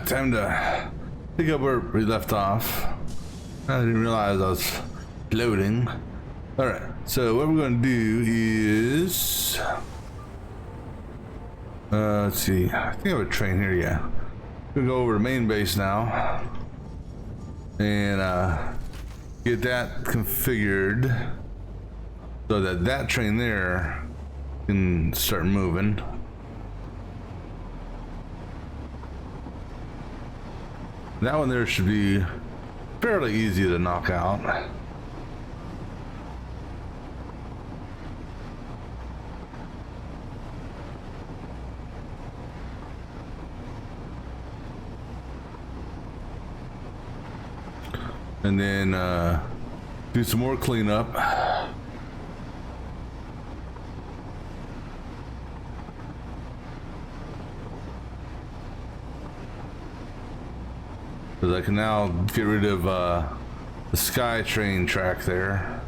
Alright, time to pick up where we left off. I didn't realize I was loading. Alright, so what we're going to do is... let's see. I think I have a train here, yeah. We're going to go over to main base now. And get that configured so that that train there can start moving. That one there should be fairly easy to knock out. And then do some more cleanup. Because I can now get rid of the Sky Train track there.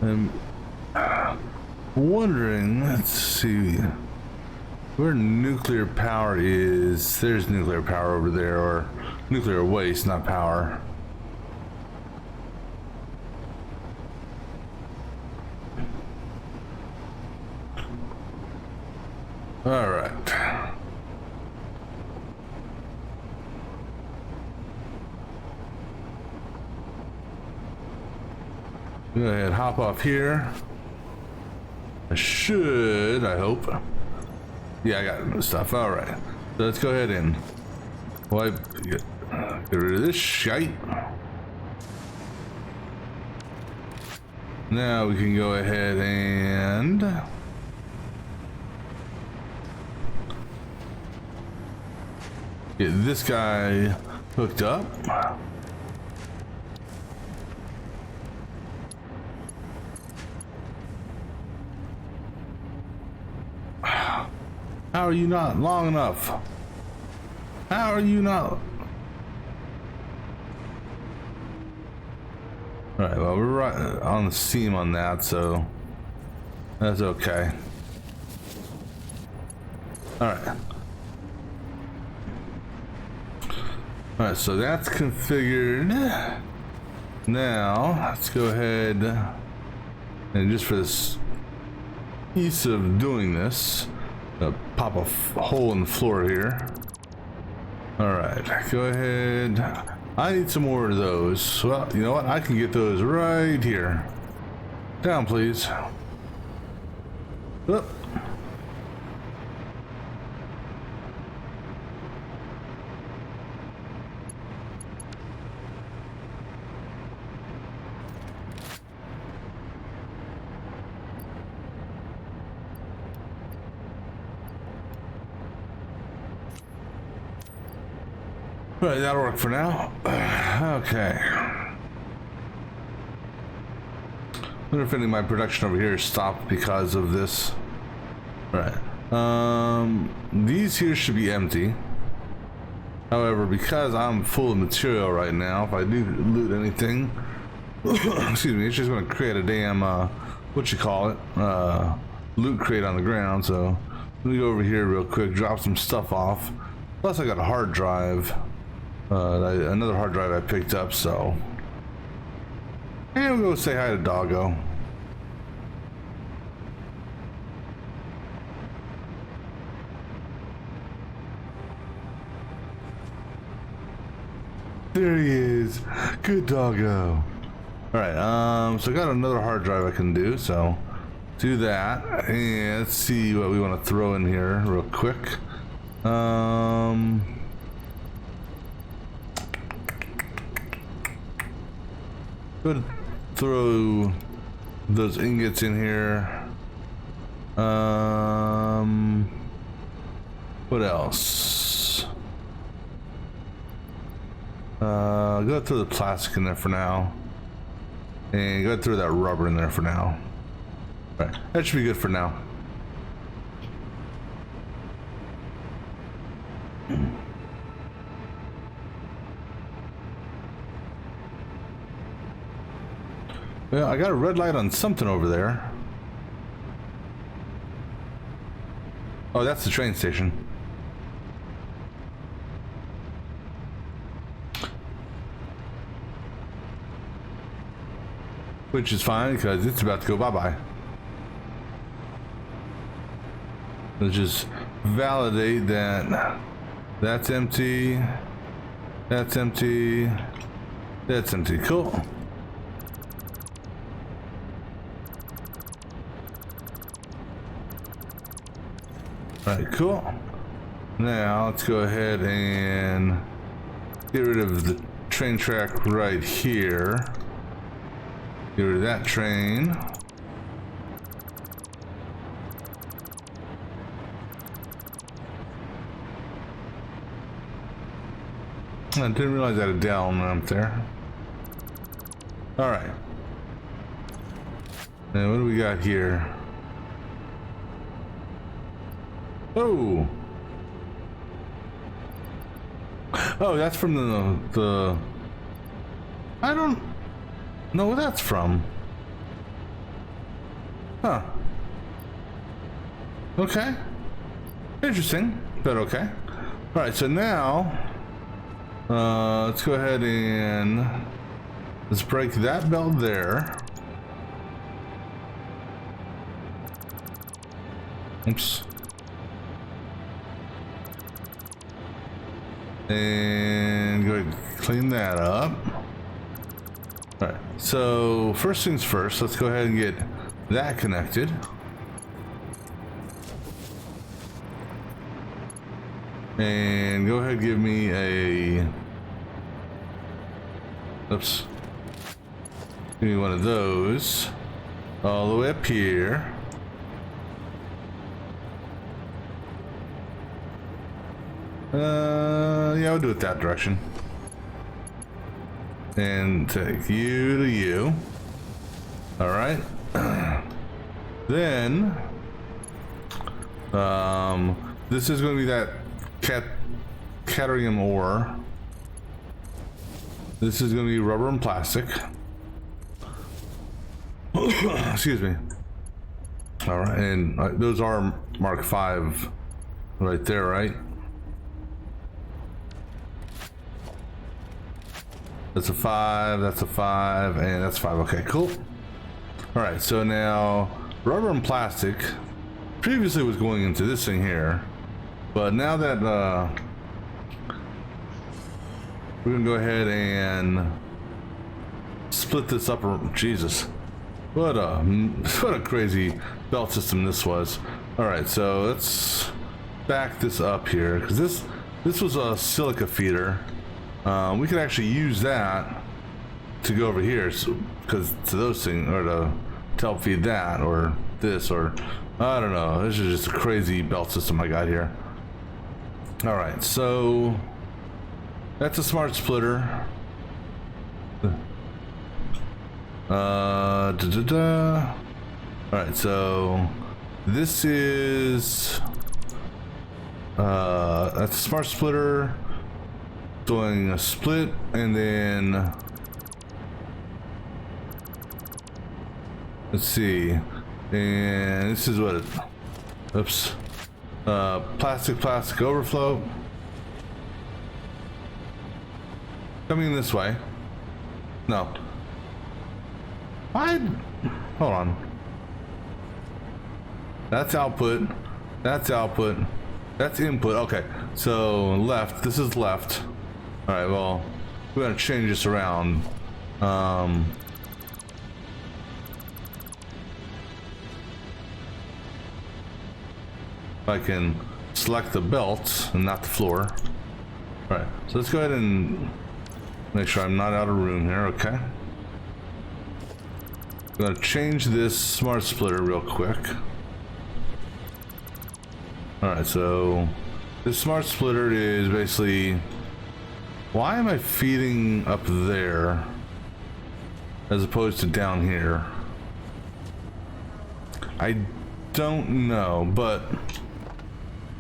I'm wondering, let's see. Where nuclear power is, there's nuclear power over there, or nuclear waste, not power. All right. Go ahead, hop off here. I hope. Yeah, I got stuff. All right, so let's go ahead and get rid of this shite. Now we can go ahead and get this guy hooked up. How are you not long enough? How are you not? Alright, well, we're right on the seam on that, so that's okay. Alright. Alright, so that's configured. Now, let's go ahead and just for this ease of doing this, pop a hole in the floor here. All right, go ahead. I need some more of those. Well, you know what? I can get those right here. Down, please. Up. Right, that'll work for now. Okay. I wonder if any of my production over here stopped because of this. Right. These here should be empty. However, because I'm full of material right now, if I do loot anything, excuse me, it's just going to create a damn, what you call it, loot crate on the ground. So let me go over here real quick, drop some stuff off. Plus I got a hard drive. Another hard drive I picked up, so. And we'll go say hi to Doggo. There he is. Good Doggo. Alright, so I got another hard drive I can do, so do that. And let's see what we want to throw in here real quick. Could throw those ingots in here. What else? Go throw the plastic in there for now. And go throw that rubber in there for now. All right, that should be good for now. Well, I got a red light on something over there. Oh, that's the train station. Which is fine because it's about to go bye-bye. Let's just validate that that's empty, that's empty, that's empty. Cool. Alright, cool. Now let's go ahead and get rid of the train track right here. Get rid of that train. I didn't realize I had a down up there. Alright. Now what do we got here? Oh! Oh, that's from the I don't know where that's from. Huh. Okay. Interesting, but okay. Alright, so now let's go ahead and let's break that belt there. Oops. And go ahead and clean that up. Alright, so first things first, let's go ahead and get that connected. And go ahead and give me a... Oops. Give me one of those. All the way up here. Yeah, I'll do it that direction. And take you to you. Alright. Then this is going to be that cadmium ore. This is going to be rubber and plastic. Excuse me. Alright, and those are Mark V right there, right? That's a 5, that's a 5, and that's 5. Okay, cool. Alright, so now rubber and plastic previously was going into this thing here, but now that we're gonna go ahead and split this up. Jesus, what a crazy belt system this was. Alright, so let's back this up here, because this was a silica feeder. We could actually use that to go over here, because to those things, or to help feed that, or this, or I don't know. This is just a crazy belt system I got here. All right, so that's a smart splitter. All right, so this is that's a smart splitter. Doing a split, and then let's see, and this is what it, oops, plastic overflow coming this way. No, hold on, that's output, that's output, that's input. Okay, so left, this is left. All right, well, we're gonna change this around. I can select the belt and not the floor. All right, so let's go ahead and make sure I'm not out of room here. Okay. I'm gonna change this smart splitter real quick. All right, so this smart splitter is basically. Why am I feeding up there as opposed to down here? I don't know, but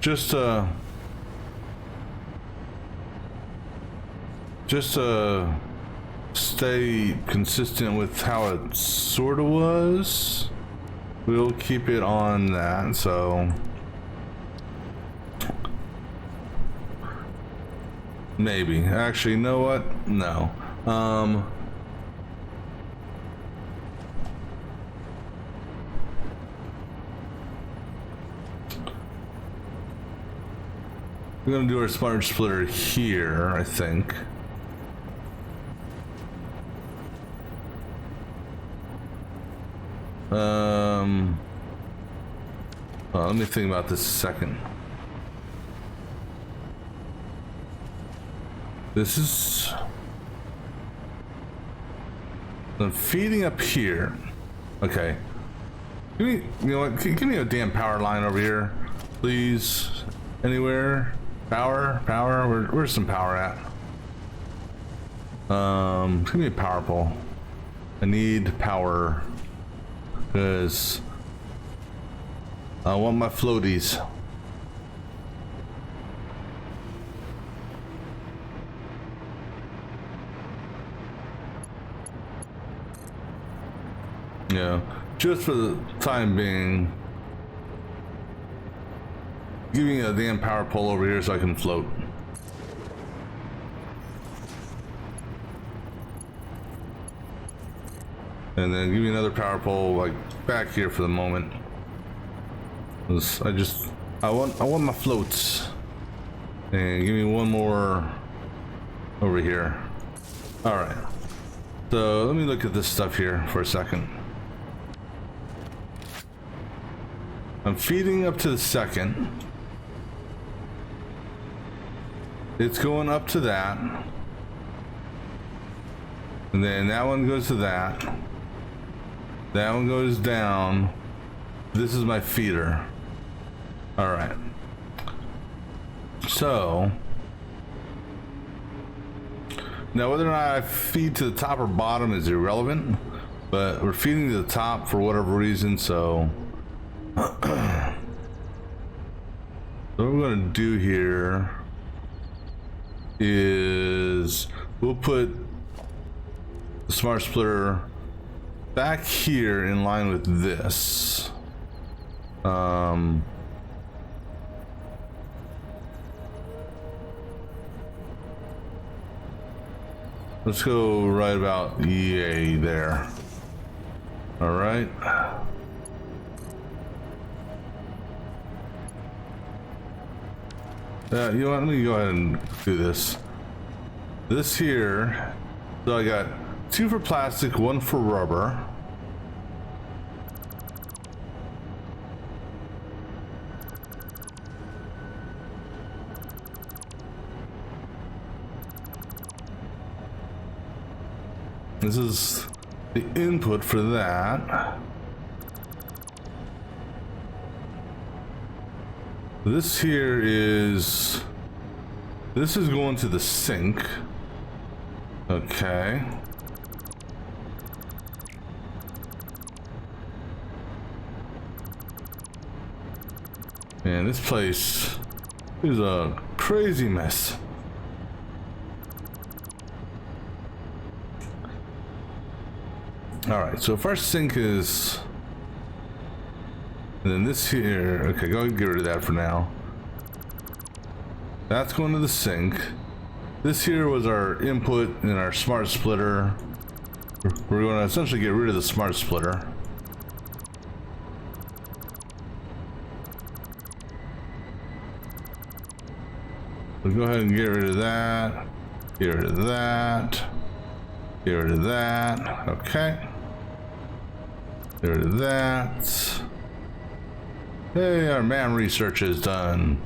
just to stay consistent with how it sort of was, we'll keep it on that. So maybe. Actually, you know what? No. We're gonna do our smart splitter here, I think. Well, let me think about this a second. This is... I'm feeding up here. Okay. Give me, you know what? Give me a damn power line over here, please. Anywhere? Power? Where's some power at? Give me a power pole. I need power because I want my floaties. Yeah, just for the time being, give me a damn power pole over here so I can float. And then give me another power pole like back here for the moment. I want my floats. And give me one more over here. All right. So let me look at this stuff here for a second. I'm feeding up to the second. It's going up to that. And then that one goes to that. That one goes down. This is my feeder. All right. So now whether or not I feed to the top or bottom is irrelevant, but we're feeding to the top for whatever reason. So what we're gonna do here is we'll put the smart splitter back here in line with this. Let's go right about yay there. All right. You know what, let me go ahead and do this. This here, so I got 2 for plastic, 1 for rubber. This is the input for that. This here is... This is going to the sink. Okay. And this place is a crazy mess. All right, so if our sink is, and then this here, okay, go ahead and get rid of that for now. That's going to the sink. This here was our input in our smart splitter. We're going to essentially get rid of the smart splitter. So go ahead and get rid of that. Get rid of that. Get rid of that. Okay. Get rid of that. Hey, our man research is done.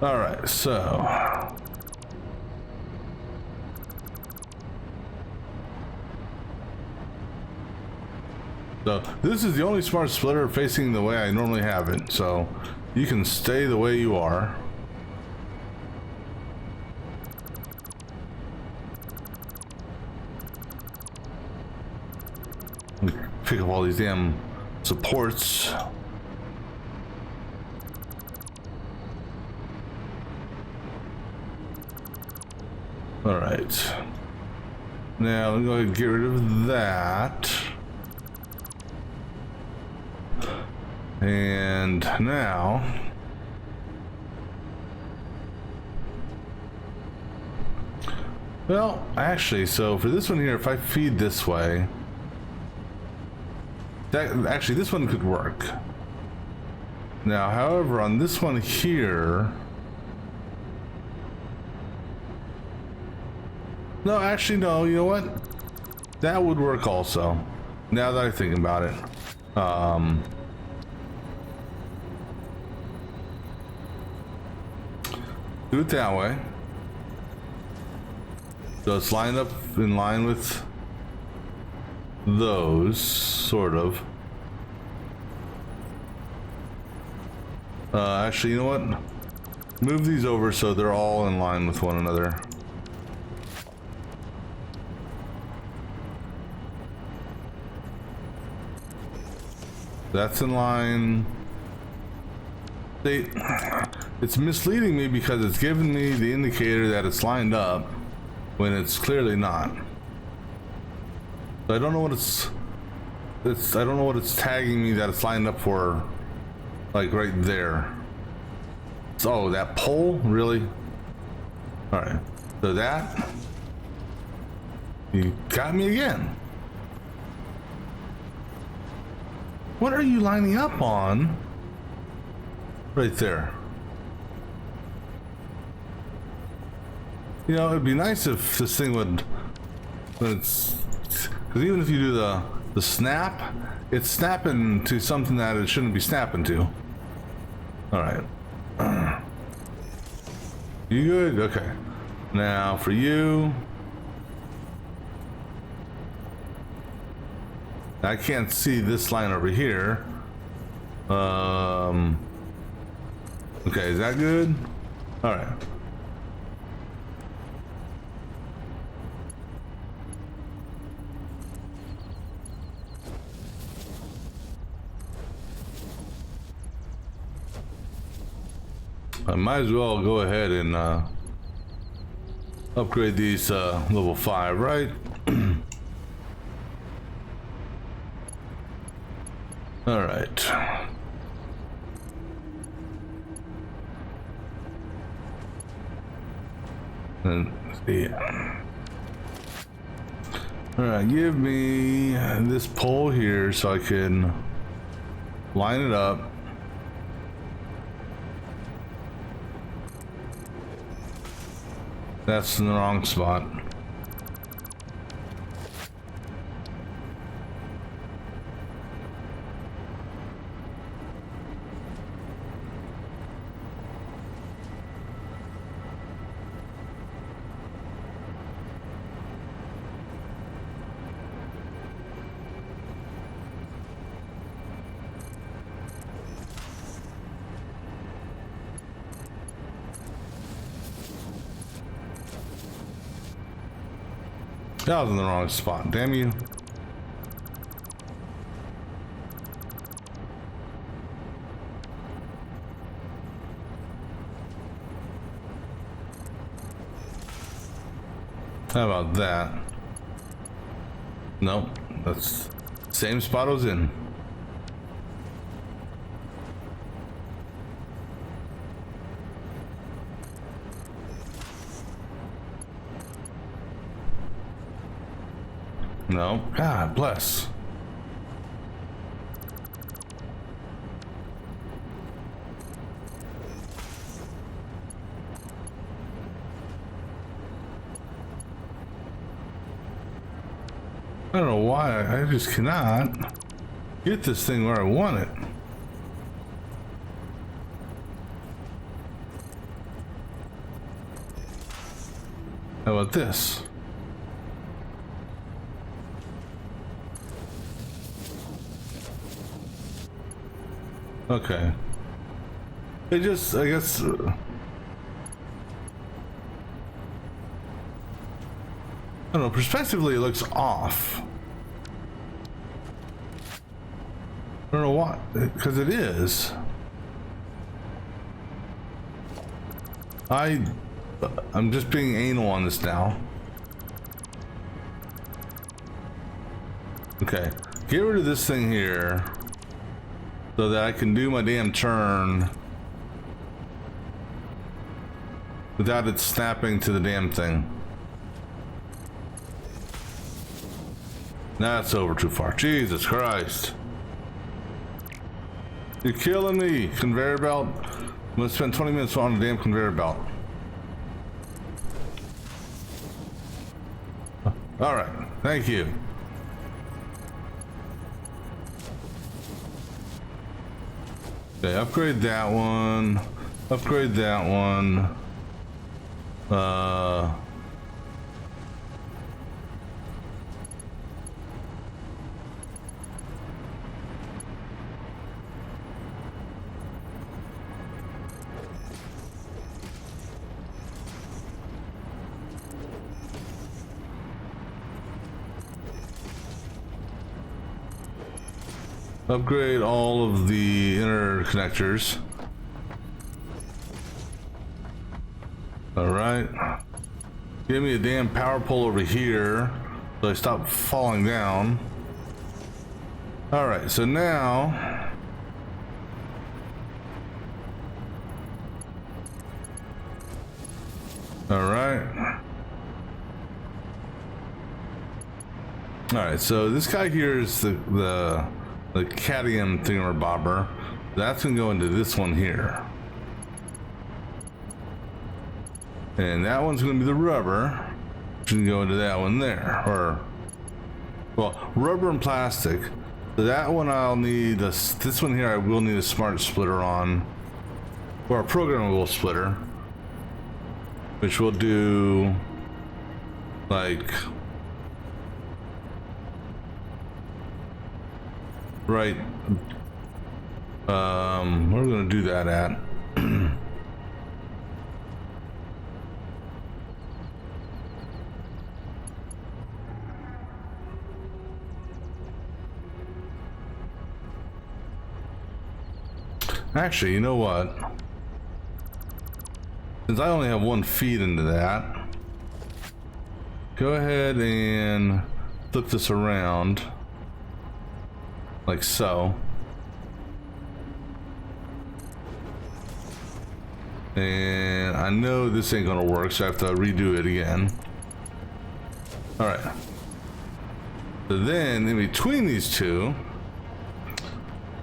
All right, so this is the only smart splitter facing the way I normally have it, so you can stay the way you are. Pick up all these damn supports. All right. Now I'm going to get rid of that. And now well, actually, so for this one here, if I feed this way, that actually this one could work. Now, however, on this one here, no, actually, no, you know what? That would work also. Now that I think about it. Do it that way. So it's lined up in line with those, sort of. Actually, you know what? Move these over so they're all in line with one another. That's in line. It's misleading me because it's giving me the indicator that it's lined up when it's clearly not. So I don't know what I don't know what it's tagging me that it's lined up for, like right there. So that pole, really? All right, so that, you got me again. What are you lining up on? Right there. You know, it'd be nice if this thing would, when it's, because even if you do the snap, it's snapping to something that it shouldn't be snapping to. All right. You good? Okay. Now for you, I can't see this line over here. Okay, is that good? All right. I might as well go ahead and upgrade these level 5, right? All right. And see. All right, give me this pole here so I can line it up. That's in the wrong spot. That was in the wrong spot, damn you. How about that? Nope, that's same spot I was in. No, God bless. I don't know why, I just cannot get this thing where I want it. How about this? Okay. It just, I guess... I don't know, perspectively it looks off. I don't know why, because it is. I I'm just being anal on this now. Okay, get rid of this thing here so that I can do my damn turn without it snapping to the damn thing. That's over too far. Jesus Christ. You're killing me, conveyor belt. I'm gonna spend 20 minutes on a damn conveyor belt. Alright, thank you. Okay, upgrade that one. Upgrade that one. Upgrade all of the interconnectors. Alright. Give me a damn power pole over here so I stop falling down. Alright, so now alright. Alright, so this guy here is the cadmium thingamabobber. That's gonna go into this one here. And that one's gonna be the rubber, which can go into that one there. Or, well, rubber and plastic. So that one I'll need, this one here I will need a smart splitter on. Or a programmable splitter. Which we'll do, like, right, we're gonna do that at actually, you know what, since I only have one feed into that, go ahead and flip this around like so. And I know this ain't gonna work, so I have to redo it again. Alright. So then, in between these two,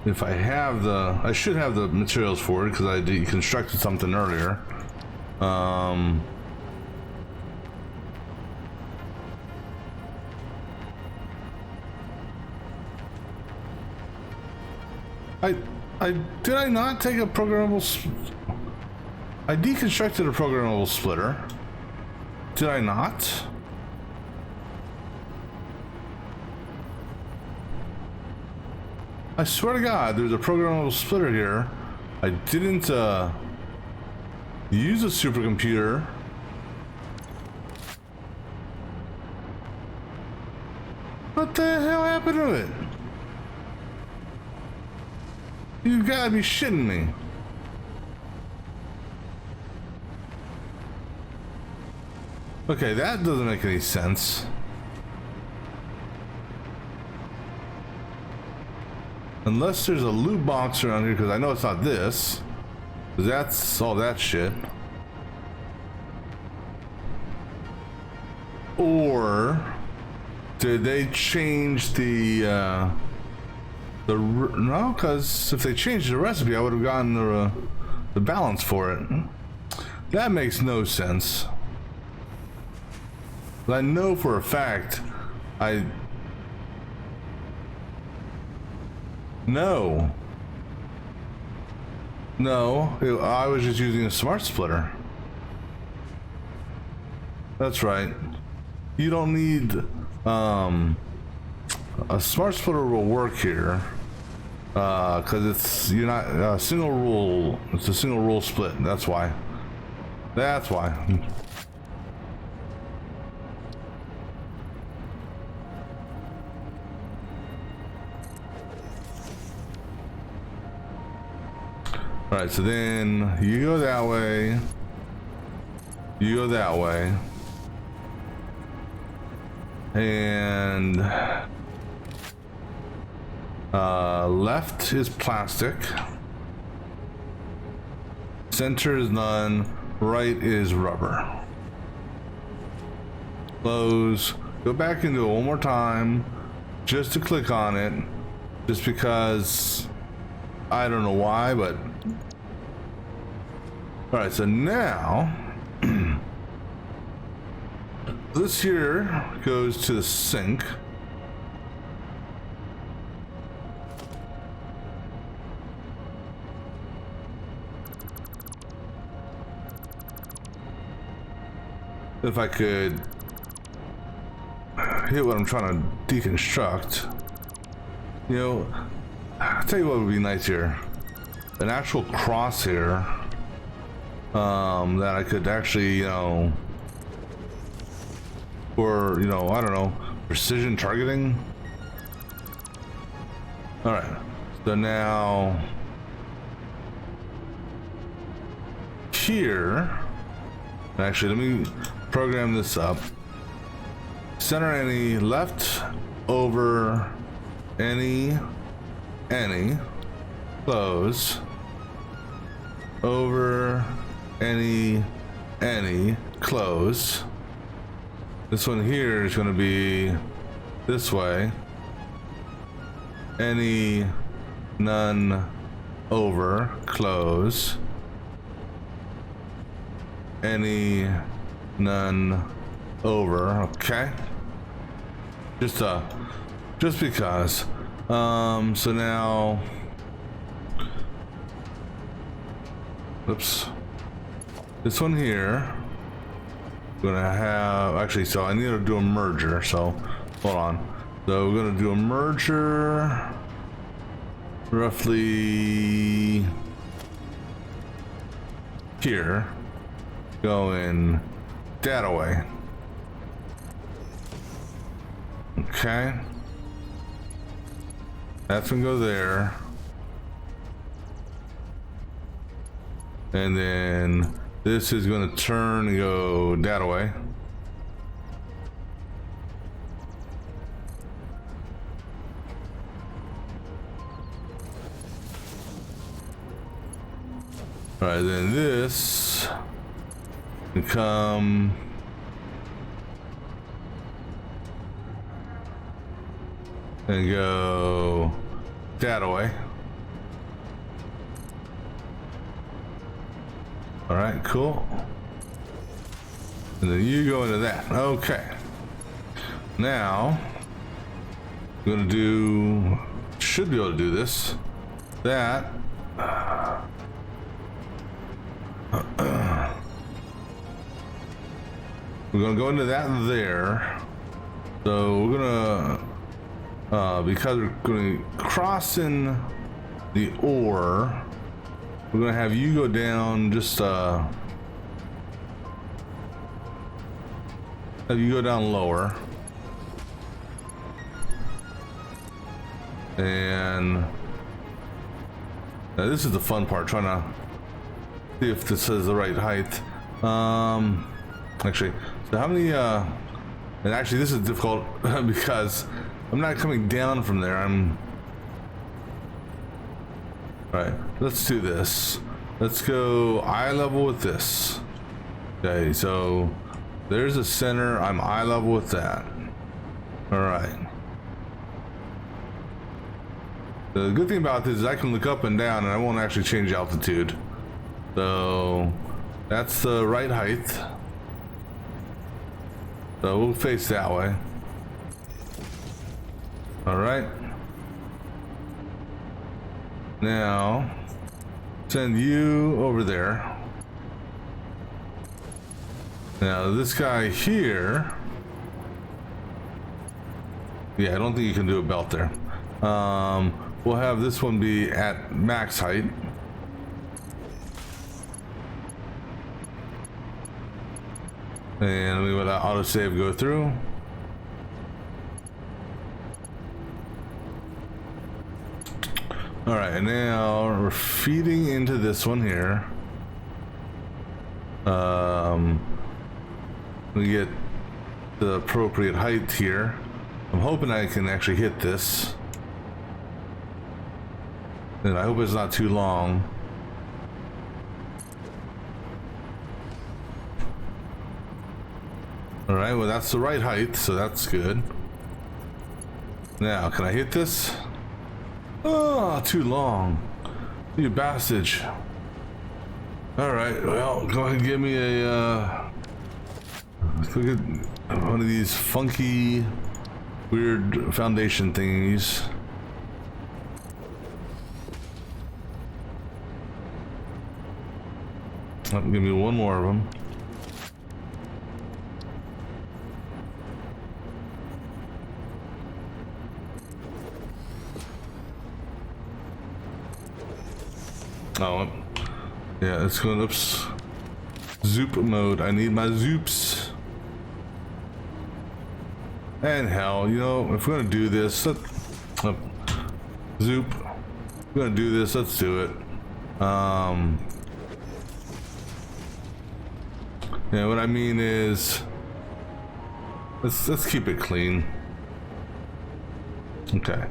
if I have the... I should have the materials for it, because I deconstructed something earlier. Did I not take a programmable... I deconstructed a programmable splitter. Did I not? I swear to God, there's a programmable splitter here. I didn't use a supercomputer. What the hell happened to it? You gotta be shitting me. Okay, that doesn't make any sense. Unless there's a loot box around here, because I know it's not this. That's all that shit. Or did they change the no, because if they changed the recipe, I would have gotten the balance for it. That makes no sense. But I know for a fact, No, I was just using a smart splitter. That's right. You don't need, a smart splitter will work here, because it's, you're not, single rule, it's a single rule split, that's why. That's why. Alright, so then you go that way. You go that way. And left is plastic. Center is none. Right is rubber. Close. Go back into it one more time just to click on it. Just because I don't know why, but alright, so now this here goes to the sink. If I could hit what I'm trying to deconstruct, you know, I'll tell you what would be nice here. An actual crosshair that I could actually, you know, or, you know, I don't know, precision targeting. All right, so now here, actually, let me program this up. Center any, left over any, close, over any, close. This one here is going to be this way. Any, none, over, close. Any, none, over. Okay. Just because. So now, oops. This one here, we're gonna have, actually, so I need to do a merger, so hold on. So we're gonna do a merger roughly here, going that away. Okay. That's gonna go there. And then this is gonna turn and go that away. Alright, then this can come and go that away. All right, cool. And then you go into that. Okay. Now, I'm gonna do, should be able to do this. That. We're gonna go into that there. So we're gonna, because we're gonna cross in the ore, we're gonna have you go down, just have you go down lower. And now this is the fun part, trying to see if this is the right height. Actually, so how many, and actually this is difficult because I'm not coming down from there, I'm, all right, let's do this. Let's go eye level with this. Okay, so there's a center, I'm eye level with that. All right. The good thing about this is I can look up and down and I won't actually change altitude. So that's the right height. So we'll face that way. All right. Now send you over there. Now this guy here, yeah, I don't think you can do a belt there. We'll have this one be at max height. And we let that autosave go through. All right, and now we're feeding into this one here. We get the appropriate height here. I'm hoping I can actually hit this. And I hope it's not too long. All right, well that's the right height, so that's good. Now, can I hit this? Oh, too long. You bastard. All right, well, go ahead and give me a, let's look at one of these funky, weird foundation thingies. Oh, give me one more of them. Oh, yeah, it's going, oops. Zoop mode, I need my zoops. And hell, you know, if we're gonna do this, zoop. If we're gonna do this, let's do it. Yeah, what I mean is, let's keep it clean. Okay.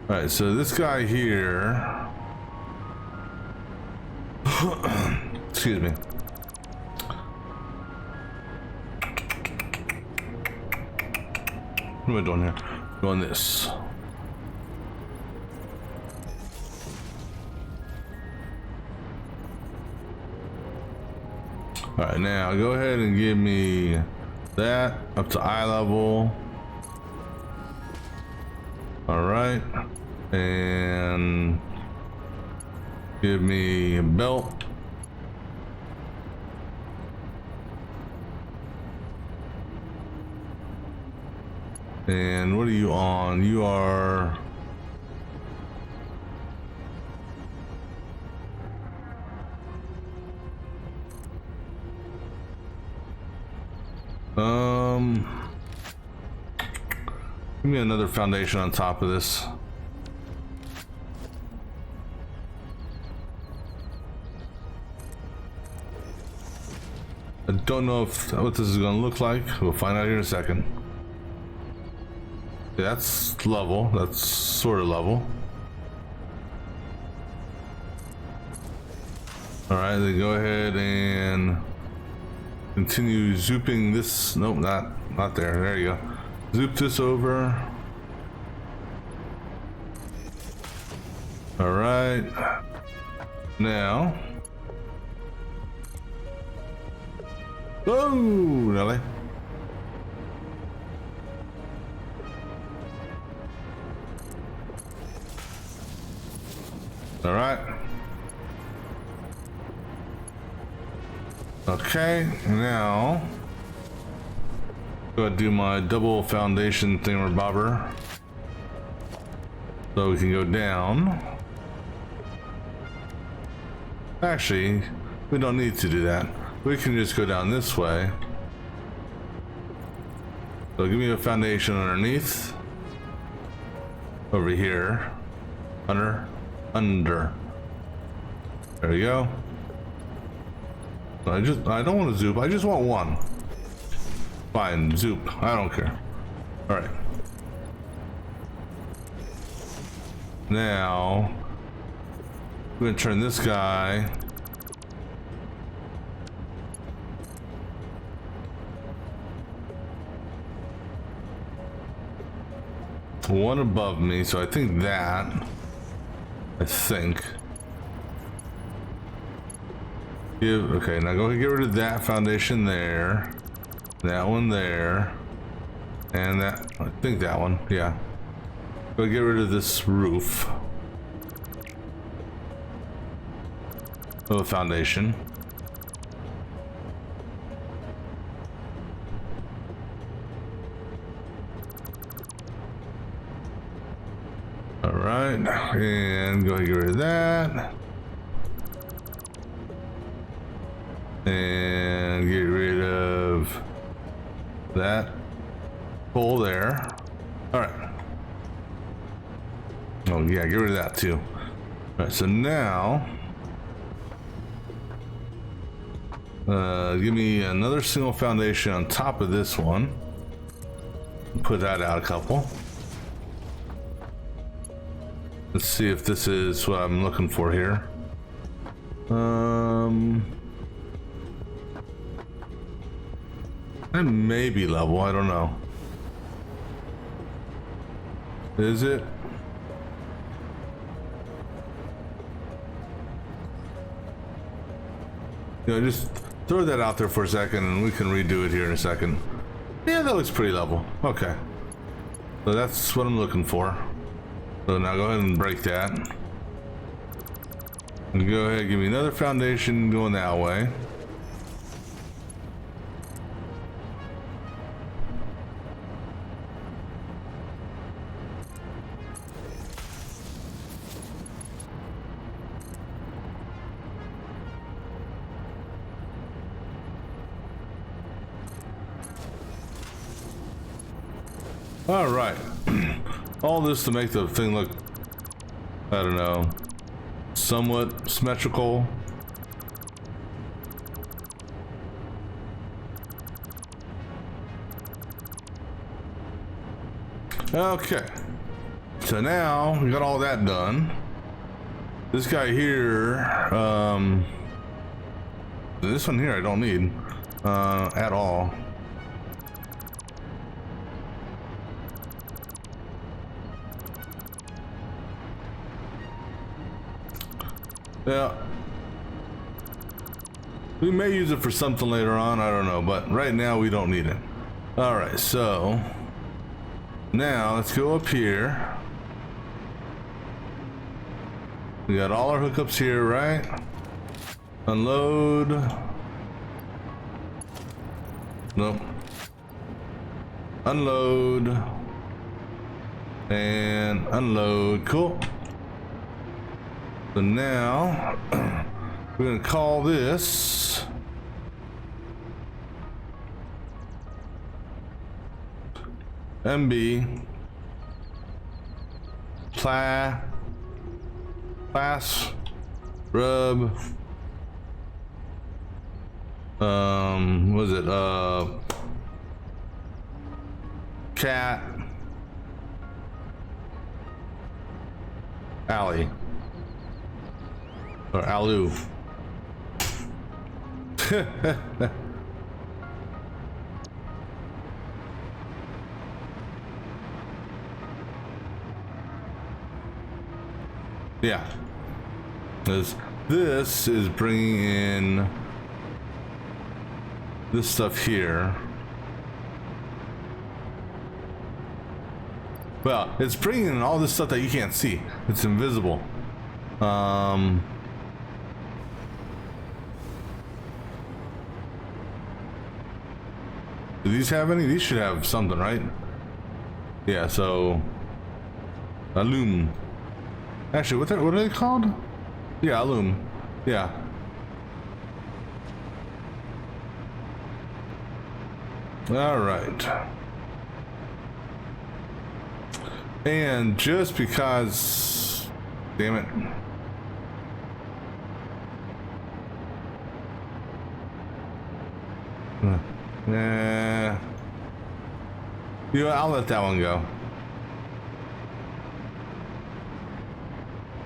All right, so this guy here, excuse me. What am I doing here? Doing this. All right, now go ahead and give me that up to eye level. All right, and give me a belt. And what are you on? You are... Give me another foundation on top of this. I don't know if what this is going to look like. We'll find out here in a second. That's level. That's sort of level. All right, then go ahead and continue zooping this. Nope, not there. There you go. Zoop this over. All right. Now. Oh, Nelly. All right. Okay, now go ahead and do my double foundation thingamabobber so we can go down. Actually, we don't need to do that. We can just go down this way. So give me a foundation underneath. Over here. Under. There we go. I don't want to zoop, I just want one. Fine, zoop, I don't care. Alright. Now, we're gonna turn this guy one above me, so I think that, okay, now go ahead and get rid of that foundation there, that one there, and that, I think that one, yeah. Go get rid of this roof of the foundation. All right, and go ahead and get rid of that. And get rid of that pole there. All right. Oh yeah, get rid of that too. All right, so now give me another single foundation on top of this one. Put that out a couple. Let's see if this is what I'm looking for here. That may be level, I don't know. Is it? You know, just throw that out there for a second and we can redo it here in a second. Yeah, that looks pretty level. Okay. So that's what I'm looking for. So now go ahead and break that. And go ahead and give me another foundation going that way. All right. All this to make the thing look, I don't know, somewhat symmetrical. Okay. So now we got all that done. This guy here, this one here I don't need at all. Yeah. We may use it for something later on, I don't know, but right now we don't need it. Alright, so now let's go up here. We got all our hookups here, right? Unload. Nope. Unload. And unload. Cool. So now we're going to call this MB class rub what is it, cat alley or alu. Yeah, this is bringing in this stuff here. Well, it's bringing in all this stuff that you can't see. It's invisible. Do these have any? These should have something, right? Yeah, so Alum. Actually, what are they called? Yeah, Alum. Yeah. All right. And just because, damn it. You know, I'll let that one go.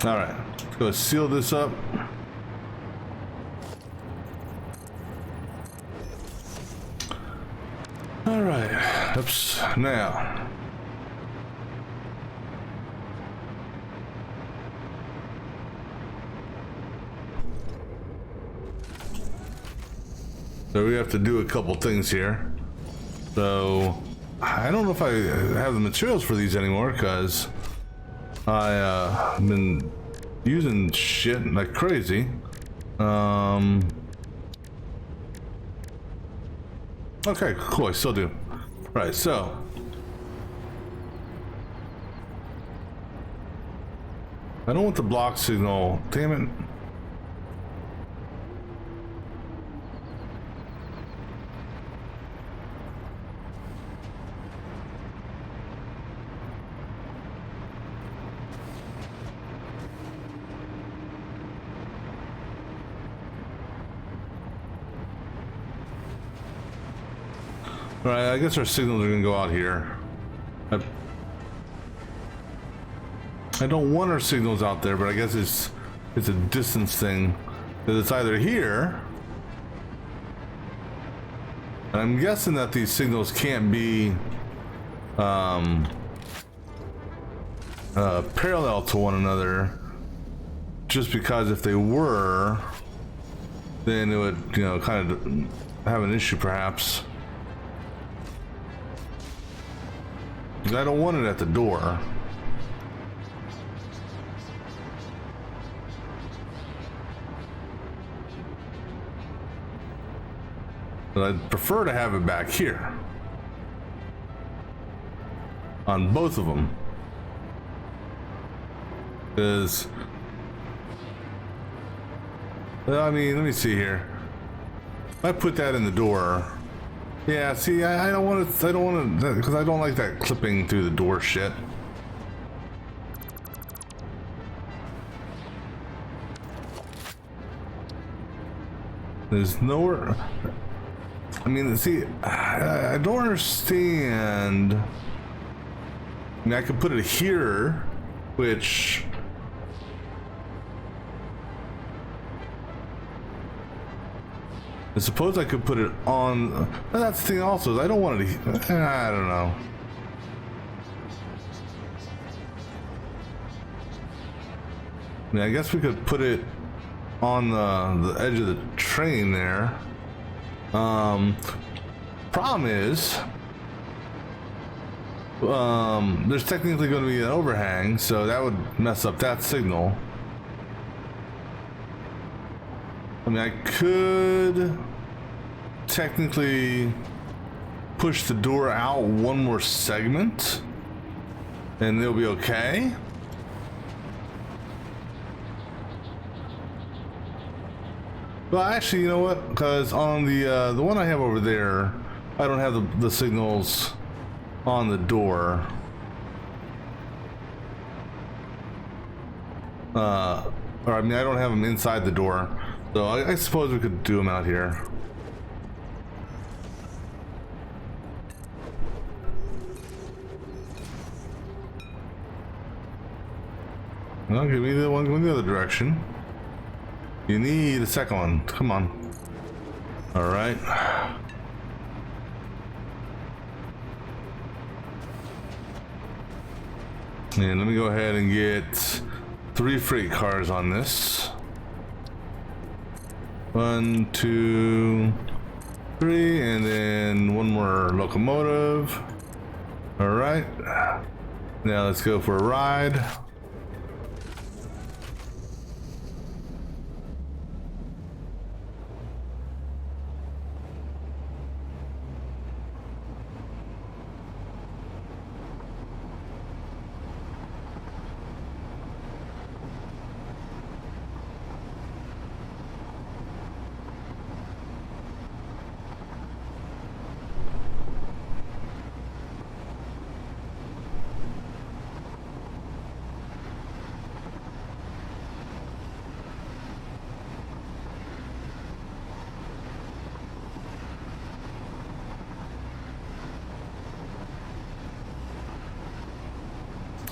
All right, let's go seal this up. All right, oops, now. So we have to do a couple things here. So I don't know if I have the materials for these anymore because I've been using shit like crazy. Okay, cool, I still do. Right, so I don't want the block signal, damn it. All right, I guess our signals are gonna go out here. I don't want our signals out there, but I guess it's a distance thing. Because it's either here, and I'm guessing that these signals can't be parallel to one another, just because if they were, then it would, you know, kind of have an issue perhaps. I don't want it at the door. But I'd prefer to have it back here. On both of them. Because, well, I mean, let me see here. If I put that in the door, yeah, see, I don't want to, because I don't like that clipping through the door shit. There's nowhere, I mean, see, I don't understand. I mean, I could put it here, which, I suppose I could put it on. But that's the thing also, is I don't want it to, I don't know. I mean, I guess we could put it on the edge of the train there. Problem is, there's technically going to be an overhang, so that would mess up that signal. I mean, I could technically push the door out one more segment and it'll be okay. Well, actually, you know what? Because on the one I have over there, I don't have the signals on the door. Or I mean, I don't have them inside the door. So I suppose we could do them out here. Well, give me the one going the other direction. You need a second one. Come on. All right. And let me go ahead and get 3 freight cars on this. 1, 2, 3, and then one more locomotive. All right. Now let's go for a ride.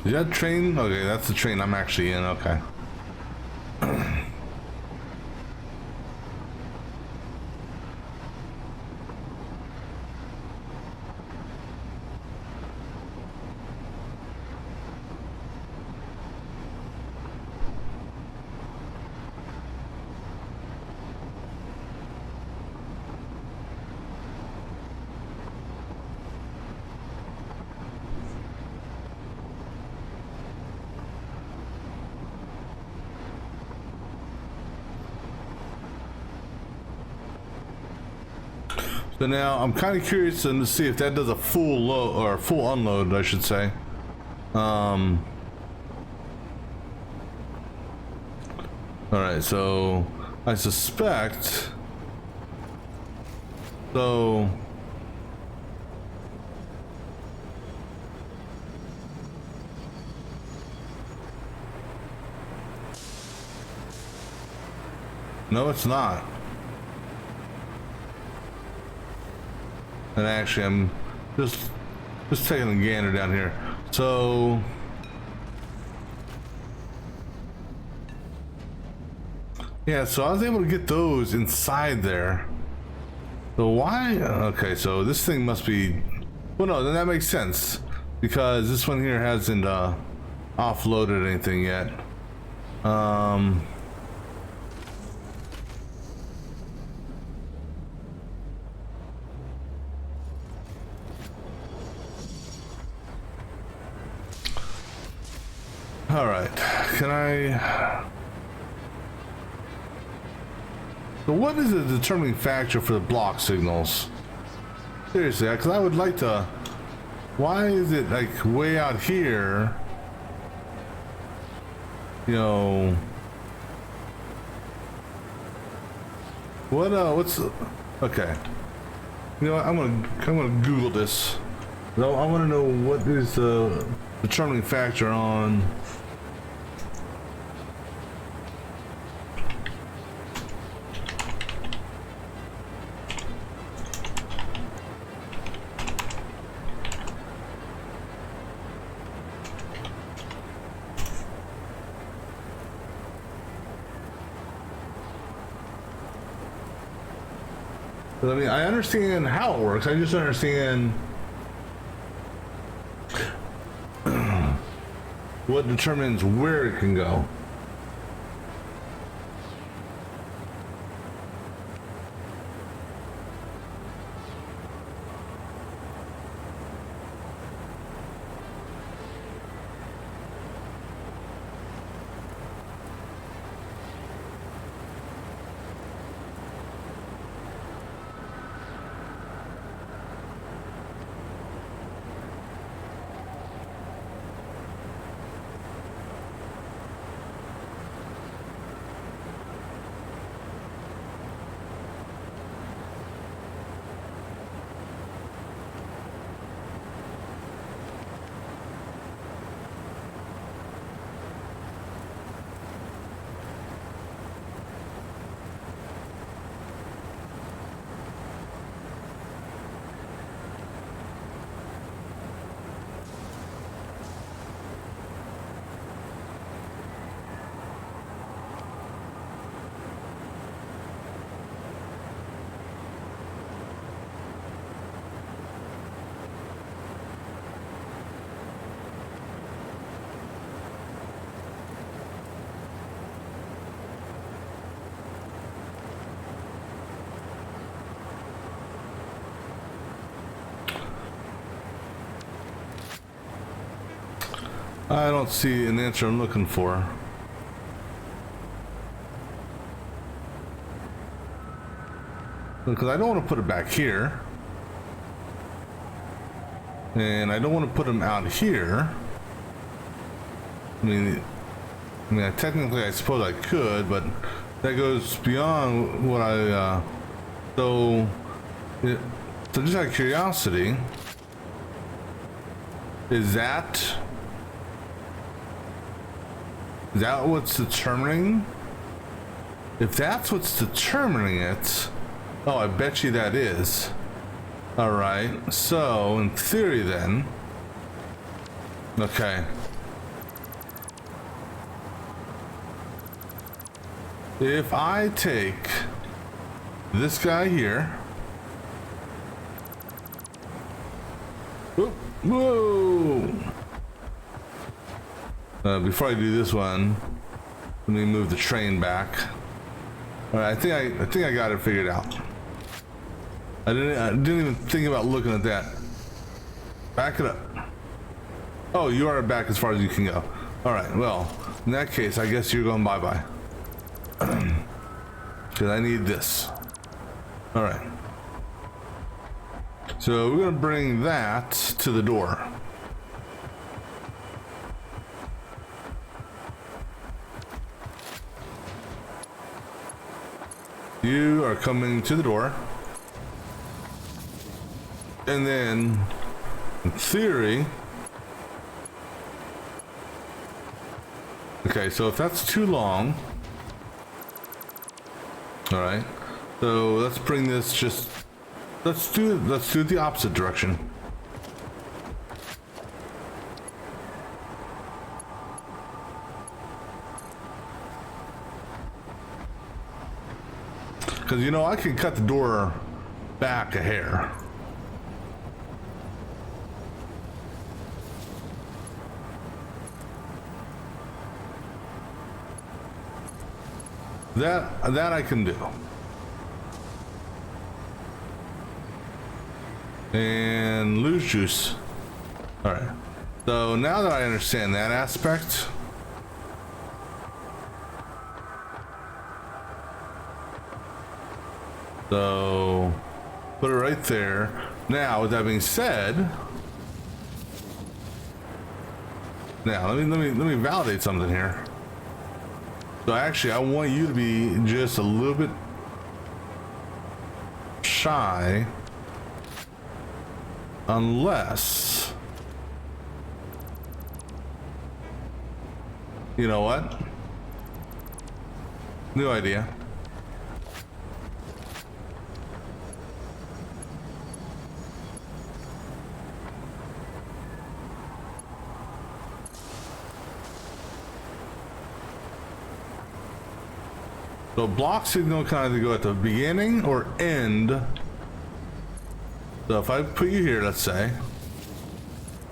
Is that train? Okay, that's the train I'm actually in. Okay. So now I'm kind of curious to see if that does a full load or full unload, I should say. All right, so I suspect. So no, it's not. And actually, I'm just taking a gander down here. So yeah, so I was able to get those inside there. So why? Okay, so this thing must be. Well, no, then that makes sense because this one here hasn't offloaded anything yet. All right, can I? So what is the determining factor for the block signals? Seriously, because I would like to. Why is it like way out here? You know. What's okay? You know what, I'm gonna Google this. I want to know what is the determining factor on. I mean, I understand how it works. I just understand what determines where it can go. I don't see an answer I'm looking for. Because I don't want to put it back here. And I don't want to put them out here. I mean, technically I suppose I could, but that goes beyond what I, so just out of curiosity, is that what's determining? If that's what's determining it, oh, I bet you that is. All right, so in theory then, okay. If I take this guy here, whoa! Before I do this one, let me move the train back. All right, I think I got it figured out. I didn't even think about looking at that. Back it up. Oh, you are back as far as you can go. All right, well, in that case, I guess you're going bye-bye. Because I need this. All right. So we're gonna bring that to the door. You are coming to the door. And then, in theory... Okay, so if that's too long... Alright. So let's bring this just let's do it the opposite direction. Because, you know, I can cut the door back a hair. That I can do. And lose juice. All right. So now that I understand that aspect, so put it right there. Now, with that being said, now let me validate something here. So actually, I want you to be just a little bit shy, unless, you know what? New idea. So block signal can either go at the beginning or end. So if I put you here, let's say,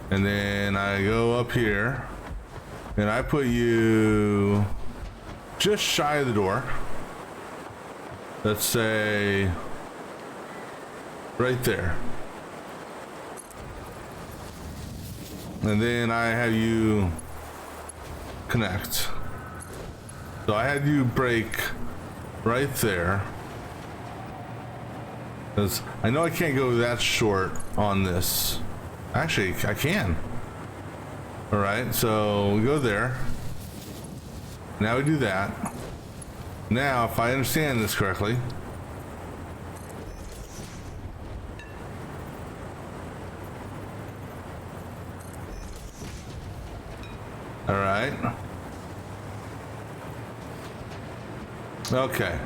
and then I go up here, and I put you just shy of the door. Let's say right there. And then I have you connect. So I had you break right there, because I know I can't go that short on this. Actually, I can. All right, so we go there. Now we do that. Now, if I understand this correctly, all right. Okay.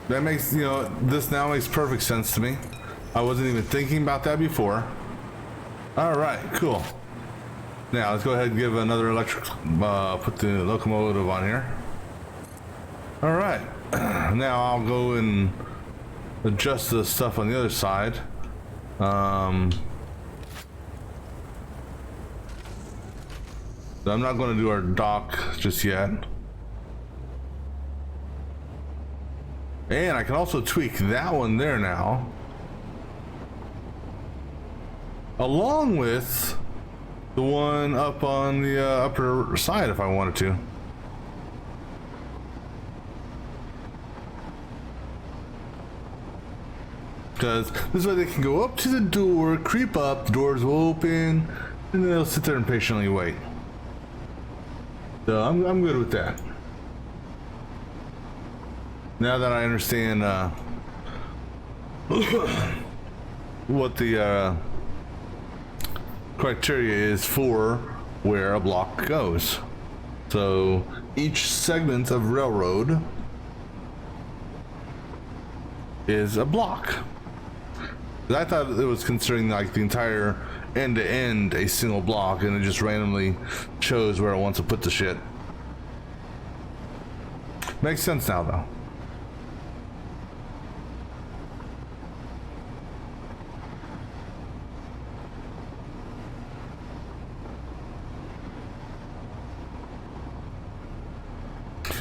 That makes, you know, this now makes perfect sense to me. I wasn't even thinking about that before. All right, cool. Now let's go ahead and give another electric, put the locomotive on here. All right. Now I'll go and adjust the stuff on the other side. I'm not going to do our dock just yet. And I can also tweak that one there now, along with the one up on the upper side if I wanted to. Because this way they can go up to the door, creep up, the doors will open, and then they'll sit there and patiently wait. So I'm good with that. Now that I understand what the criteria is for where a block goes. So each segment of railroad is a block. I thought it was considering like the entire end to end a single block, and it just randomly chose where it wants to put the shit. Makes sense now though.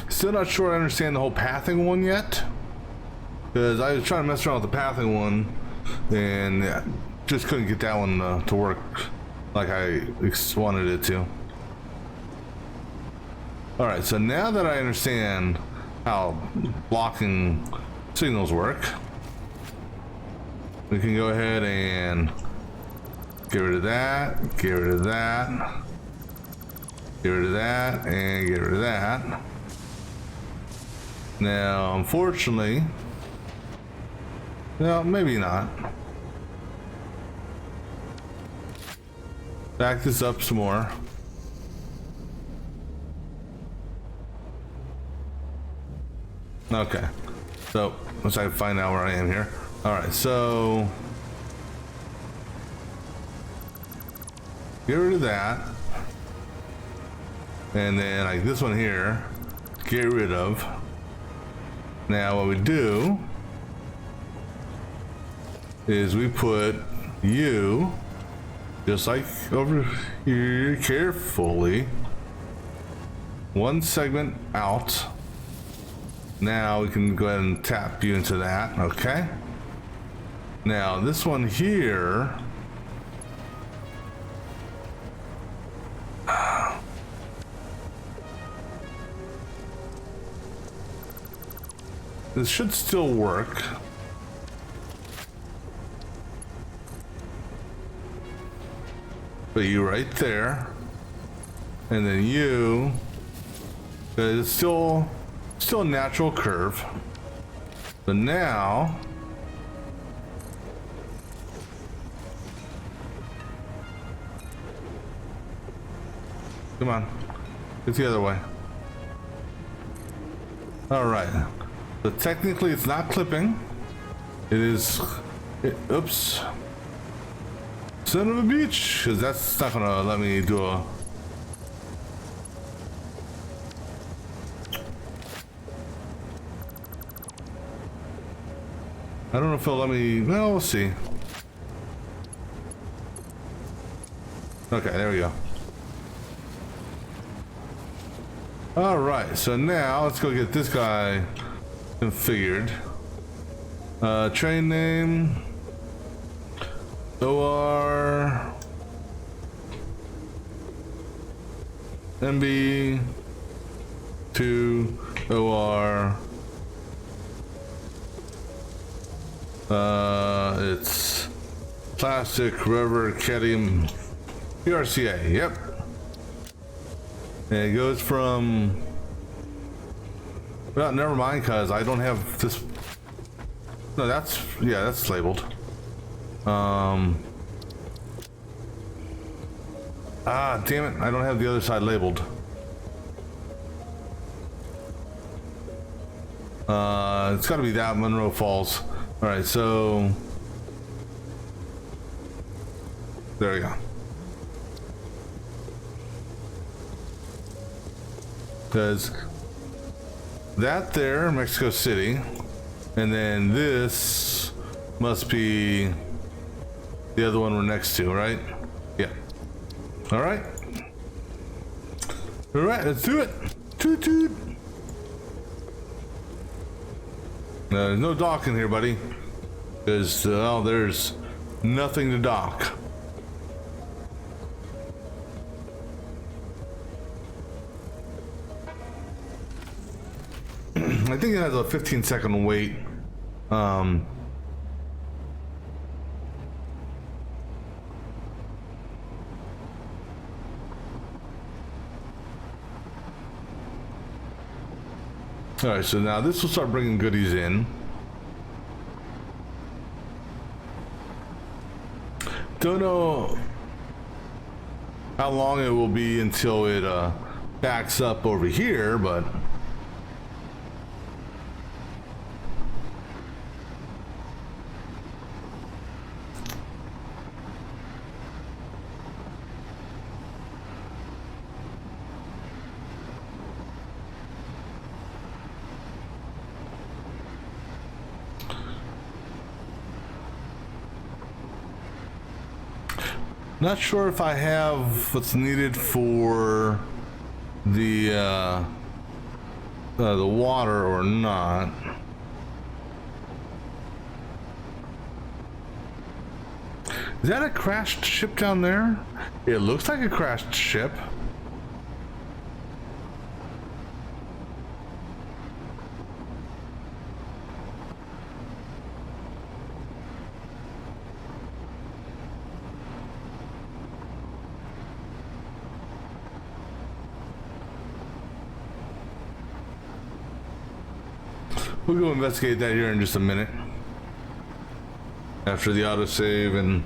Still not sure I understand the whole pathing one yet, because I was trying to mess around with the pathing one and just couldn't get that one to work like I wanted it to. Alright, so now that I understand how blocking signals work, we can go ahead and get rid of that, get rid of that, get rid of that, and get rid of that. Now, unfortunately, no, maybe not. Back this up some more. Okay. So once I find out where I am here. All right, so get rid of that, and then like this one here, get rid of. Now what we do is we put you just like over here carefully, one segment out. Now we can go ahead and tap you into that. Okay, now this one here, this should still work. But you right there, and then you, it's still a natural curve. But now come on, it's the other way. All right, so technically it's not clipping, it is oops, son of a bitch, because that's not gonna let me do a I don't know if it'll let me, well, we'll see. Okay, there we go. All right, so now let's go get this guy configured. Train name, OR, MB, 2, OR, it's plastic, rubber, cadmium, PRCA, yep. And it goes from, well, never mind, because I don't have this. No, that's, yeah, that's labeled. Ah, damn it, I don't have the other side labeled. It's got to be that Monroe Falls. All right, so there we go. Because that there, Mexico City, and then this must be the other one we're next to, right? Yeah. All right. All right, let's do it. Toot toot. There's no docking here, buddy, because well, there's nothing to dock. I think it has a 15-second wait. All right, so now this will start bringing goodies in. Don't know how long it will be until it backs up over here, but not sure if I have what's needed for the water or not. Is that a crashed ship down there? It looks like a crashed ship. We'll go investigate that here in just a minute. After the autosave and...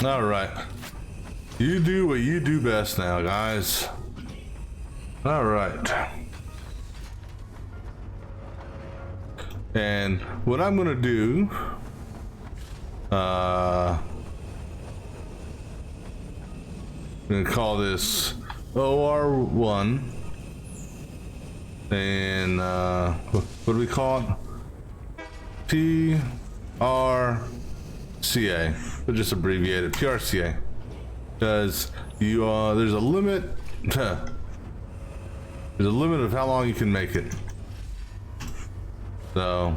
All right. You do what you do best now, guys. All right. And what I'm gonna do, I'm gonna call this OR1, and what do we call it? PRCA. We'll just abbreviate it, PRCA, because you there's a limit. There's a limit of how long you can make it. So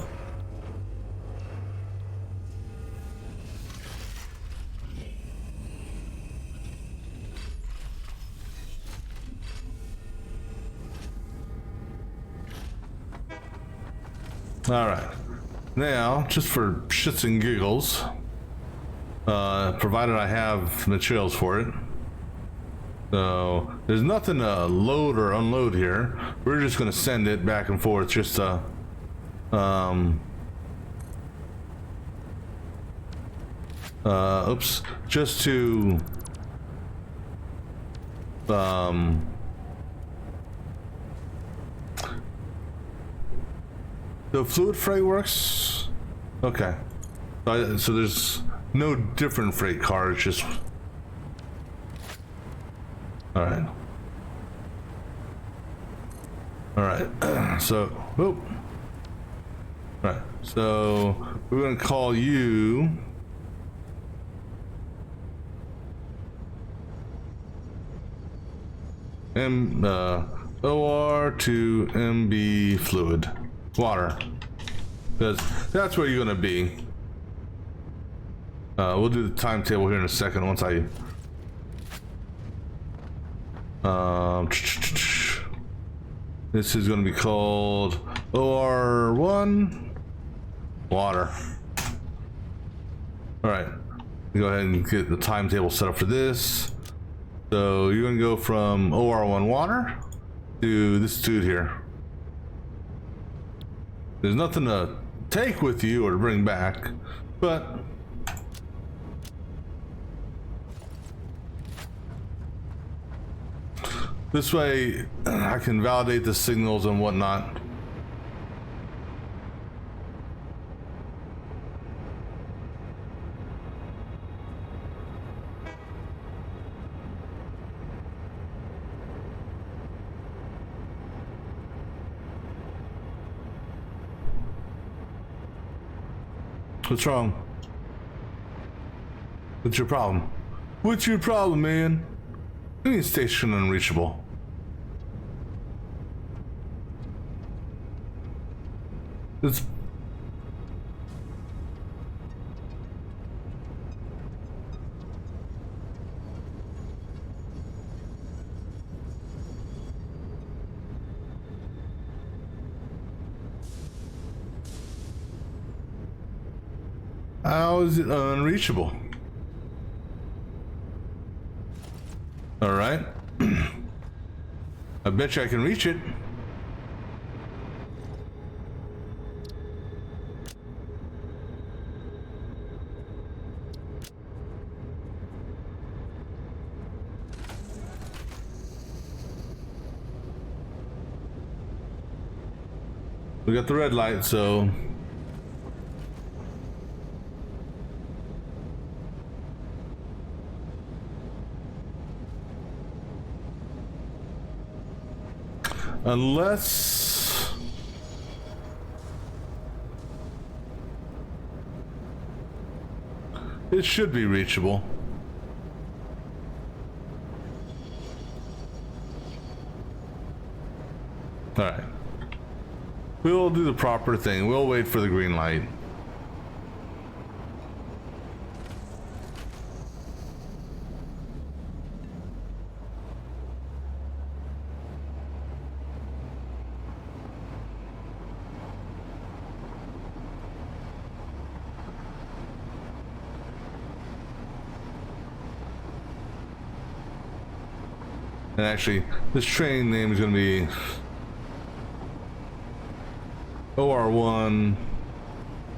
all right, now just for shits and giggles, provided I have materials for it, so there's nothing to load or unload here. We're just going to send it back and forth, just to just to the fluid freight works. Okay, so there's no different freight car, it's just all right. All right. So whoop. Right, so we're gonna call you OR to MB fluid water, because that's where you're gonna be. We'll do the timetable here in a second once I this is going to be called OR1 water. All right, go ahead and get the timetable set up for this. So you're going to go from OR1 water to this dude here. There's nothing to take with you or to bring back, but this way I can validate the signals and whatnot. What's wrong? What's your problem? What's your problem, man? Any station unreachable. It's how is it unreachable? All right. I bet you I can reach it. We got the red light, so unless it should be reachable. All right. We'll do the proper thing. We'll wait for the green light. And actually, this train name is going to be OR1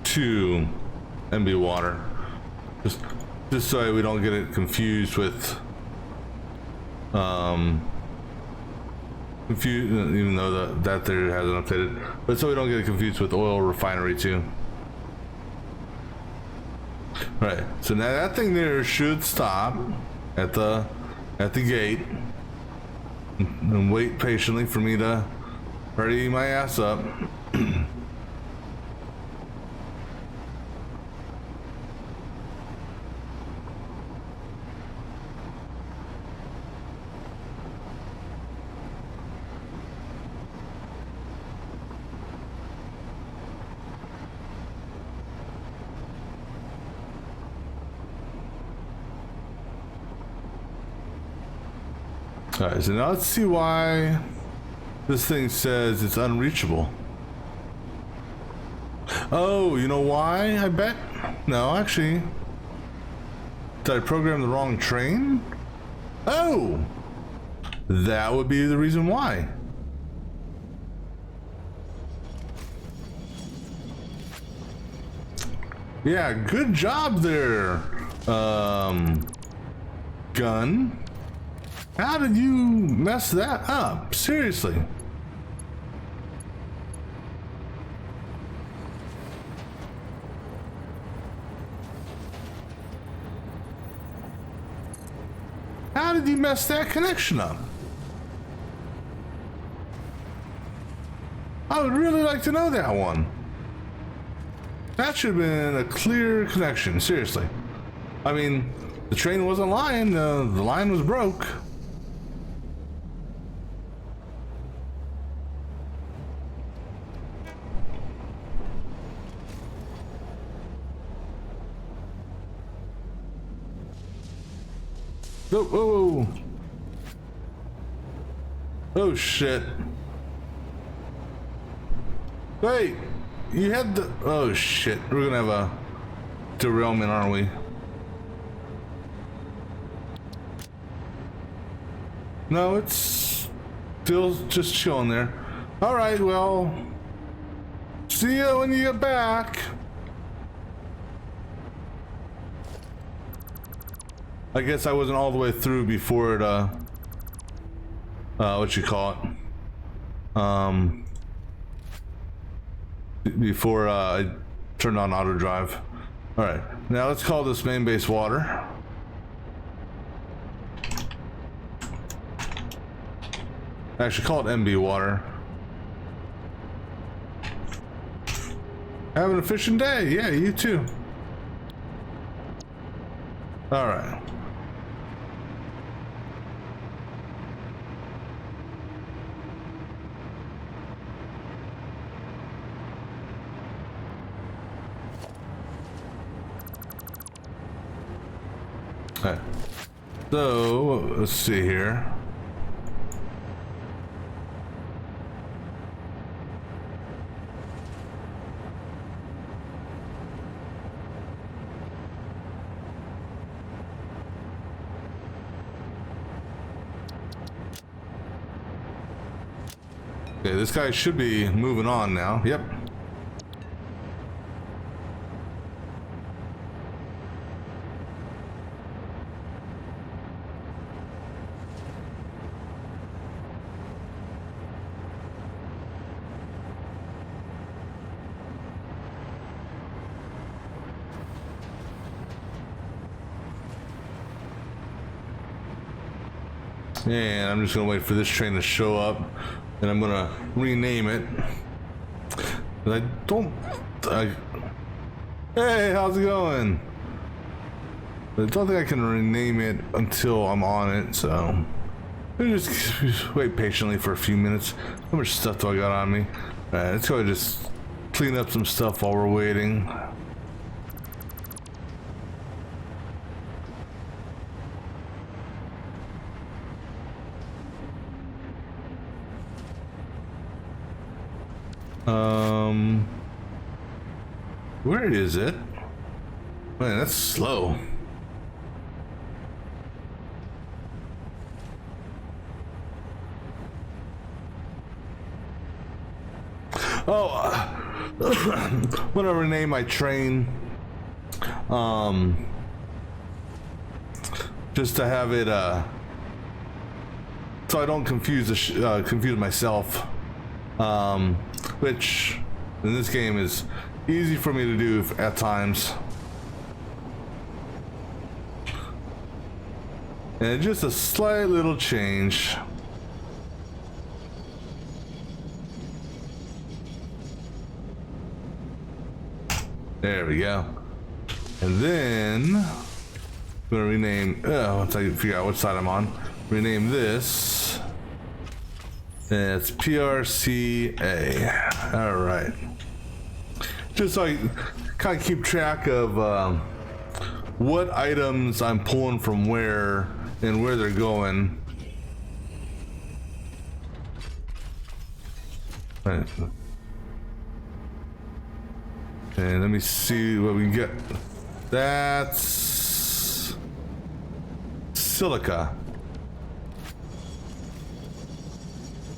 to MB Water. Just Just so we don't get it confused with even though that there hasn't updated, but so we don't get it confused with oil refinery too. Right, so now that thing there should stop at the gate and wait patiently for me to ready my ass up. Alright, so now let's see why this thing says it's unreachable. Oh, you know why, I bet? No, actually. Did I program the wrong train? Oh! That would be the reason why. Yeah, good job there, gun. How did you mess that up? Seriously. How did you mess that connection up? I would really like to know that one. That should have been a clear connection, seriously. I mean, the train wasn't lying, the line was broke. Oh, whoa. Oh shit. Wait, you had the, oh shit, we're gonna have a derailment, aren't we? No, it's still just chilling there. All right, well, see you when you get back. I guess I wasn't all the way through before it, what you call it, before I turned on auto drive. All right, now let's call this main base water. Actually, call it MB water. Have an efficient day. Yeah, you too. All right. Okay. So, let's see here. Okay, this guy should be moving on now. Yep. And I'm just gonna wait for this train to show up, and I'm gonna rename it. But hey, how's it going? I don't think I can rename it until I'm on it, so just wait patiently for a few minutes. How much stuff do I got on me? Alright, let's go just clean up some stuff while we're waiting. Where is it? Man, that's slow. Oh, when I rename my train, just to have it so I don't confuse confuse myself, which in this game is easy for me to do at times. And just a slight little change. There we go. And then I'm gonna rename, once I figure out which side I'm on, rename this. And it's PRCA. All right. Just so I kind of keep track of what items I'm pulling from where and where they're going. Right. And let me see what we get. That's silica.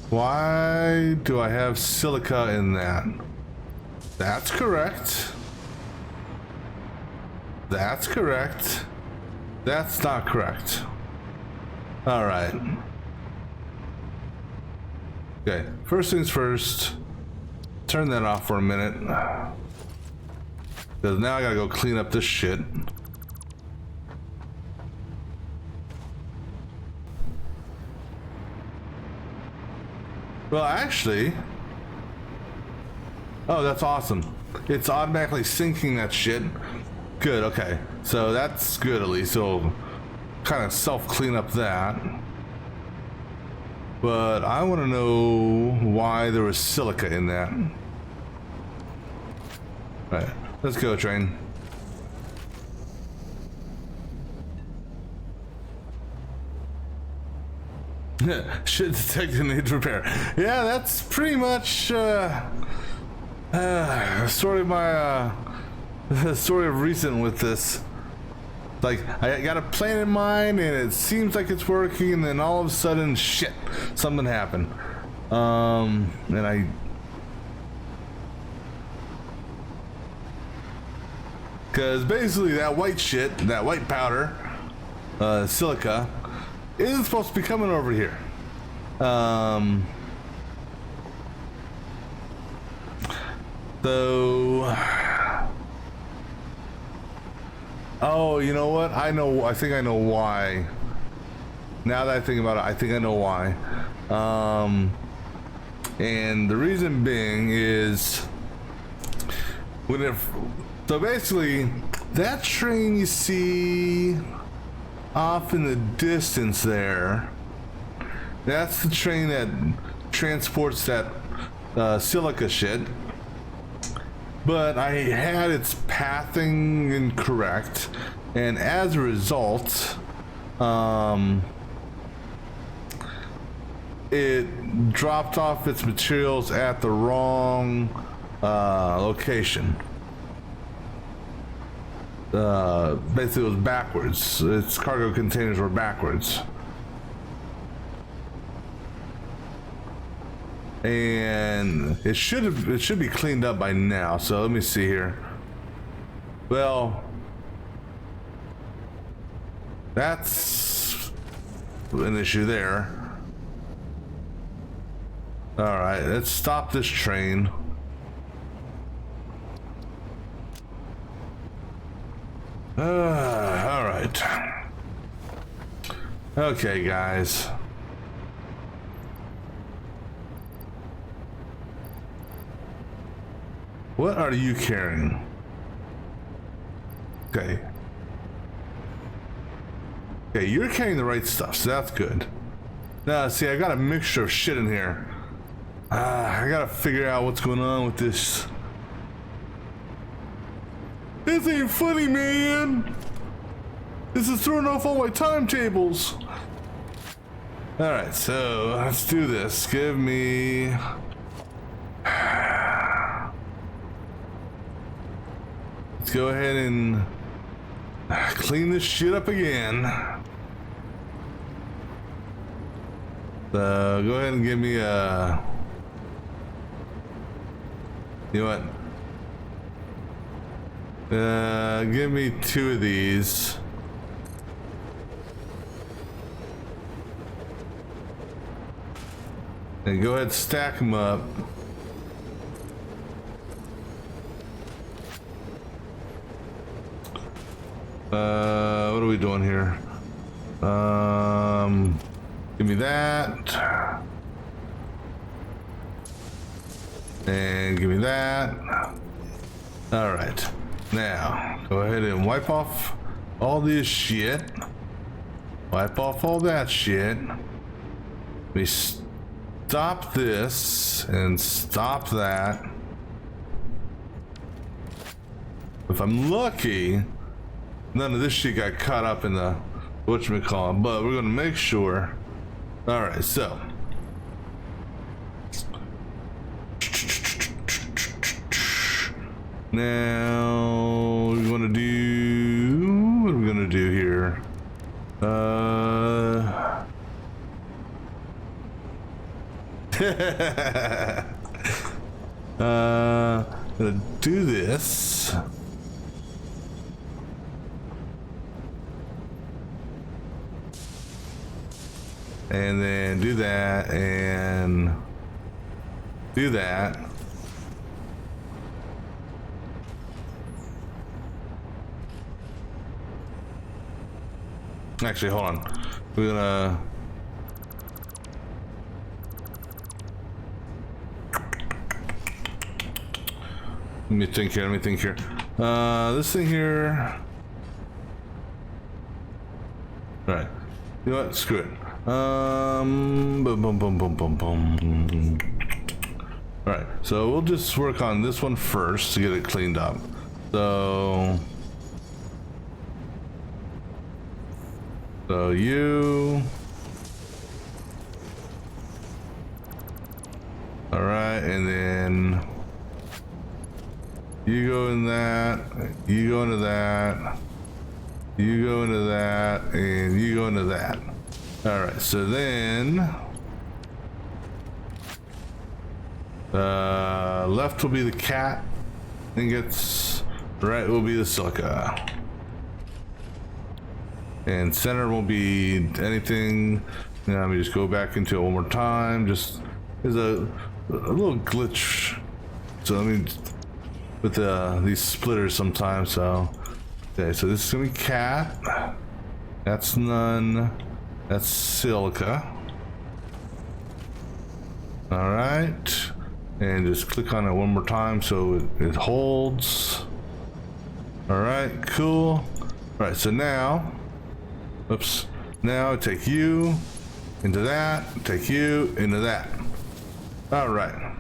Why do I have silica in that? That's correct. That's correct. That's not correct. All right. Okay, first things first. Turn that off for a minute. Because now I gotta go clean up this shit. Well, actually... Oh, that's awesome. It's automatically syncing that shit. Good, okay. So that's good at least. So kind of self-clean up that. But I want to know why there was silica in that. Alright, let's go, train. Shit detected needs repair. Yeah, that's pretty much story of my story of recent with this. Like, I got a plan in mind and it seems like it's working, and then all of a sudden, shit, something happened. And I... Because basically that white shit, that white powder, silica, isn't supposed to be coming over here. So... Oh, you know what? I know. I think I know why. Now that I think about it, I think I know why. And the reason being is so basically that train you see off in the distance there, that's the train that transports that silica shit. But I had its pathing incorrect, and as a result, it dropped off its materials at the wrong location. Basically, it was backwards. Its cargo containers were backwards. And it should be cleaned up by now. So let me see here. Well, that's an issue there. All right, let's stop this train. All right. Okay, guys. What are you carrying? Okay. Okay, you're carrying the right stuff, so that's good. Now, see, I got a mixture of shit in here. I gotta figure out what's going on with this. This ain't funny, man! This is throwing off all my timetables! Alright, so let's do this. Give me... Let's go ahead and clean this shit up again. So go ahead and give me a... You know what? Give me 2 of these. And go ahead, stack them up. What are we doing here? Give me that. And give me that. All right. Now, go ahead and wipe off all this shit. Wipe off all that shit. We stop this and stop that. If I'm lucky, none of this shit got caught up in the whatchamacallit, but we're gonna make sure. All right, so. Now we want to do, what are we gonna do here? Gonna do this. And then do that and do that. Actually, hold on. We're gonna... Let me think here. This thing here... Alright. You know what? Screw it. Boom, boom, boom, boom, boom, boom. Alright, so we'll just work on this one first to get it cleaned up. So you... Alright, and then you go in that, you go into that, you go into that, and you go into that. Alright, so then left will be the cat ingots, right will be the silica, and center will be anything. Now let me just go back into it one more time. Just there's a little glitch, so let me with these splitters sometimes. So okay, so this is gonna be cat, that's none, that's silica. All right, and just click on it one more time so it holds. All right, cool. All right, so now, oops, now take you into that, take you into that. All right,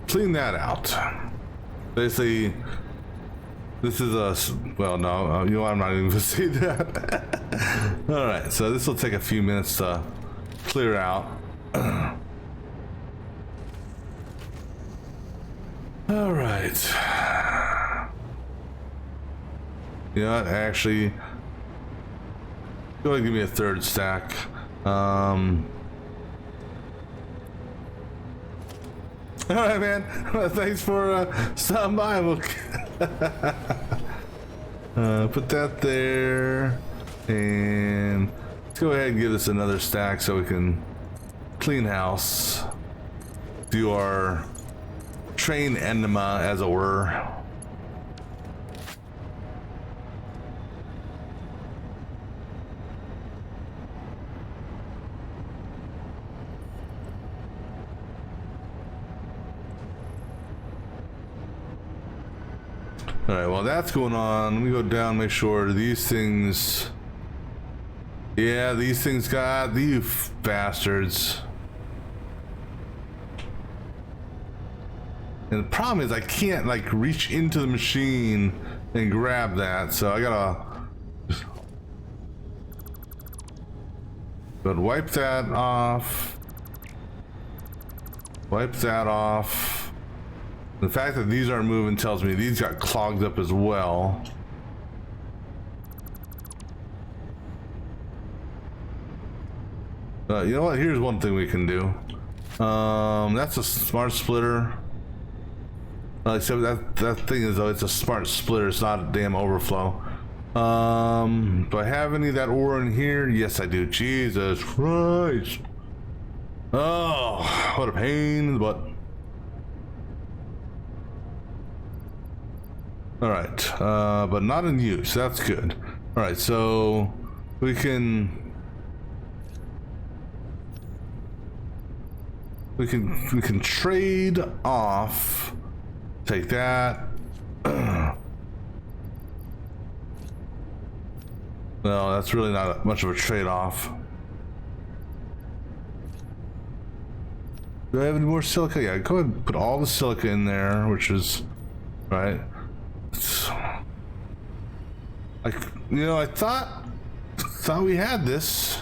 clean that out. Basically, this is a, well, no, you know, I'm not even gonna say that. All right, so this will take a few minutes to clear out. All right. You know what, actually, go ahead and give me a third stack. All right, man. Well, thanks for stopping by. We'll put that there, and let's go ahead and give us another stack so we can clean house, do our train enema, as it were. All right, while that's going on, let me go down, make sure these things, yeah, these things got, you bastards. And the problem is I can't like reach into the machine and grab that, so I gotta but wipe that off. Wipe that off. The fact that these aren't moving tells me these got clogged up as well. You know what? Here's one thing we can do. That's a smart splitter. Except that thing is, though, it's a smart splitter. It's not a damn overflow. Do I have any of that ore in here? Yes, I do. Jesus Christ. Oh, what a pain in the butt. All right, but not in use. That's good. All right, so we can trade off. Take that. No, that's really not much of a trade-off. Do I have any more silica? Yeah, go ahead and put all the silica in there, which is right. I thought we had this,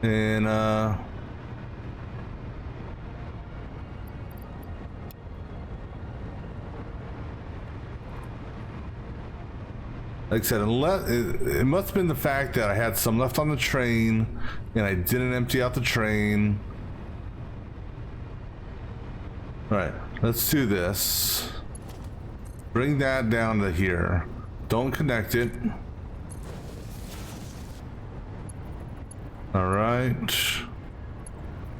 and like I said, unless it must have been the fact that I had some left on the train and I didn't empty out the train. All right, let's do this. Bring that down to here. Don't connect it. All right.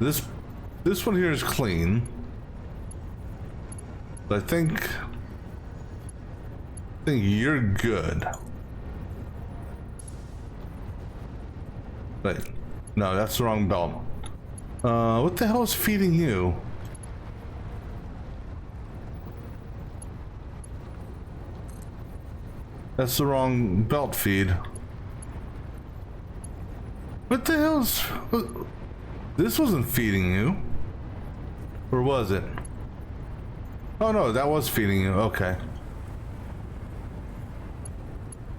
This one here is clean. But I think you're good. Wait, no, that's the wrong belt. What the hell is feeding you? That's the wrong belt feed. What the hell's... This wasn't feeding you. Or was it? Oh no, that was feeding you. Okay.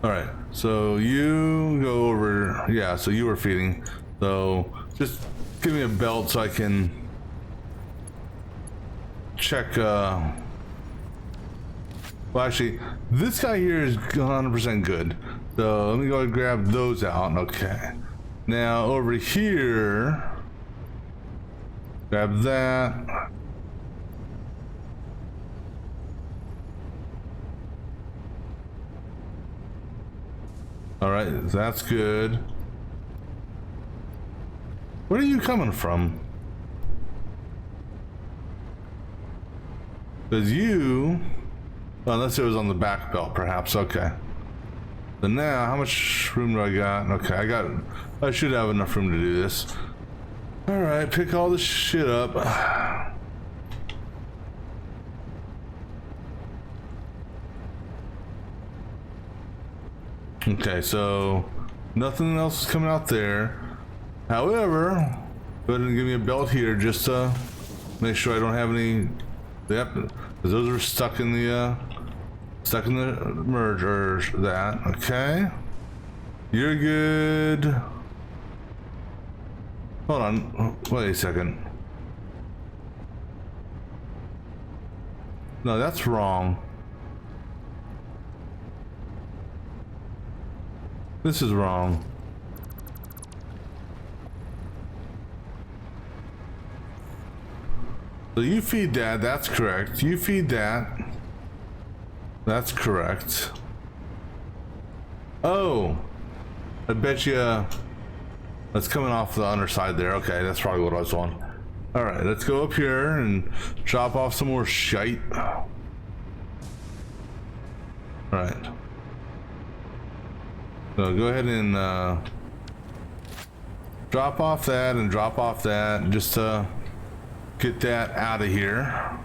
Alright, so you go over... Yeah, so you were feeding. So, just give me a belt so I can check... Well, actually, this guy here is 100% good. So, let me go and grab those out. Okay. Now, over here... Grab that. All right, that's good. Where are you coming from? Because you... Unless it was on the back belt, perhaps. Okay. So now, how much room do I got? Okay, I should have enough room to do this. All right, pick all this shit up. Okay, so nothing else is coming out there. However, go ahead and give me a belt here just to make sure I don't have any. Yep, because those are stuck in the merge or that. Okay, you're good. Hold on, wait a second. No, that's wrong. This is wrong. So you feed that, that's correct. You feed that. That's correct. Oh, I bet you that's coming off the underside there. Okay, that's probably what I was on. All right, let's go up here and chop off some more shite. All right. So go ahead and drop off that and drop off that just to get that out of here.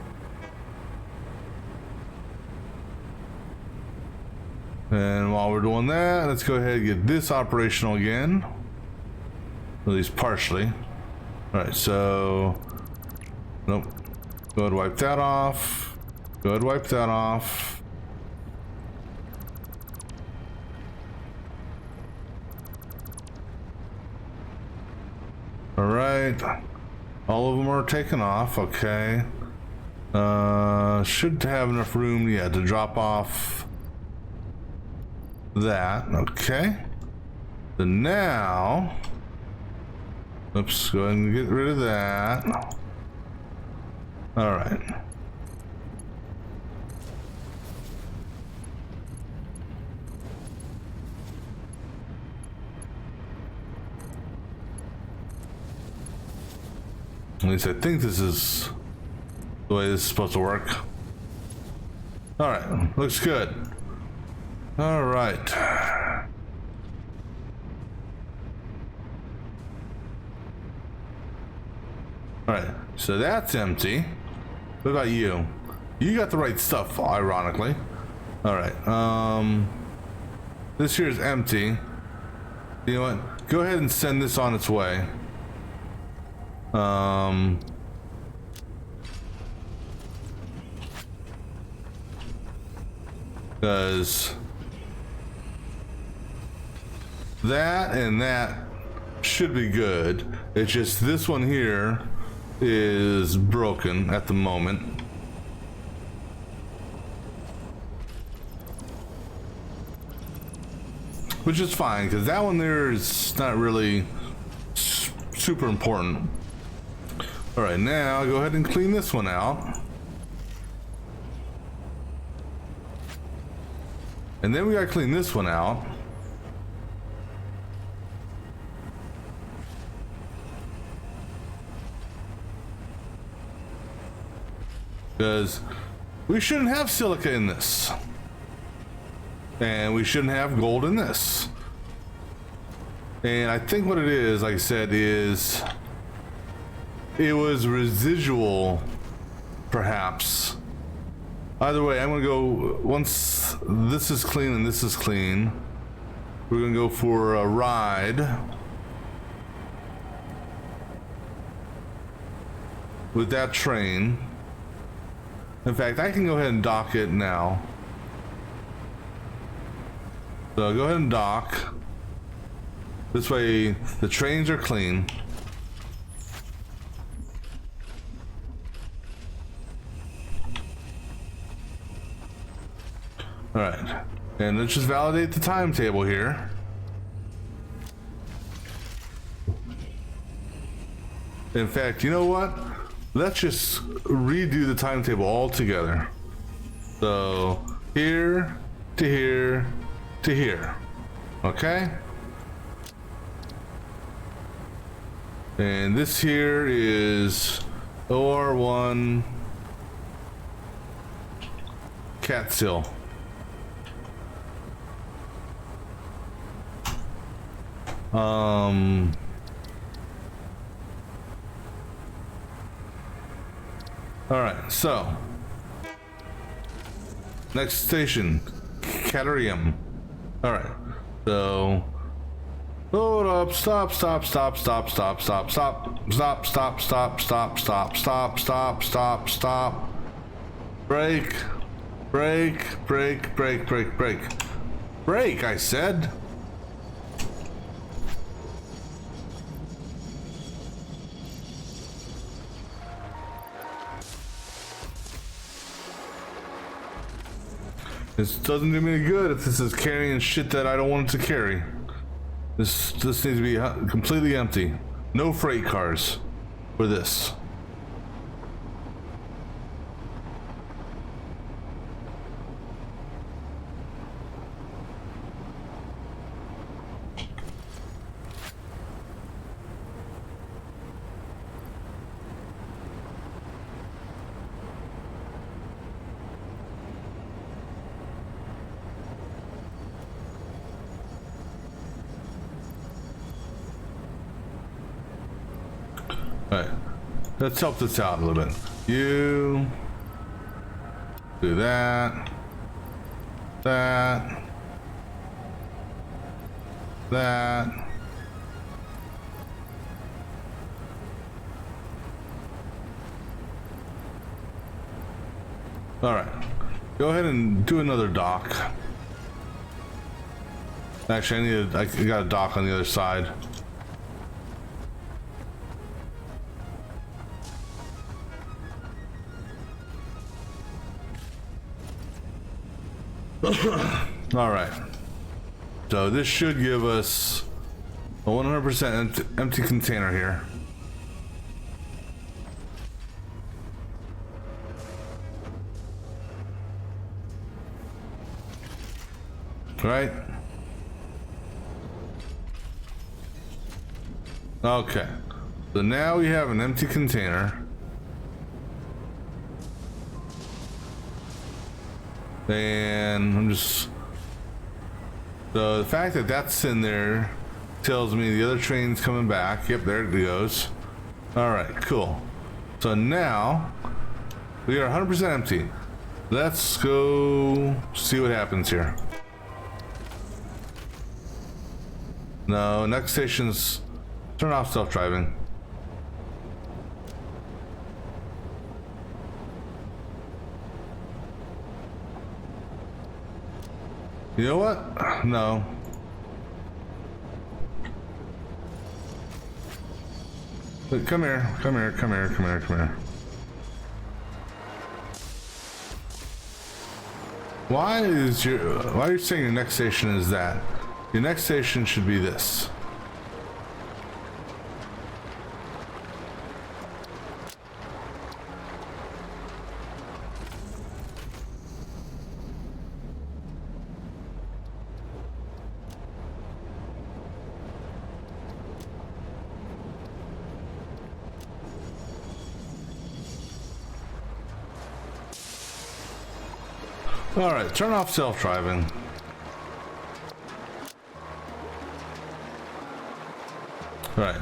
And while we're doing that, let's go ahead and get this operational again. At least partially. Alright, so... Nope. Go ahead and wipe that off. Go ahead and wipe that off. Alright. All of them are taken off, okay. Should have enough room, yeah, to drop off that, okay. So now, oops, go ahead and get rid of that. Alright. At least I think this is the way this is supposed to work. Alright, looks good. Alright. Alright, so that's empty. What about you? You got the right stuff, ironically. Alright, this here is empty. You know what? Go ahead and send this on its way. Because that and that should be good. It's just this one here is broken at the moment. Which is fine, because that one there is not really super important. Alright, now go ahead and clean this one out. And then we gotta clean this one out. Because we shouldn't have silica in this. And we shouldn't have gold in this. And I think what it is, like I said, is it was residual, perhaps. Either way, I'm gonna go, once this is clean and this is clean, we're gonna go for a ride with that train. In fact, I can go ahead and dock it now. So go ahead and dock. This way the trains are clean. Alright, and let's just validate the timetable here. In fact, you know what? Let's just redo the timetable altogether. So, here to here to here. Okay? And this here is OR1 Catskill. Alright, so next station, Caterium. Alright, so hold up, stop, stop, stop, stop, stop, stop, stop, stop, stop, stop, stop, stop, stop, stop, stop, stop. Brake, brake, brake, brake, brake, brake. Brake, I said. This doesn't do me any good if this is carrying shit that I don't want it to carry. This needs to be completely empty. No freight cars for this. Alright, let's help this out a little bit. You do that, that, that. Alright, go ahead and do another dock. Actually, I got a dock on the other side. All right, so this should give us a 100% empty container here. Right? Okay. So now we have an empty container. And I'm just... So the fact that that's in there tells me the other train's coming back. Yep, there it goes. Alright, cool. So now we are 100% empty. Let's go see what happens here. No, next station's... Turn off self-driving. You know what? No. Come here, come here, come here, come here, come here. Why are you saying your next station is that? Your next station should be this. All right, turn off self-driving. All right.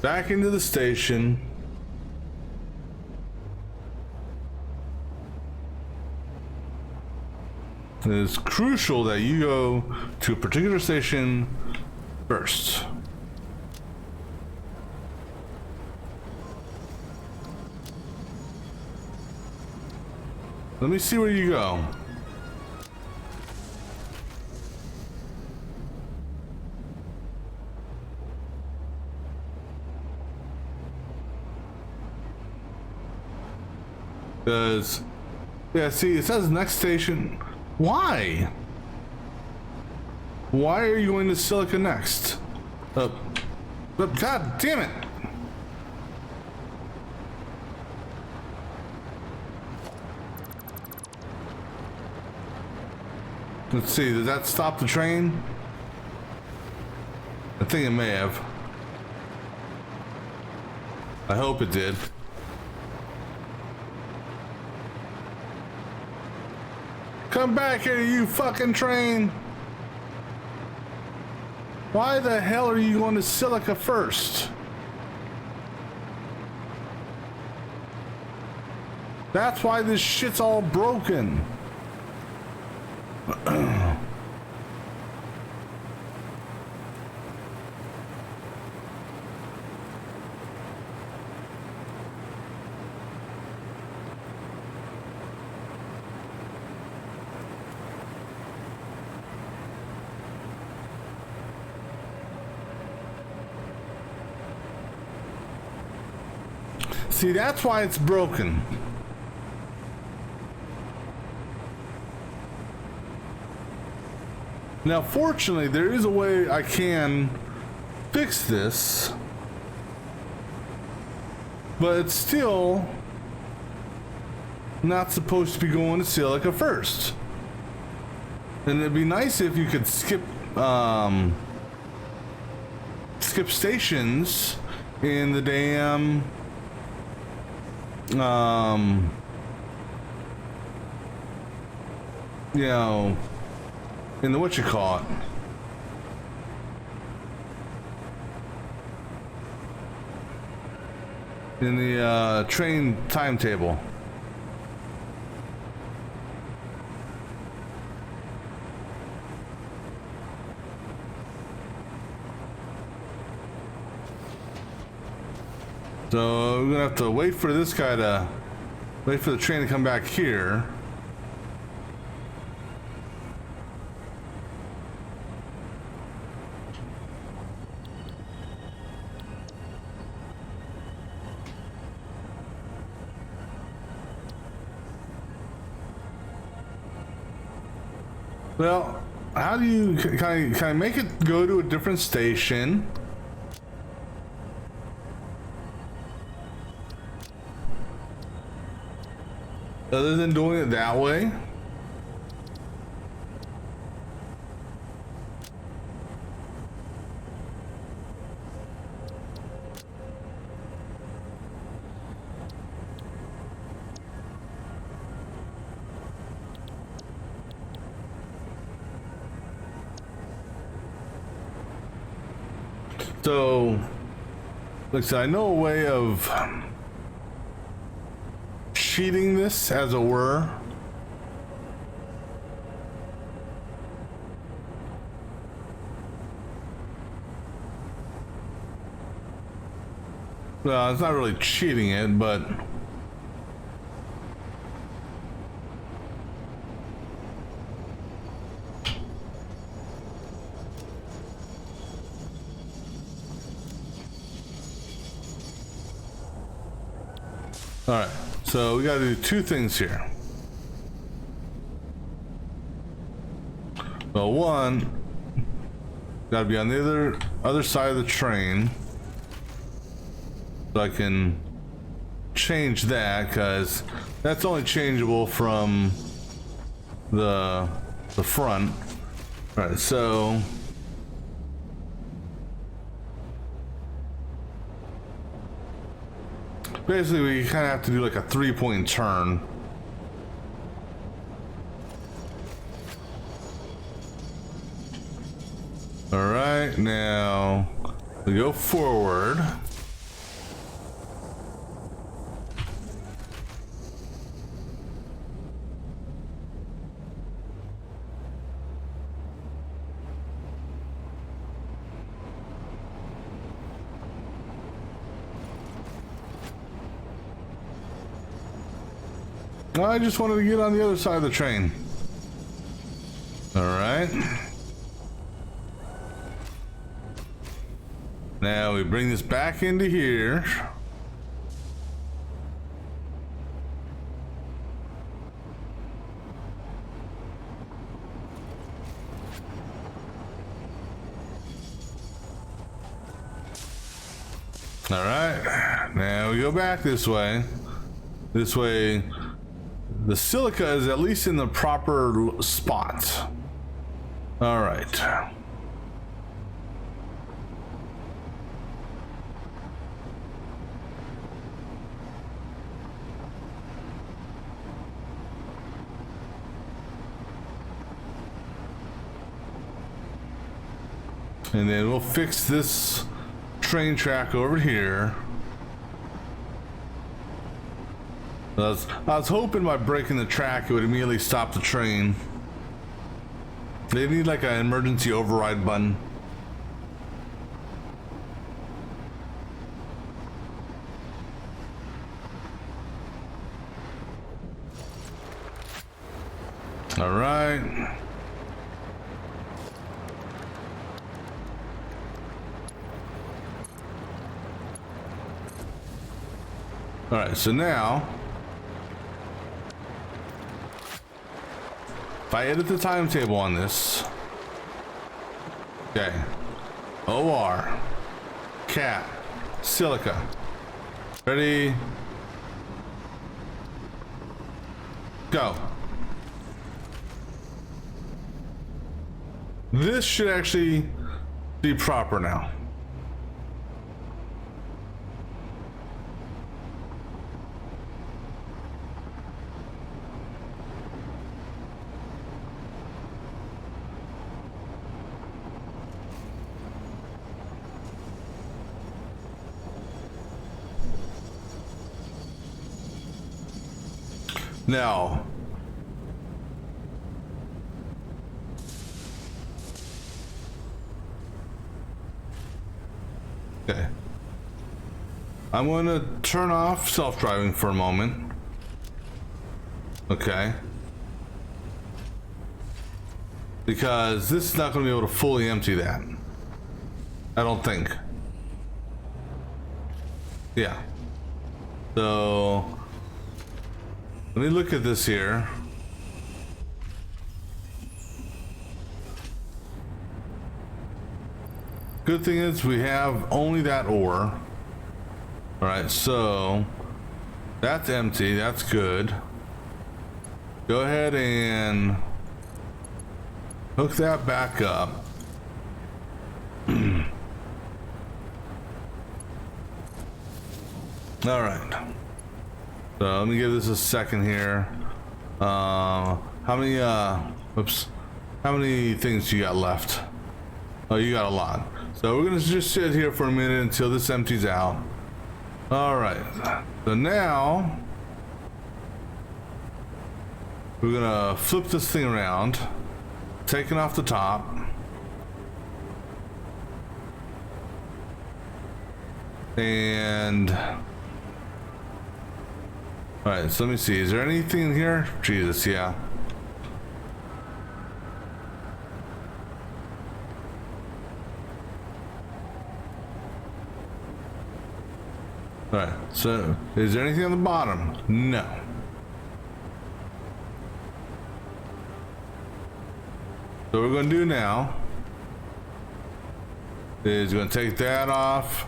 Back into the station. It is crucial that you go to a particular station first. Let me see where you go. Because, yeah, see, it says next station. Why? Why are you going to Silica next? But God damn it! Let's see, did that stop the train? I think it may have. I hope it did. Come back here, you fucking train! Why the hell are you going to Silica first? That's why this shit's all broken. See, that's why it's broken. Now, fortunately, there is a way I can fix this, but it's still not supposed to be going to Silica first. And it'd be nice if you could skip stations in the damn you know, in the whatchamacallit. In the train timetable. So we're gonna have to wait for this guy to wait for the train to come back here. Well, how do you can I make it go to a different station? Other than doing it that way? So, like I said, I know a way of cheating this, as it were. Well, it's not really cheating it, but all right, so we gotta do two things here. Well, one, gotta be on the other side of the train, so I can change that, because that's only changeable from the front. All right, so basically we kind of have to do like a 3-point turn. All right, now we go forward. I just wanted to get on the other side of the train. All right. Now we bring this back into here. All right. Now we go back this way. This way, the silica is at least in the proper spot. All right. And then we'll fix this train track over here. I was hoping by breaking the track it would immediately stop the train. They need like an emergency override button. All right. All right, so now if I edit the timetable on this, okay, OR, cat, silica, ready, go. This should actually be proper now. Now, okay, I'm going to turn off self-driving for a moment. Okay, because this is not going to be able to fully empty that, I don't think. Yeah, so let me look at this here. Good thing is we have only that ore. All right, so that's empty, that's good. Go ahead and hook that back up. All right. So let me give this a second here. How many things do you got left? Oh, you got a lot. So we're gonna just sit here for a minute until this empties out. All right. So now we're gonna flip this thing around, taking off the top. And all right, so let me see. Is there anything in here? Jesus, yeah. All right, so is there anything on the bottom? No. So what we're gonna do now is gonna take that off,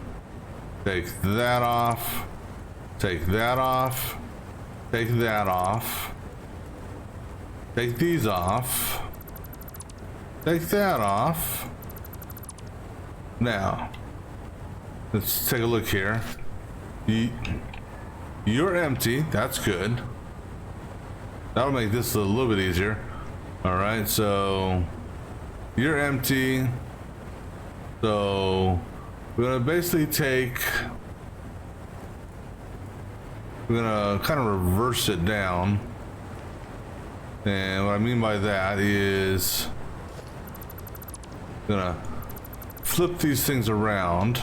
take that off, take that off, take that off, take these off, take that off. Now, let's take a look here. You're empty, that's good. That'll make this a little bit easier. All right, so you're empty. So we're gonna basically we're gonna kind of reverse it down. And what I mean by that is gonna flip these things around.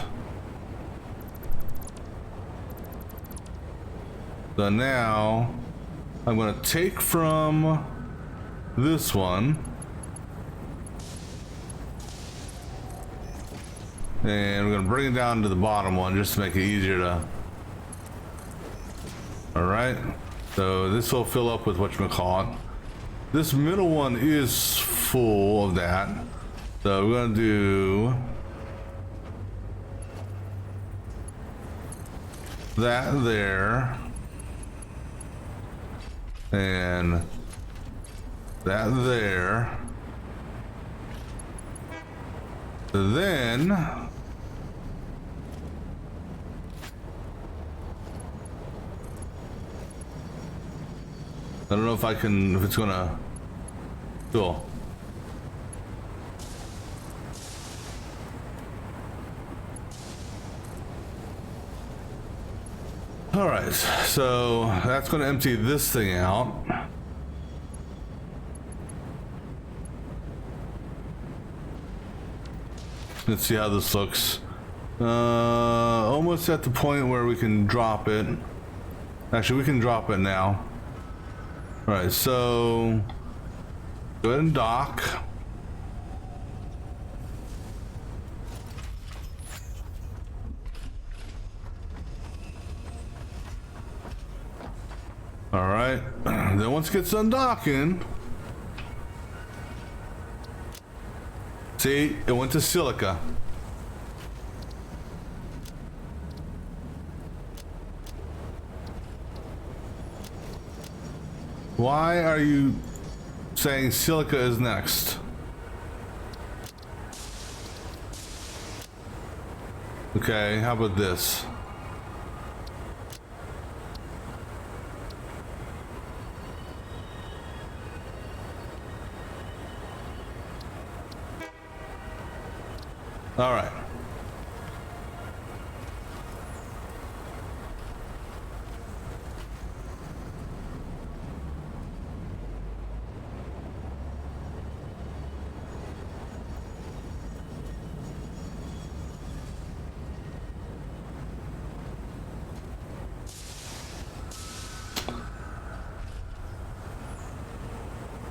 So now I'm going to take from this one and we're going to bring it down to the bottom one just to make it easier to. All right, so this will fill up with whatchamacallit. This middle one is full of that, so we're going to do that there. And that there. Then I don't know if it's gonna. Cool. All right, so that's going to empty this thing out. Let's see how this looks. Almost at the point where we can drop it. Actually, we can drop it now. All right, so go ahead and dock. All right, then once it gets done docking, see, it went to silica. Why are you saying silica is next? Okay, how about this? All right.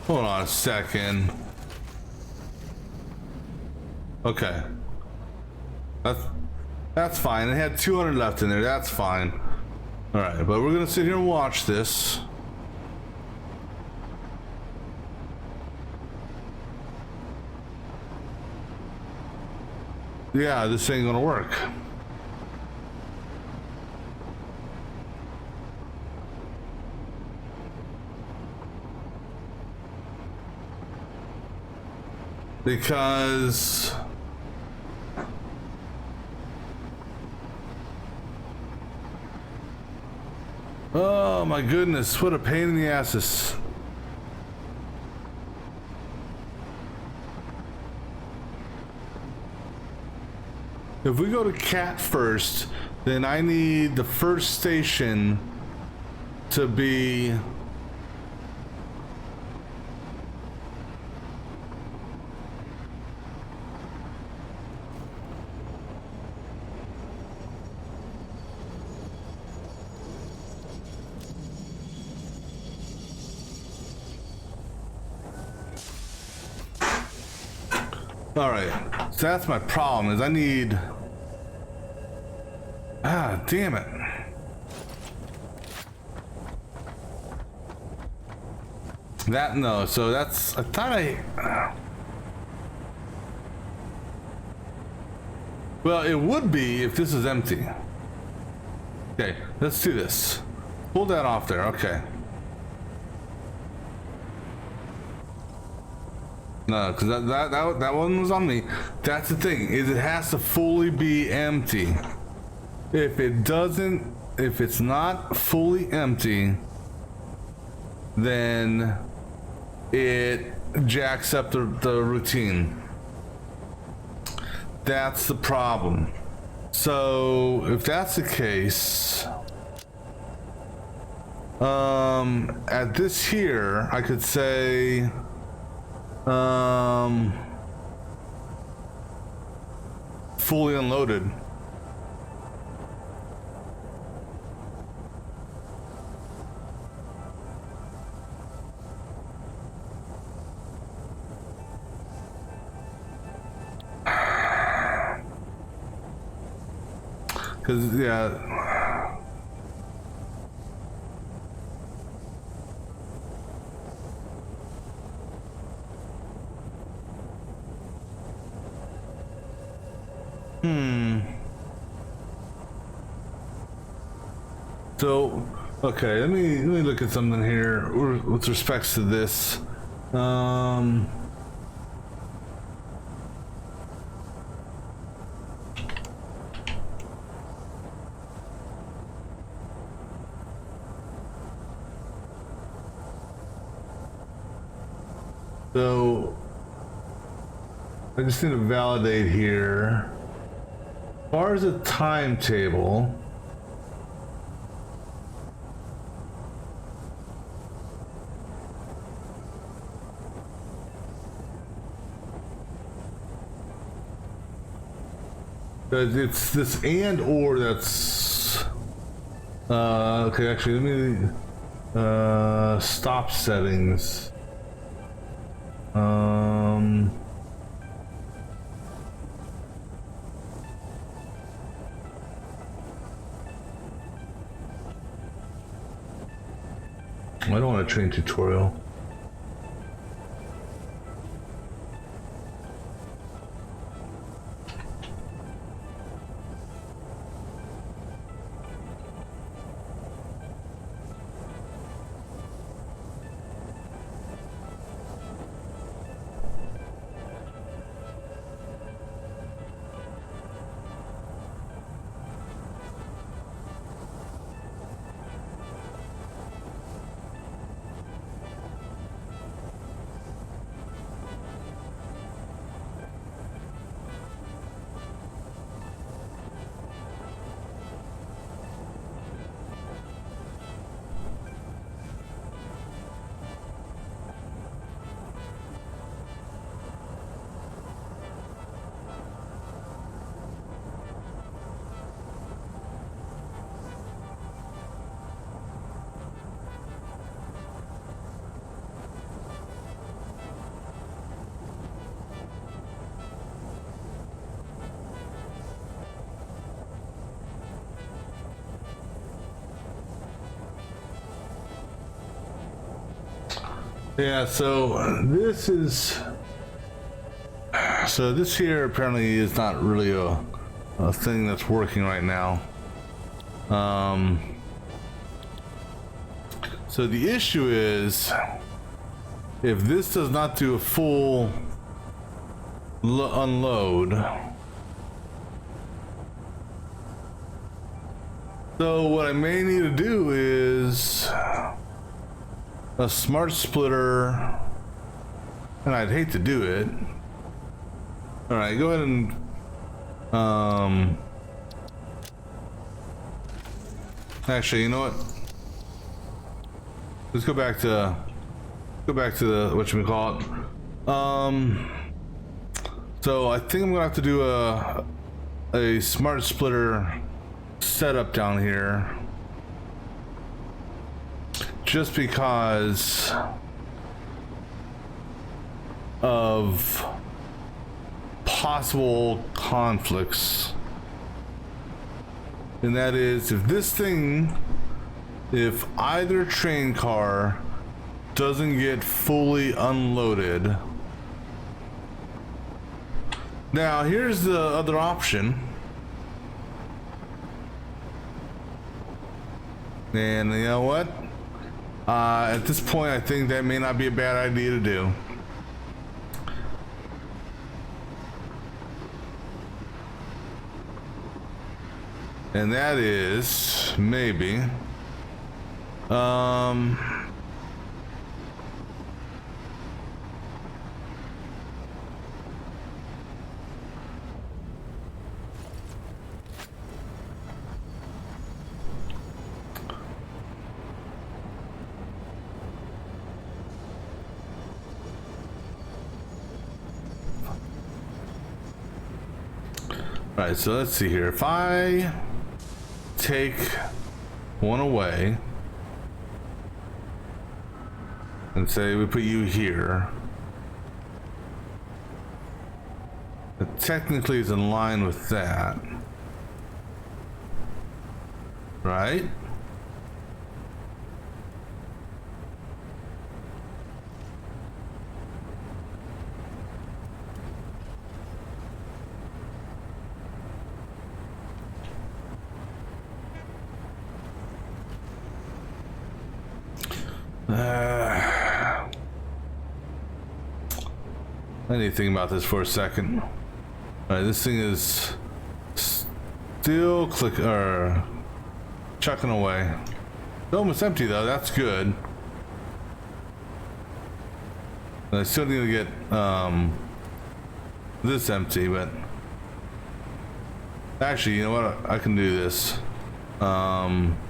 Hold on a second. Okay. That's fine. It had 200 left in there. That's fine. All right, but we're gonna sit here and watch this. Yeah, this ain't gonna work. Because oh my goodness, what a pain in the asses. if we go to cat first, then I need the first station to be all right. So that's my problem, is I need, damn it. That, no, so that's, I thought well, it would be if this is empty. Okay, let's do this. Pull that off there, okay. No, because that one was on me. That's the thing, is it has to fully be empty. If it doesn't, if it's not fully empty, then it jacks up the routine. That's the problem. So if that's the case, at this here, I could say, fully unloaded. Cause yeah. So, okay, let me look at something here with respects to this. So, I just need to validate here. As far as a timetable, it's this and or that's okay, actually let me stop settings. I don't want a train tutorial. Yeah, so this is, so this here apparently is not really a thing that's working right now. So the issue is, if this does not do a full unload, so what I may need to do is a smart splitter, and I'd hate to do it. All right, go ahead and Actually, you know what? Let's go back to the whatchamacallit. So I think I'm gonna have to do a smart splitter setup down here, just because of possible conflicts. And that is, if either train car doesn't get fully unloaded. Now, here's the other option. And you know what? At this point, I think that may not be a bad idea to do. And that is maybe all right, so let's see here. If I take one away and say we put you here, it technically is in line with that, right? I need to think about this for a second. All right, this thing is still chucking away. It's almost empty though. That's good. I still need to get this empty, but actually, you know what? I can do this.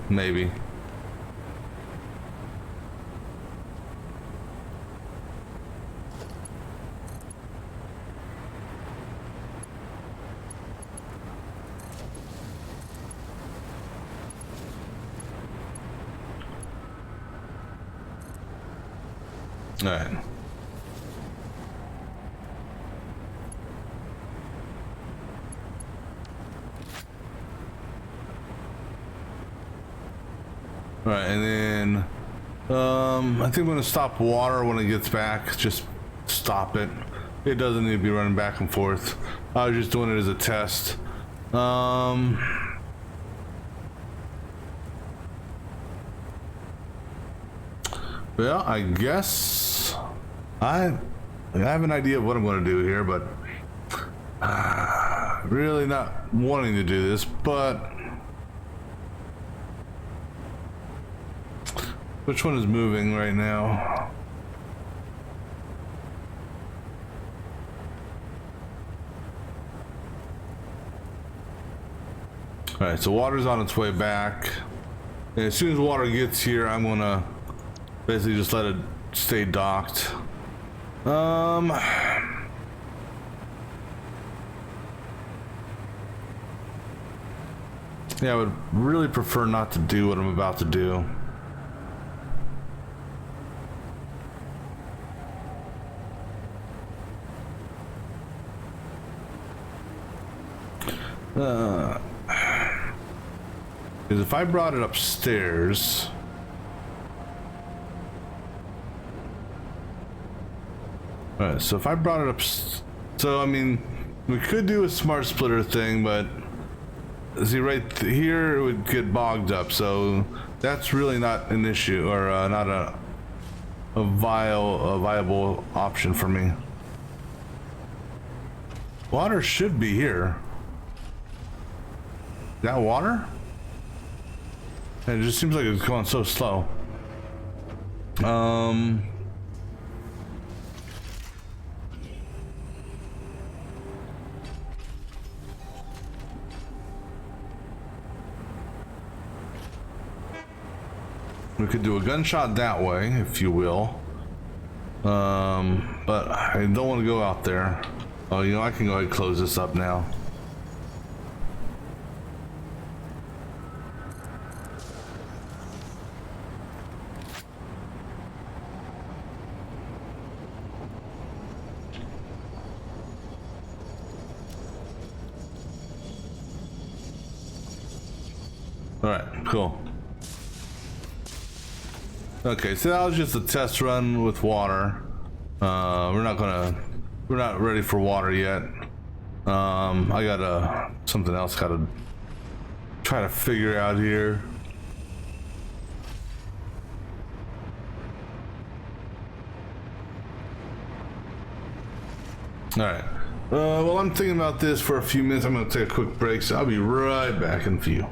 Maybe. All right. All right, and then I think I'm gonna stop water when it gets back. Just stop it. It doesn't need to be running back and forth. I was just doing it as a test. Well, I guess I have an idea of what I'm going to do here, but really not wanting to do this, but which one is moving right now? All right, so water's on its way back. And as soon as water gets here, I'm going to basically just let it stay docked. Yeah, I would really prefer not to do what I'm about to do. Because if I brought it upstairs, alright, so if I brought it up, so I mean, we could do a smart splitter thing, but see right here it would get bogged up, so that's really not an issue, or not a viable option for me. Water should be here. That water? It just seems like it's going so slow. We could do a gunshot that way, if you will. But I don't want to go out there. Oh, you know, I can go ahead and close this up now. All right, cool. Okay, so that was just a test run with water. We're not ready for water yet. I got something else gotta try to figure out here. All right. Well, I'm thinking about this for a few minutes. I'm gonna take a quick break, so I'll be right back in a few.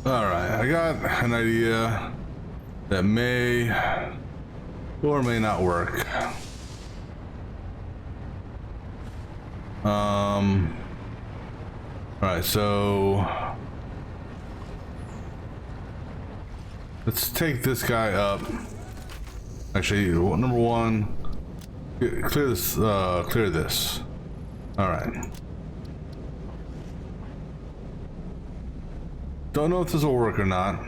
Alright, I got an idea that may or may not work. Alright, so let's take this guy up. Actually, number one, clear this. Clear this. All right. Don't know if this will work or not.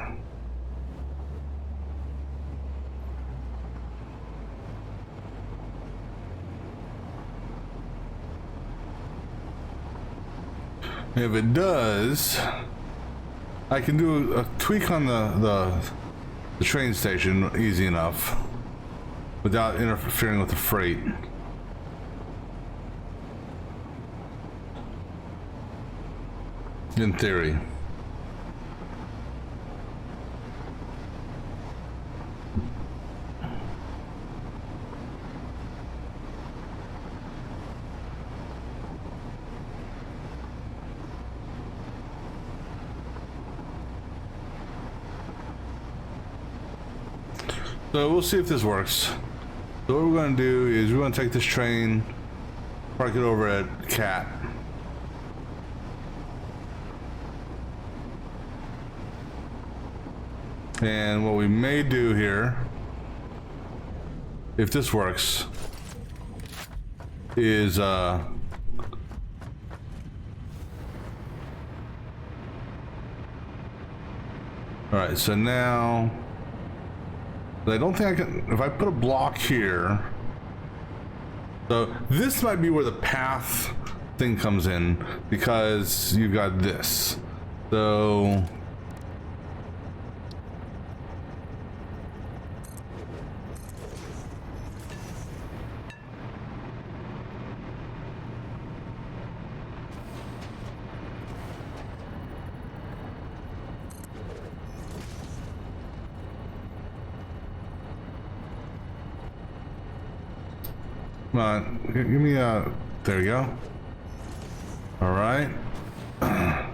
If it does, I can do a tweak on the train station easy enough without interfering with the freight. In theory. So we'll see if this works. So what we're going to do is we're going to take this train, park it over at Cat. And what we may do here, if this works, is all right, so now I don't think I can, if I put a block here, so this might be where the path thing comes in, because you've got this. So come on, give me a, there you go. All right. I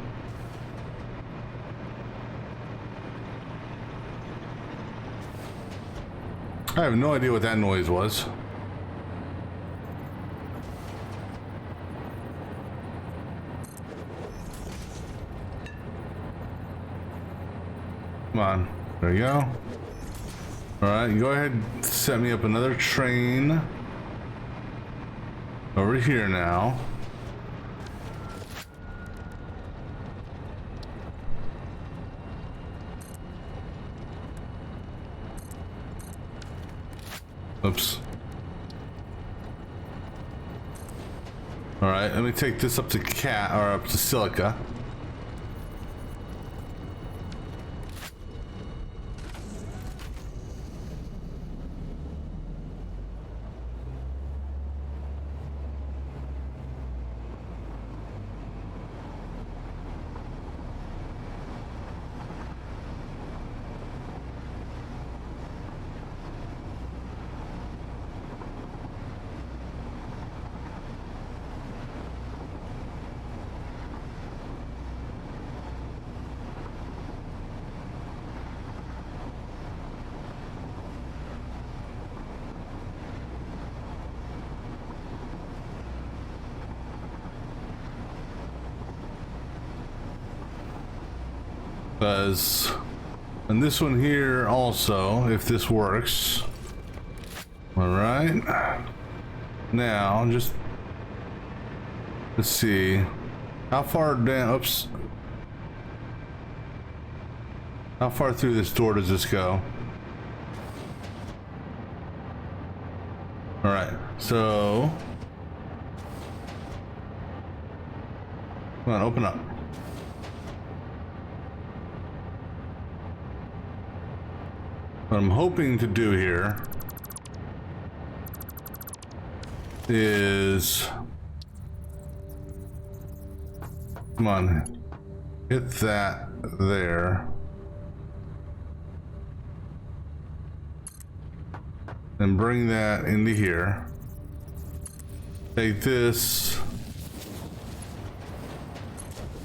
have no idea what that noise was. Come on, there you go. All right, you go ahead and set me up another train over here now. Oops. All right, let me take this up to Cat, or up to Silica. And this one here also, if this works. All right. Now, just let's see. How far down? Oops. How far through this door does this go? All right. So, come on, open up. What I'm hoping to do here is, come on, hit that there, and bring that into here. Take this,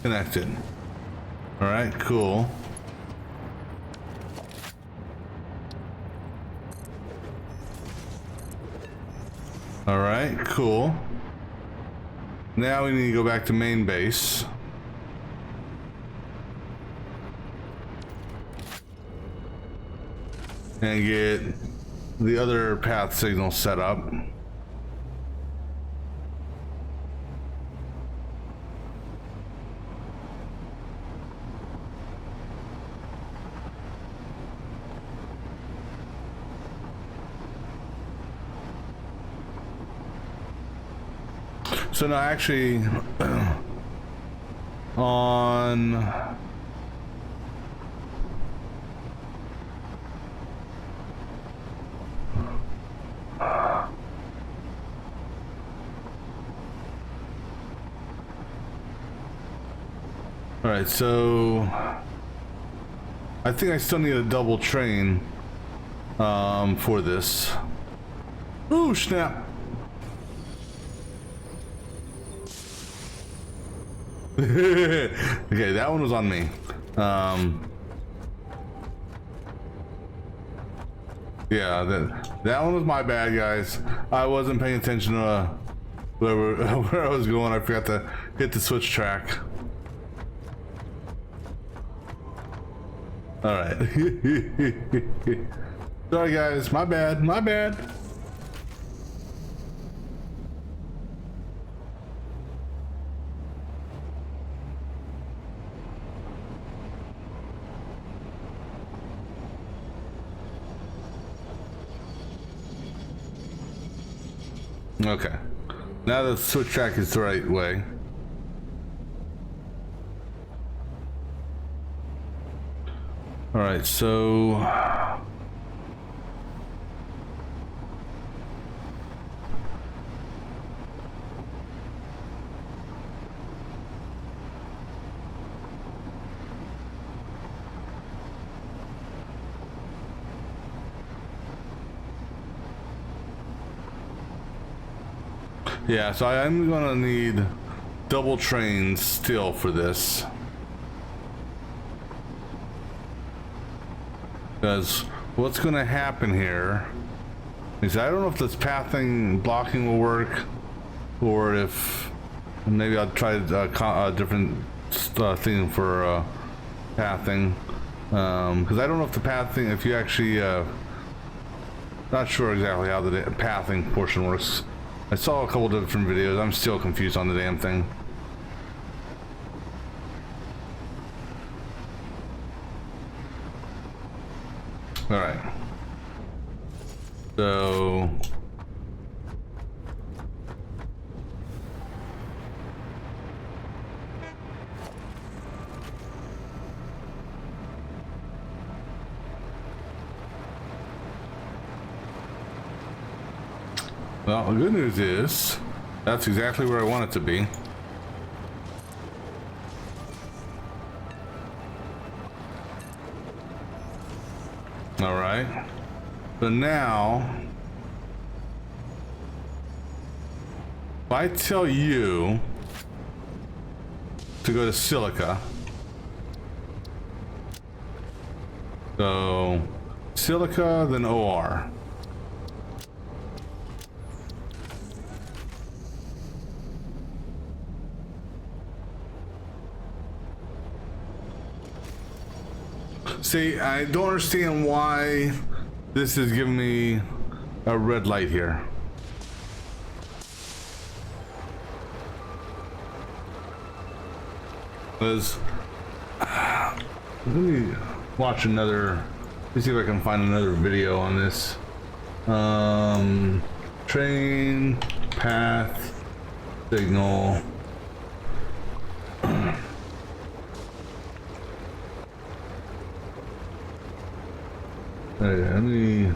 connect it. All right, cool. All right, cool. Now we need to go back to main base. And get the other path signal set up. So now actually on all right, so I think I still need a double train for this. Ooh, snap. Okay, that one was on me. Yeah, that one was my bad, guys. I wasn't paying attention to where I was going. I forgot to hit the switch track. All right. Sorry, guys. My bad. My bad. Okay, now the switch track is the right way. All right, so yeah, so I'm gonna need double trains still for this. Because what's gonna happen here is I don't know if this pathing blocking will work, or if maybe I'll try a different thing for pathing. Because I don't know if the pathing, if you actually, not sure exactly how the pathing portion works. I saw a couple different videos. I'm still confused on the damn thing. All right. So well, the good news is that's exactly where I want it to be. All right. So now, if I tell you to go to Silica, so Silica, then OR. See, I don't understand why this is giving me a red light here. Because let me watch another. Let me see if I can find another video on this. Train path signal. Hey, let me.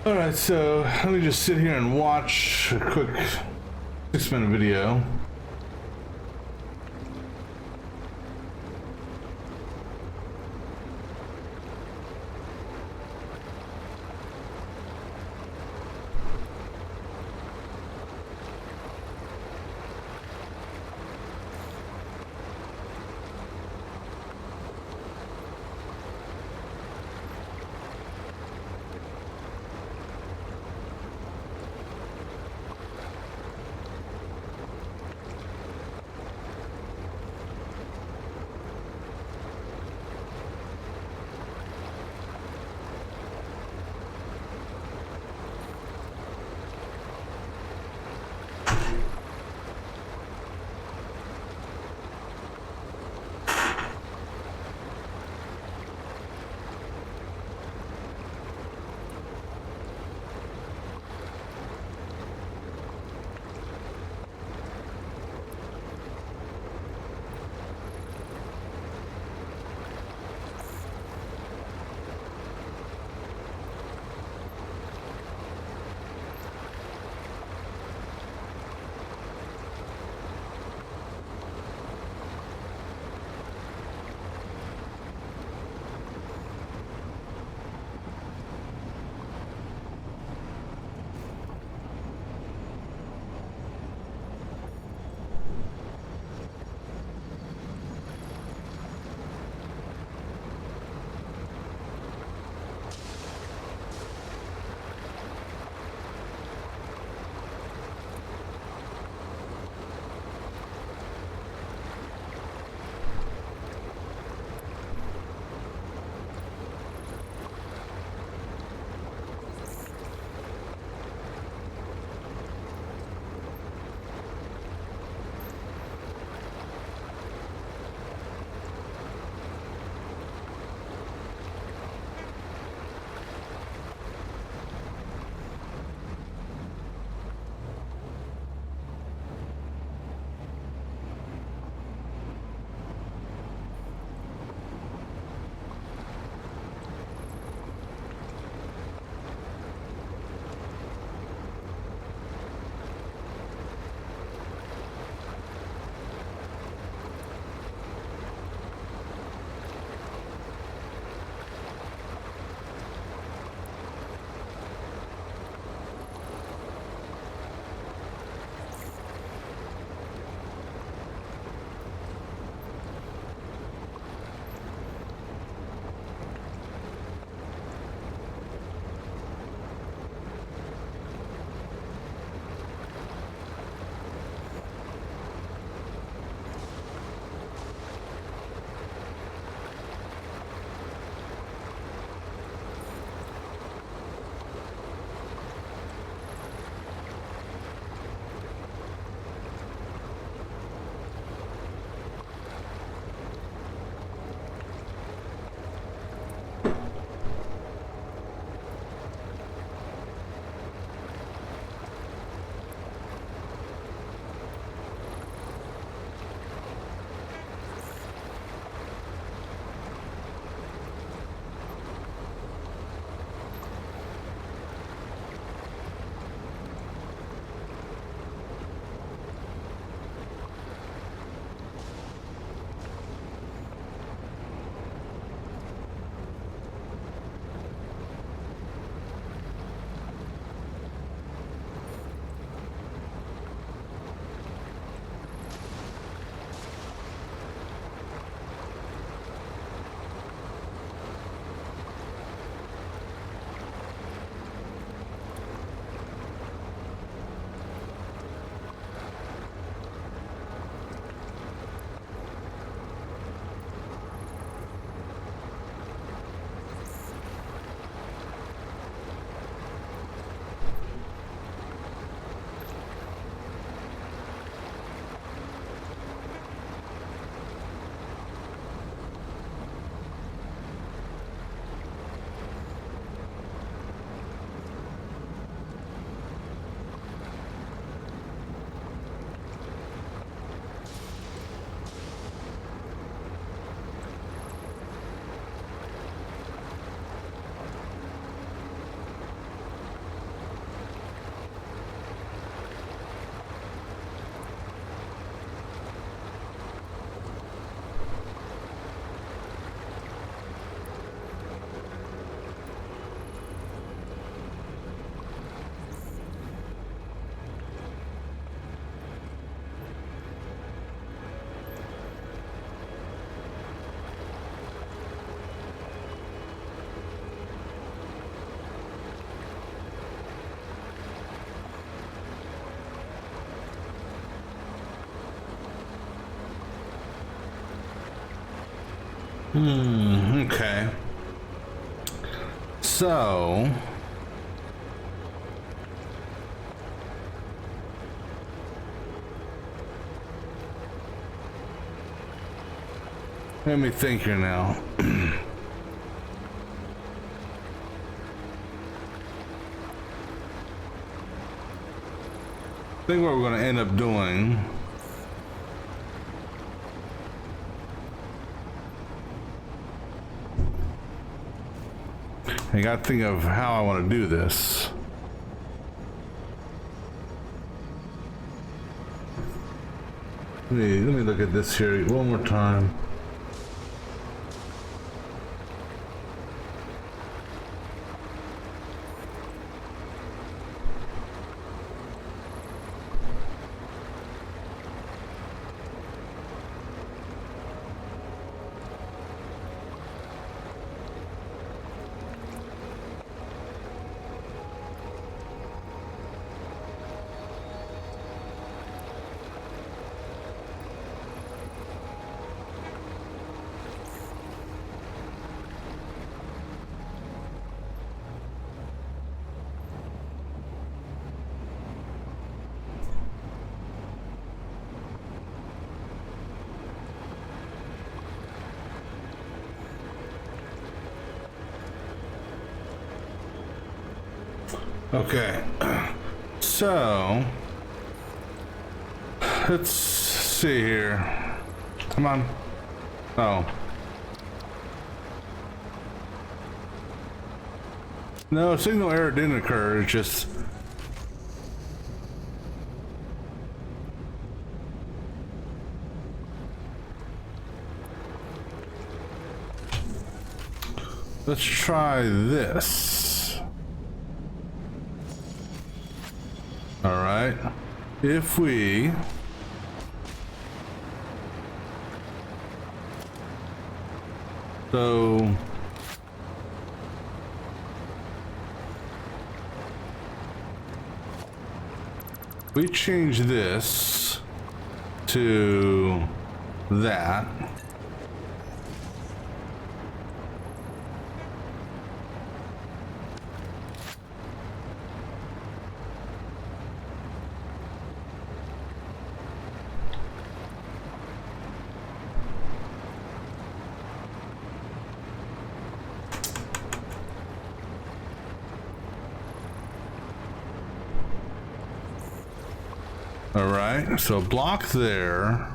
All right, so let me just sit here and watch a quick 6-minute video. Okay. So let me think here now. I think what we're going to end up doing I got to think of how I want to do this. Let me look at this here one more time. Okay, so let's see here. Come on. Oh. No, signal error didn't occur. It's just let's try this. All right, if we we change this to that. All right, so block there.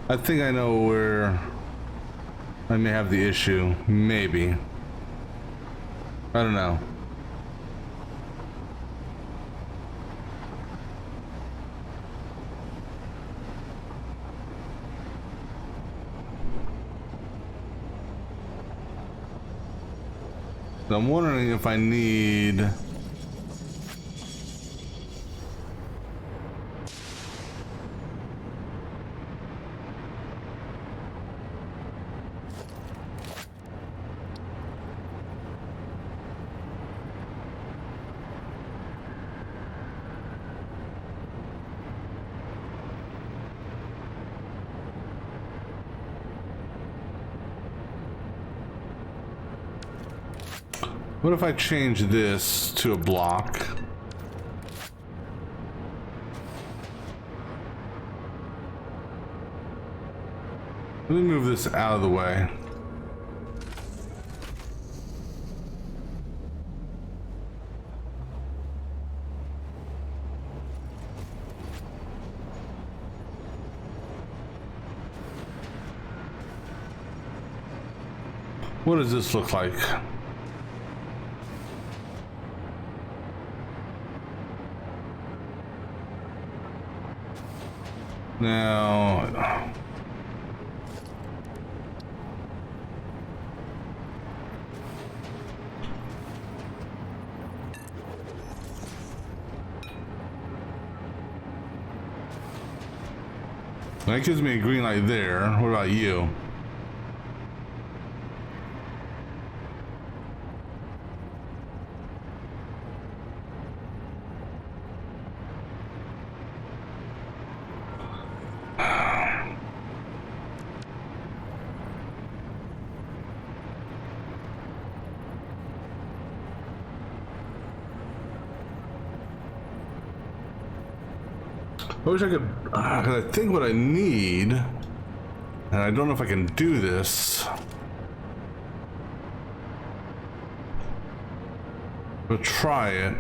I think I know where I may have the issue. Maybe. I don't know. So I'm wondering if I need... What if I change this to a block? Let me move this out of the way. What does this look like? Now, that gives me a green light there. What about you? I wish I could, because I think what I need, and I don't know if I can do this, but try it.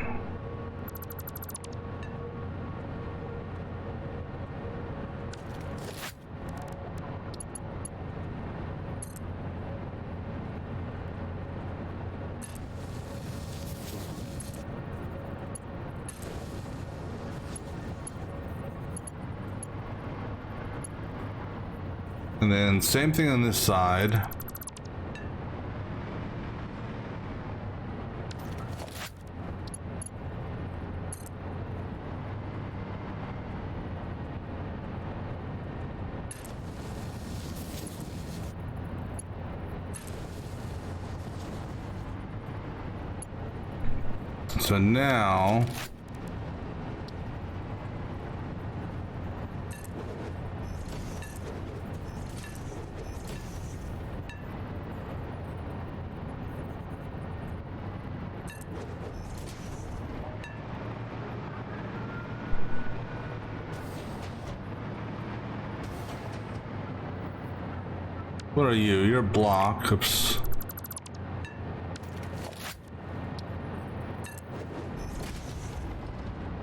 And then same thing on this side. So now what are you? You're block. Oops.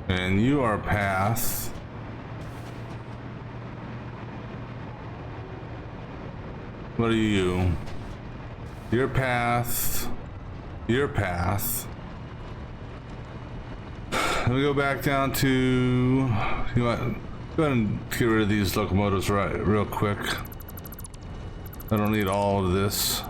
And you are path. What are you? Your path. Your path. Let me go back down to. You know what? Go ahead and get rid of these locomotives real quick. I don't need all of this.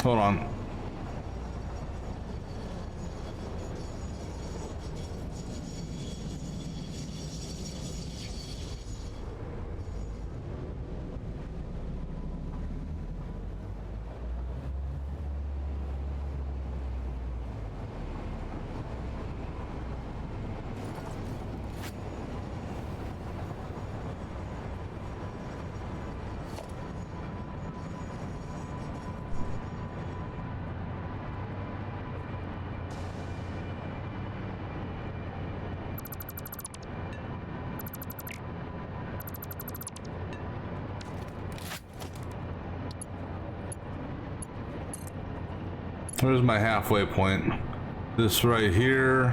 Hold on. Where's my halfway point? This right here.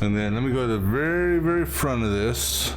And then let me go to the very, very front of this.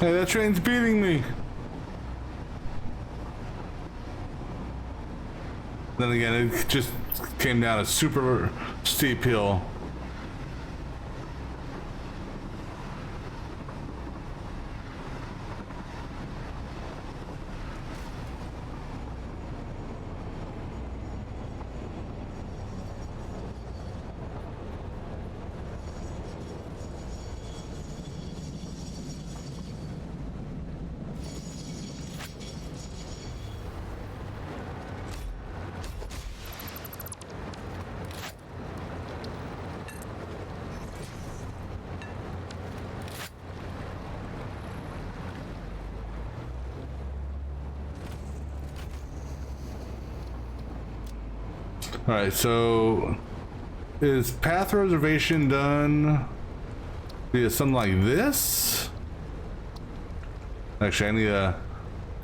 Hey, that train's beating me. Then again, it just came down a super steep hill. All right, so is path reservation done via something like this? Actually, I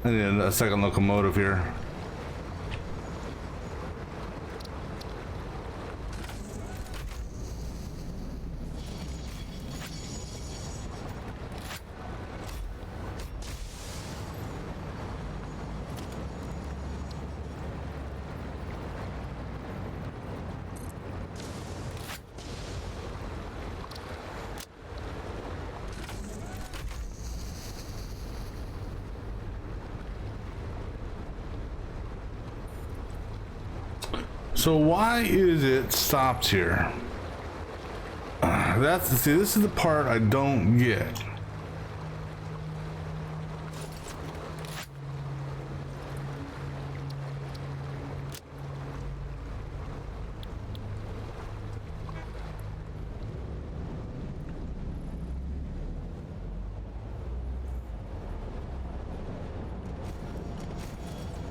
need a second locomotive here. So why is it stopped here? See, this is the part I don't get.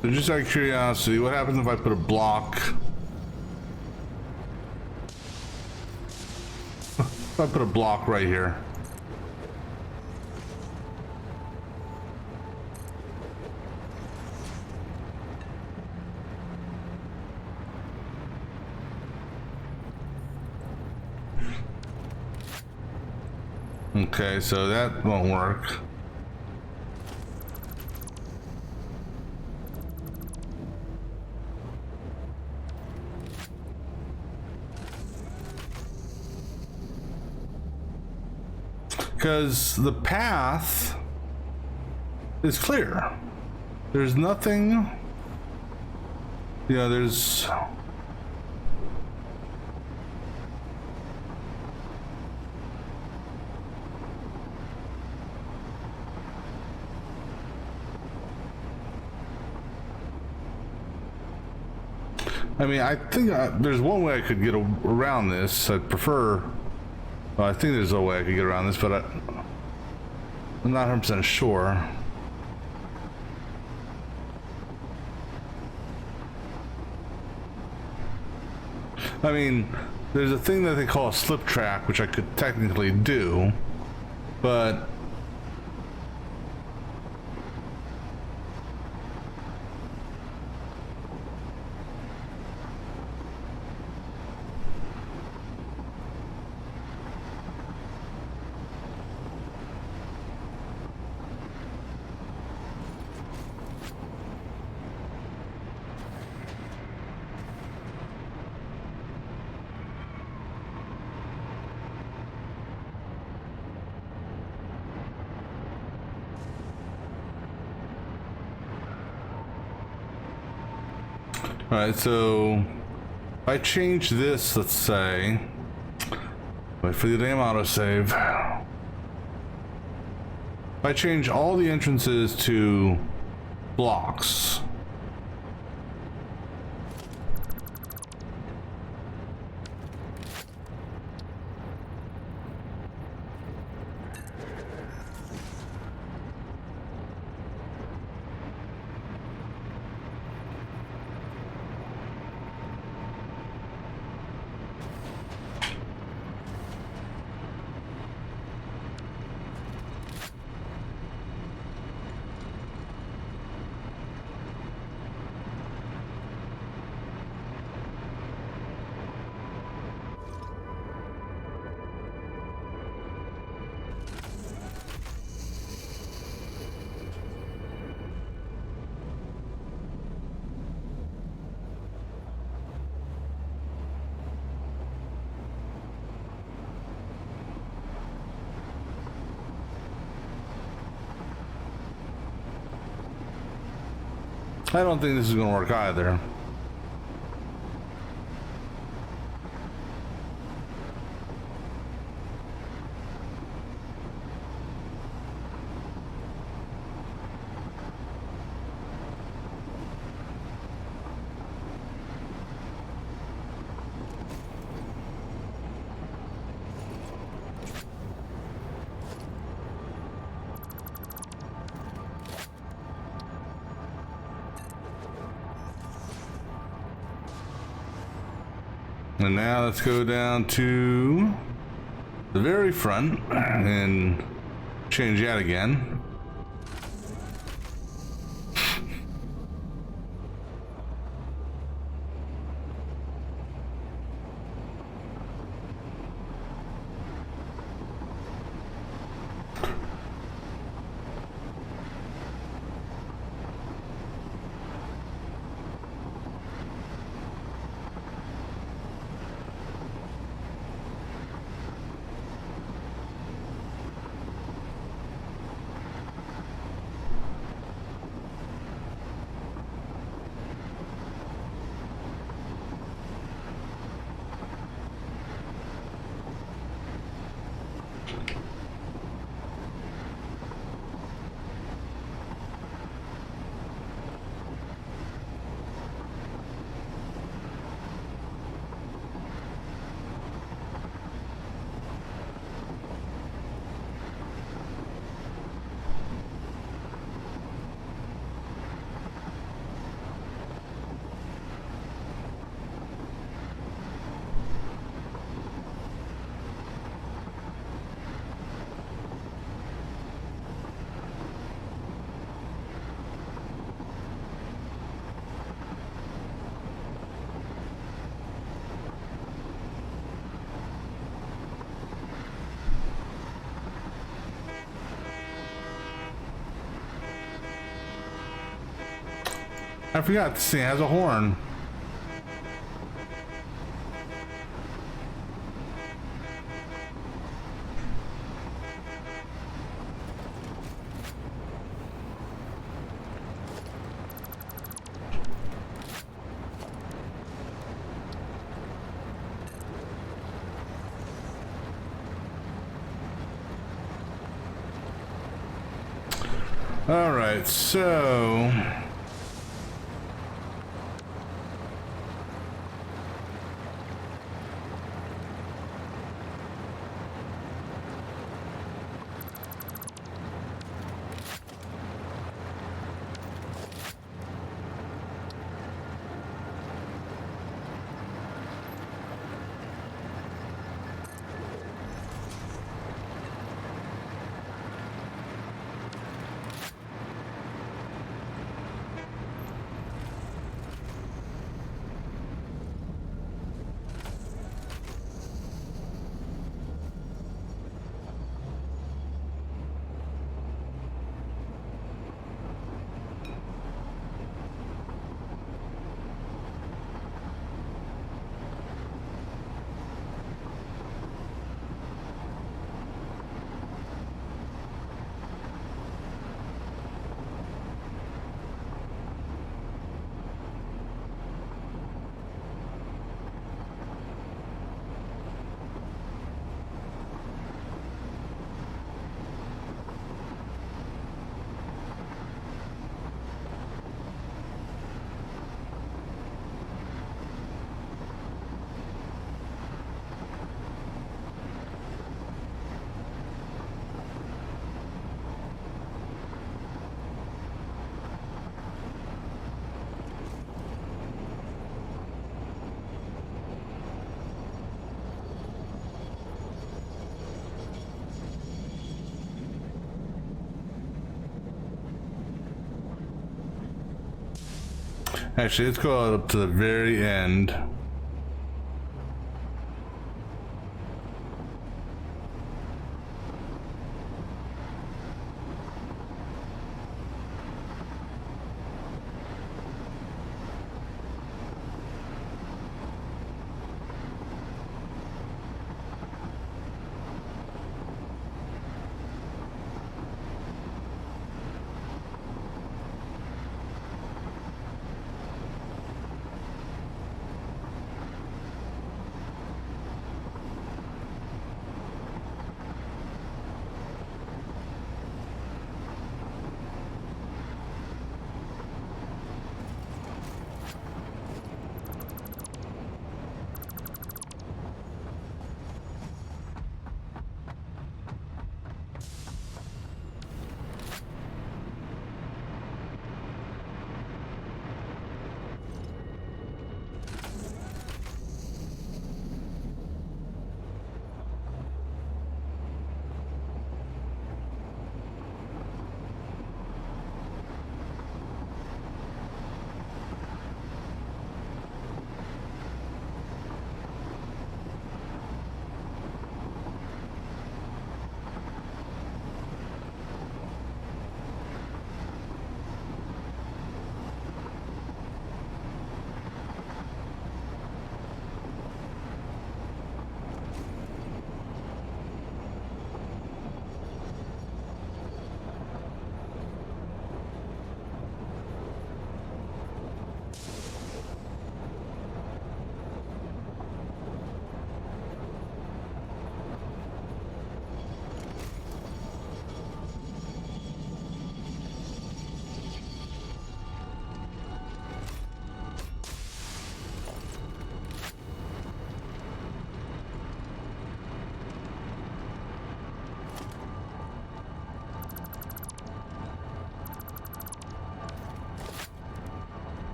So just out of curiosity, what happens if I put a block? If I put a block right here. Okay, so that won't work. Because the path is clear. There's nothing, you know, there's... I mean, I think there's one way I could get around this. I'd prefer... Well, I think there's a way I could get around this, but I'm not 100% sure. I mean, there's a thing that they call a slip track, which I could technically do, but... Alright, so if I change this, let's say, wait for the damn autosave. If I change all the entrances to blocks, I don't think this is gonna work either. And now let's go down to the very front and change that again. I forgot this thing has a horn. All right, so actually, let's go up to the very end.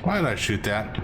Why did I shoot that?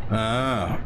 Ah.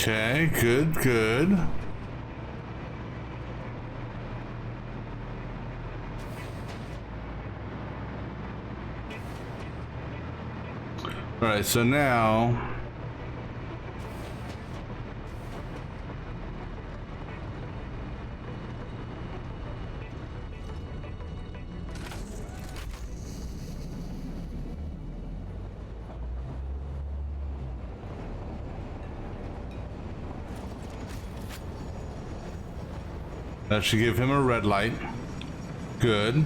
Okay, good, good. All right, so now that should give him a red light. Good.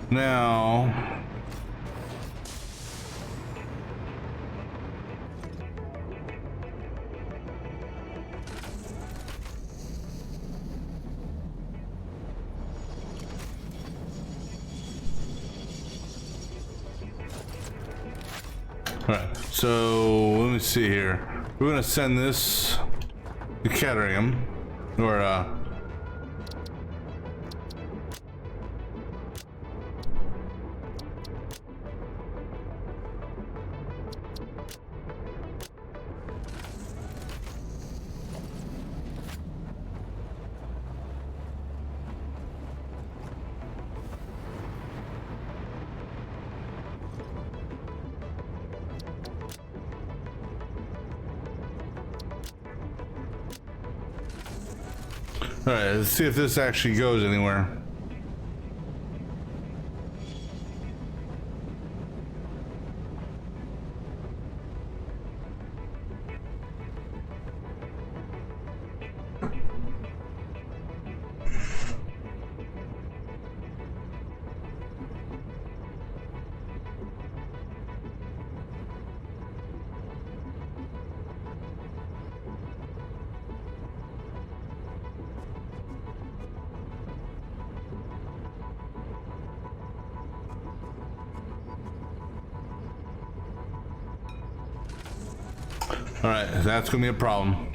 Now, all right, so let me see here. We're gonna send this to Ketteringham, or all right, let's see if this actually goes anywhere. All right, that's gonna be a problem.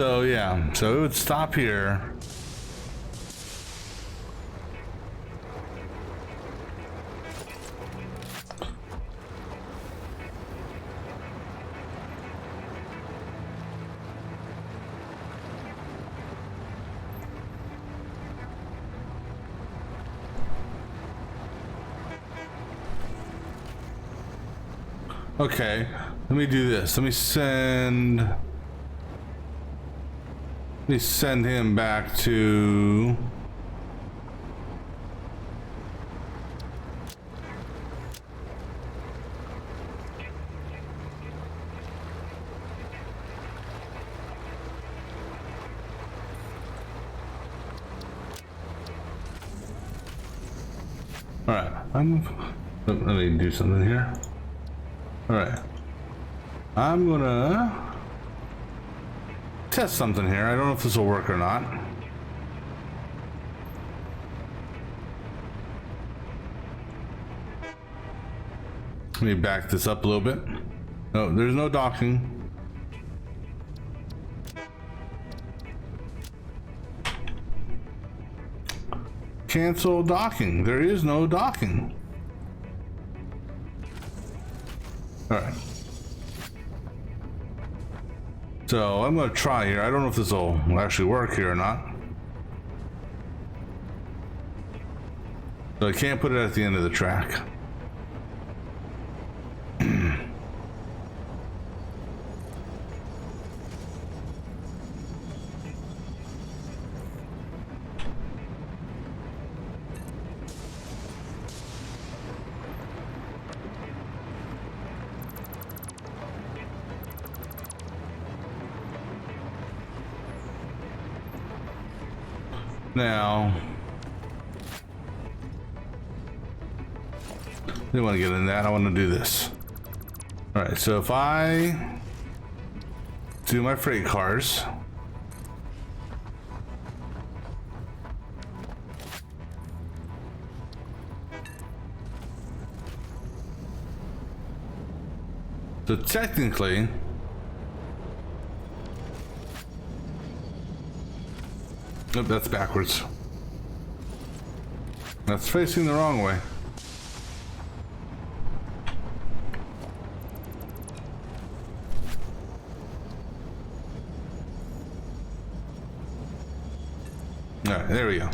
So yeah, so it would stop here. Okay, let me do this. Let me send him back to all right. Let me do something here. All right, I'm gonna test something here. I don't know if this will work or not. Let me back this up a little bit. No, there's no docking. Cancel docking. There is no docking. All right. So I'm gonna try here. I don't know if this will actually work here or not. So I can't put it at the end of the track. Now, I didn't want to get in that. I want to do this. All right, so if I do my freight cars, so technically, nope, that's backwards. That's facing the wrong way. All right, there we go.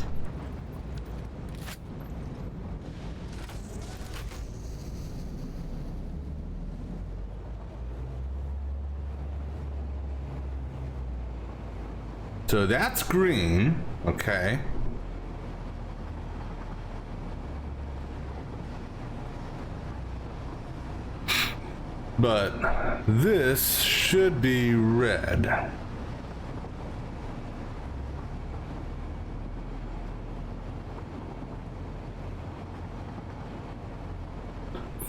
So that's green, okay. But this should be red.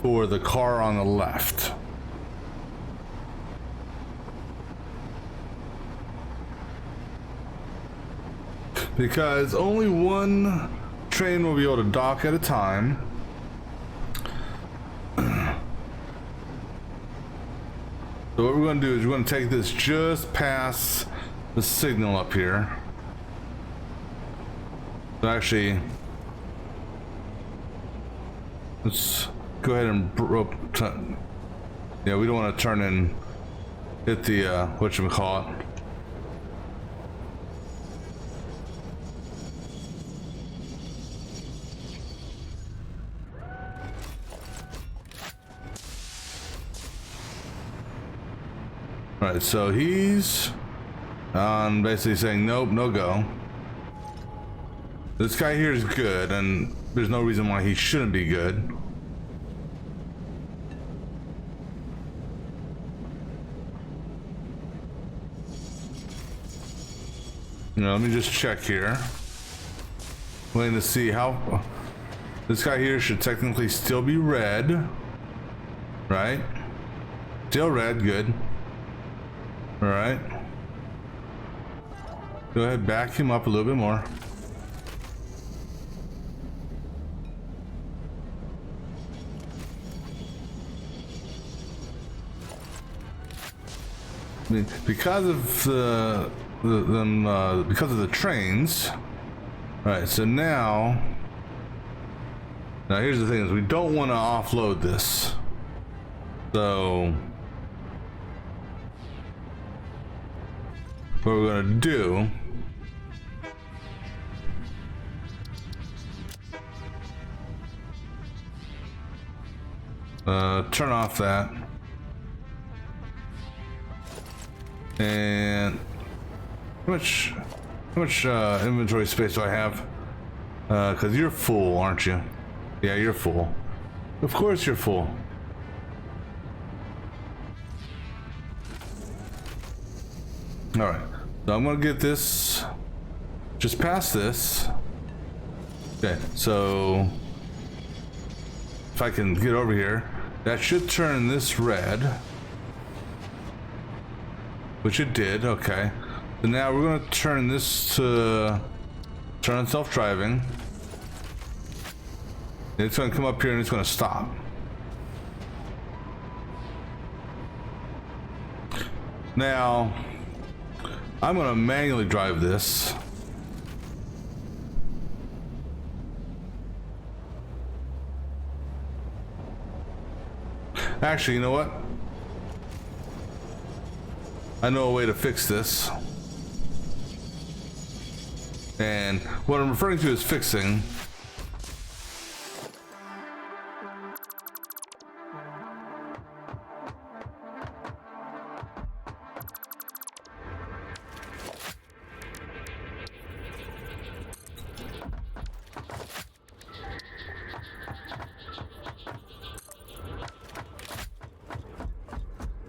For the car on the left. Because only one train will be able to dock at a time. So what we're going to do is we're going to take this just past the signal up here. So actually, let's go ahead and yeah, we don't want to turn in, hit the whatchamacallit. Right, so he's basically saying nope, no go. This guy here is good, and there's no reason why he shouldn't be good. You know, let me just check here. Waiting to see how this guy here should technically still be red, right? Still red, good. All right. Go ahead, back him up a little bit more. because of because of the trains. All right, so now here's the thing: is we don't want to offload this. So what we're gonna do? Turn off that. And how much inventory space do I have? Because you're full, aren't you? Yeah, you're full. Of course you're full. All right, so I'm gonna get this just past this. Okay, so if I can get over here, that should turn this red. Which it did, okay. So now we're gonna turn this to turn on self-driving. It's gonna come up here and it's gonna stop. Now, I'm gonna manually drive this. Actually, you know what? I know a way to fix this. And what I'm referring to is fixing.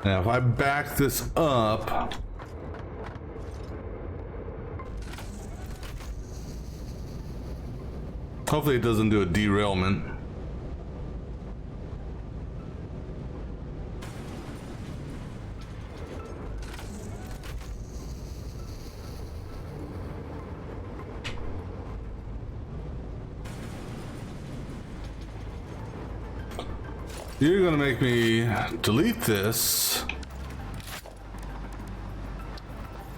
Now, if I back this up, hopefully it doesn't do a derailment. You're gonna make me delete this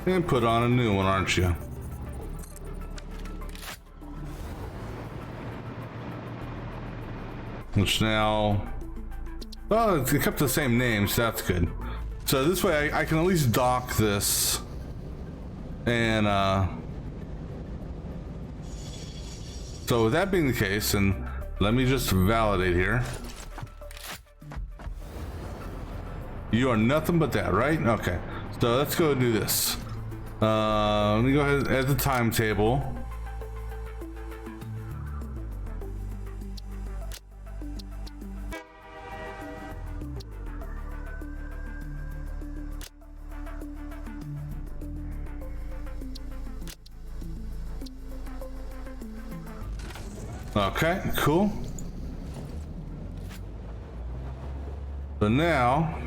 and put on a new one, aren't you? Which now, oh, it kept the same name, so that's good. So this way I can at least dock this and so with that being the case, and let me just validate here. You are nothing but that, right? Okay. So let's go and do this. Let me go ahead and add the timetable. Okay, cool. So now,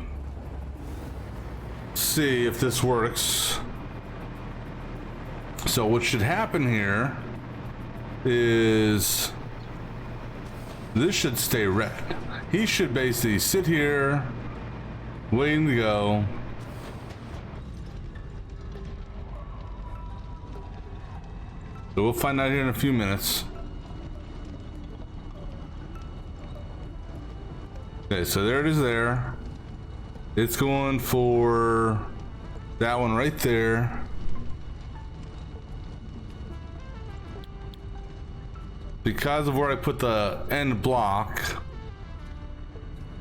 see if this works. So what should happen here is this should stay red. He should basically sit here waiting to go. So we'll find out here in a few minutes. Okay, so there it is there. It's going for that one right there. Because of where I put the end block.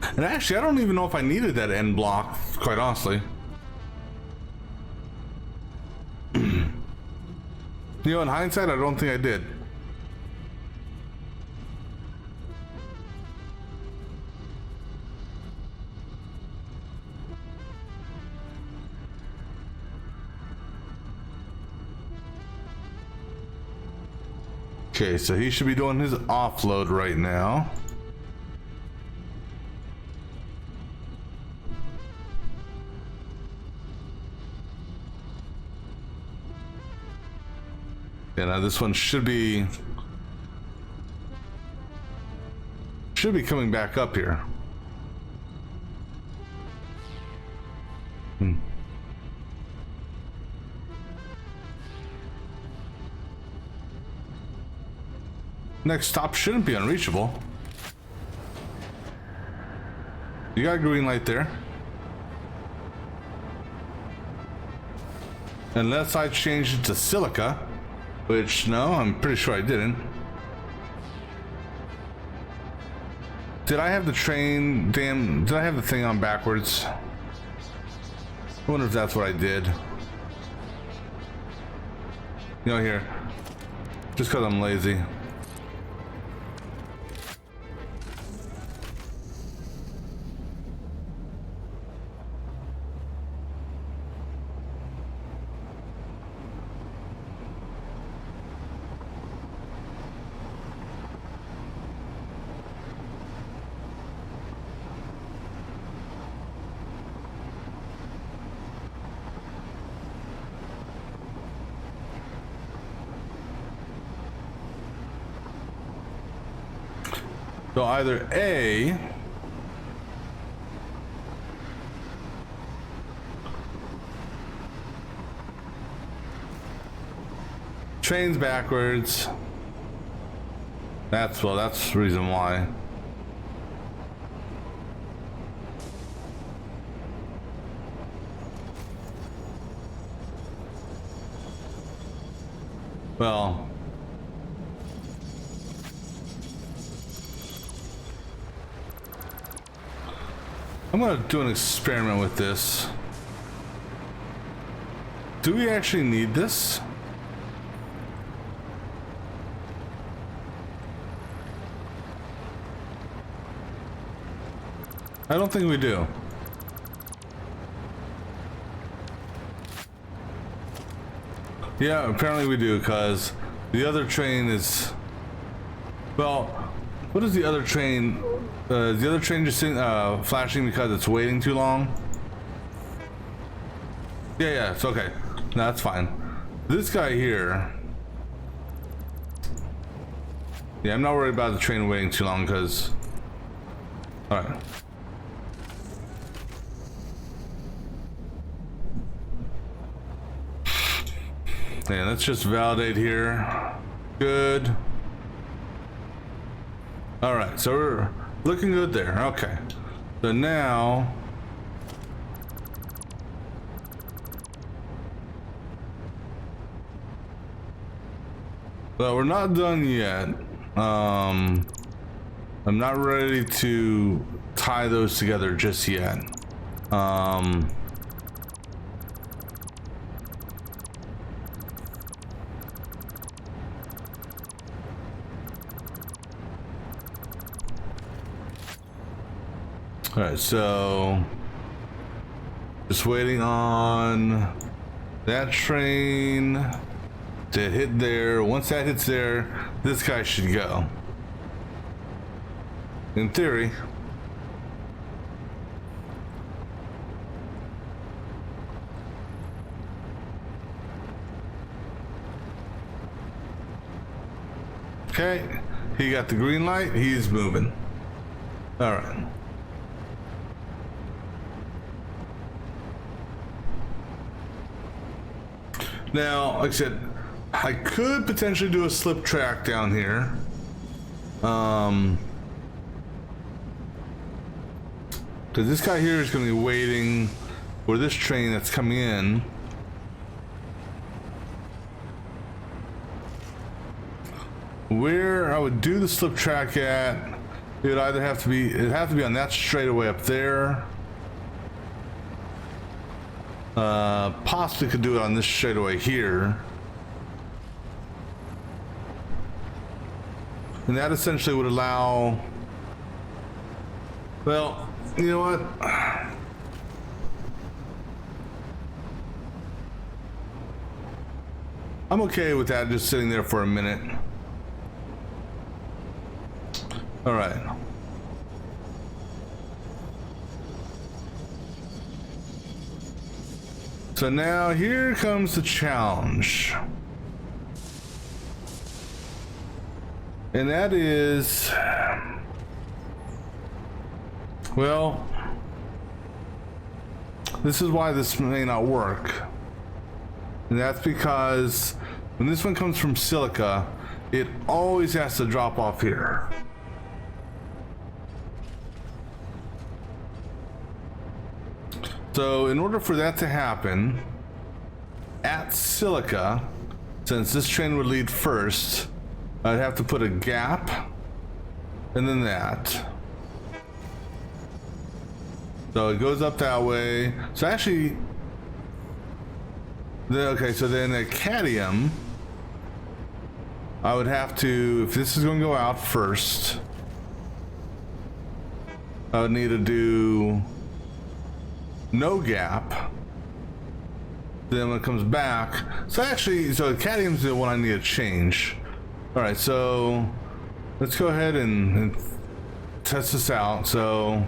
And actually, I don't even know if I needed that end block, quite honestly. You know, in hindsight, I don't think I did. Okay, so he should be doing his offload right now. Yeah, now this one should be coming back up here. Next stop shouldn't be unreachable. You got a green light there. Unless I changed it to silica, which no, I'm pretty sure I didn't. Did I have the train, did I have the thing on backwards? I wonder if that's what I did. You know, here, just because I'm lazy. So either A, trains backwards. That's the reason why. Well, I'm gonna do an experiment with this. Do we actually need this? I don't think we do. Yeah, apparently we do, because the other train is... Well, what is the other train? Is the other train just flashing because it's waiting too long? Yeah, it's okay. No, that's fine. This guy here... Yeah, I'm not worried about the train waiting too long, because... Alright. Yeah, let's just validate here. Good. Alright, so we're looking good there. Okay. So now... Well, we're not done yet. I'm not ready to tie those together just yet. Alright, so just waiting on that train to hit there. Once that hits there, this guy should go. In theory. Okay, he got the green light, he's moving. Alright. Now, like I said, I could potentially do a slip track down here. Because this guy here is going to be waiting for this train that's coming in. Where I would do the slip track at, it would either have to be, it'd have to be on that straightaway up there. Possibly could do it on this straightaway here. And that essentially would allow, well, you know what? I'm okay with that just sitting there for a minute. All right. So now here comes the challenge. And that is, well, this is why this may not work. And that's because when this one comes from silica, it always has to drop off here. So in order for that to happen, at Silica, since this train would lead first, I'd have to put a gap and then that. So it goes up that way. So actually, okay, so then at Cadmium, I would have to, if this is going to go out first, I would need to do no gap. Then when it comes back, so actually, so Cadmium's the one I need to change. All right, so let's go ahead and test this out. So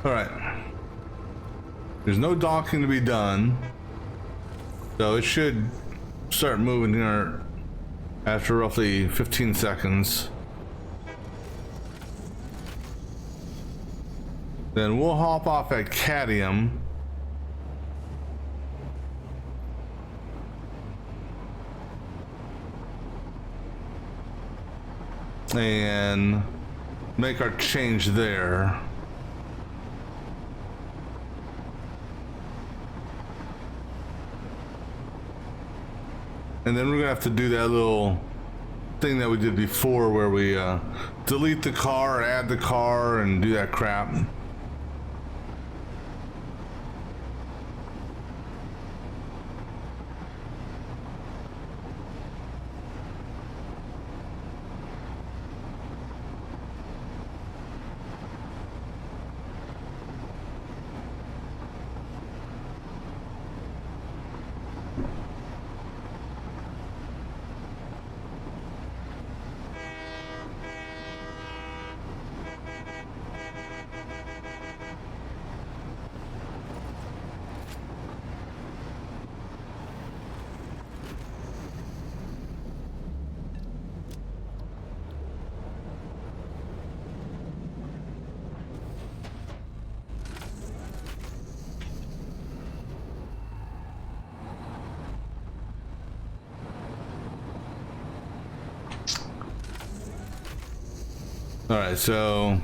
all right, there's no docking to be done, so it should start moving here after roughly 15 seconds. Then we'll hop off at Cadmium. And make our change there. And then we're gonna have to do that little thing that we did before where we delete the car, add the car, and do that crap. All right, so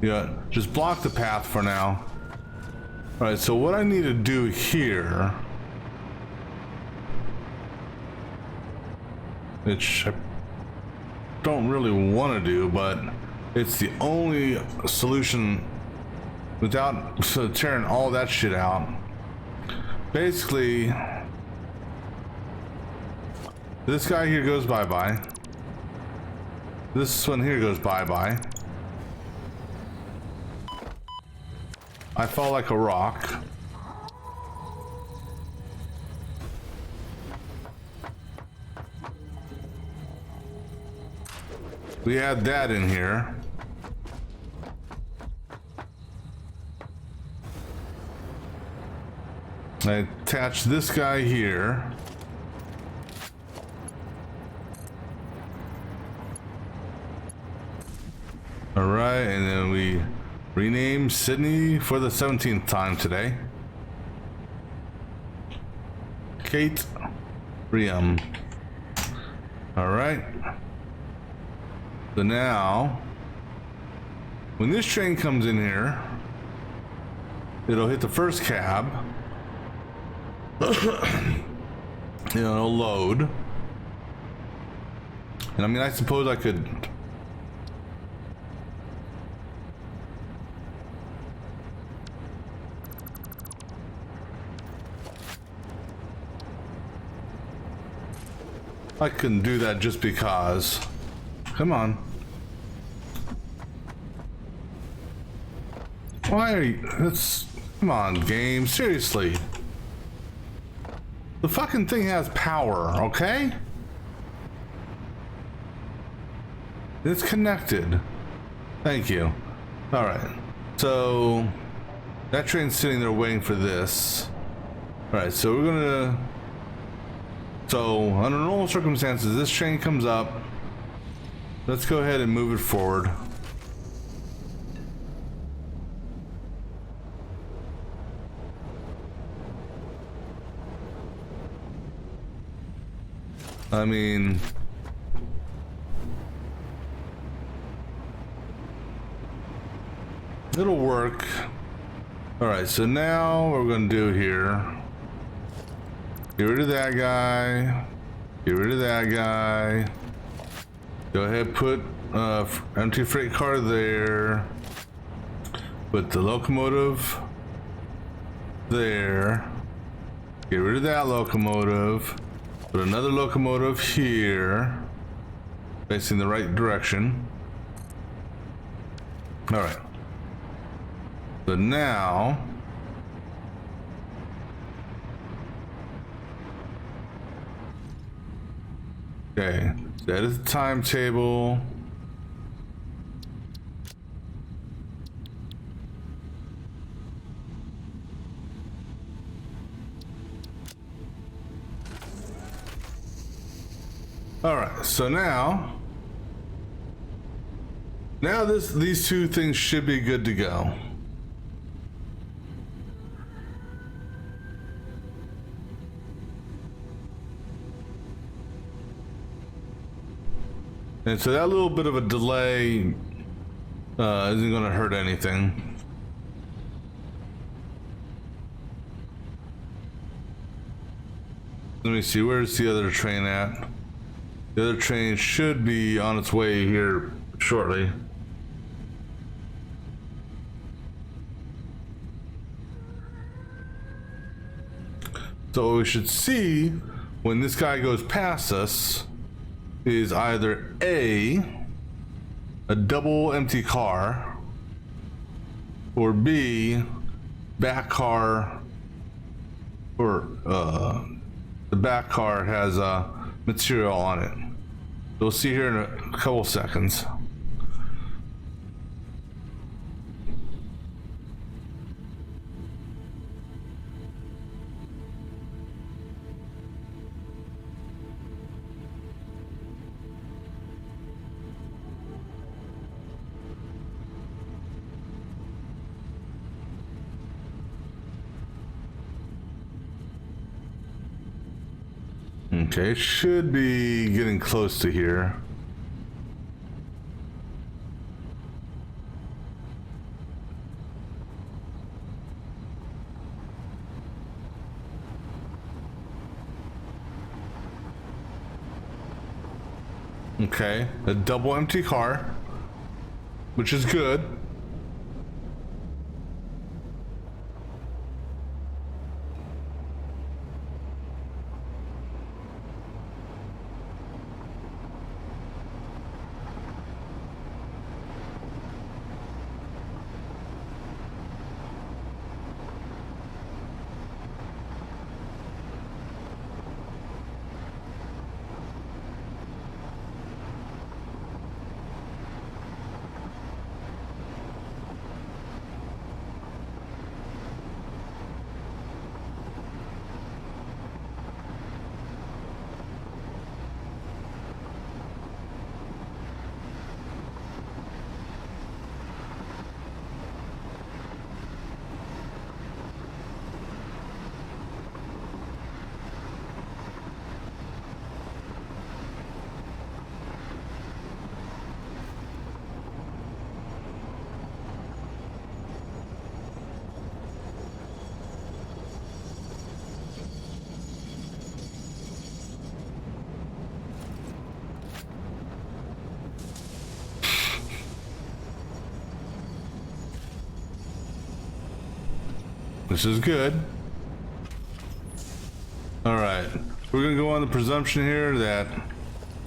yeah, just block the path for now. All right, so what I need to do here, which I don't really want to do, but it's the only solution without tearing all that shit out. Basically, this guy here goes bye-bye. This one here goes bye-bye. I fall like a rock. We add that in here. I attach this guy here. All right, and then we rename Sydney for the 17th time today. Kate Riam. All right. So now, when this train comes in here, it'll hit the first cab. You know, it'll load. And I mean, I suppose I could couldn't do that just because. Come on. Why are you? Come on, game. Seriously. The fucking thing has power, okay? It's connected. Thank you. All right. So That train's sitting there waiting for this. All right, so we're gonna. So under normal circumstances, this train comes up. Let's go ahead and move it forward. I mean, it'll work. All right, so now what we're gonna do here, get rid of that guy, get rid of that guy, go ahead, put empty freight car there, put the locomotive there, get rid of that locomotive, put another locomotive here, facing the right direction. All right. So now, okay, that is the timetable. All right, so now these two things should be good to go. And so that little bit of a delay isn't going to hurt anything. Let me see, where's the other train at? The other train should be on its way here shortly. So what we should see when this guy goes past us is either A, double empty car, or B, back car, or the back car has material on it. We'll see here in a couple seconds. Okay, it should be getting close to here. Okay, a double empty car, which is good. This is good. All right, we're gonna go on the presumption here that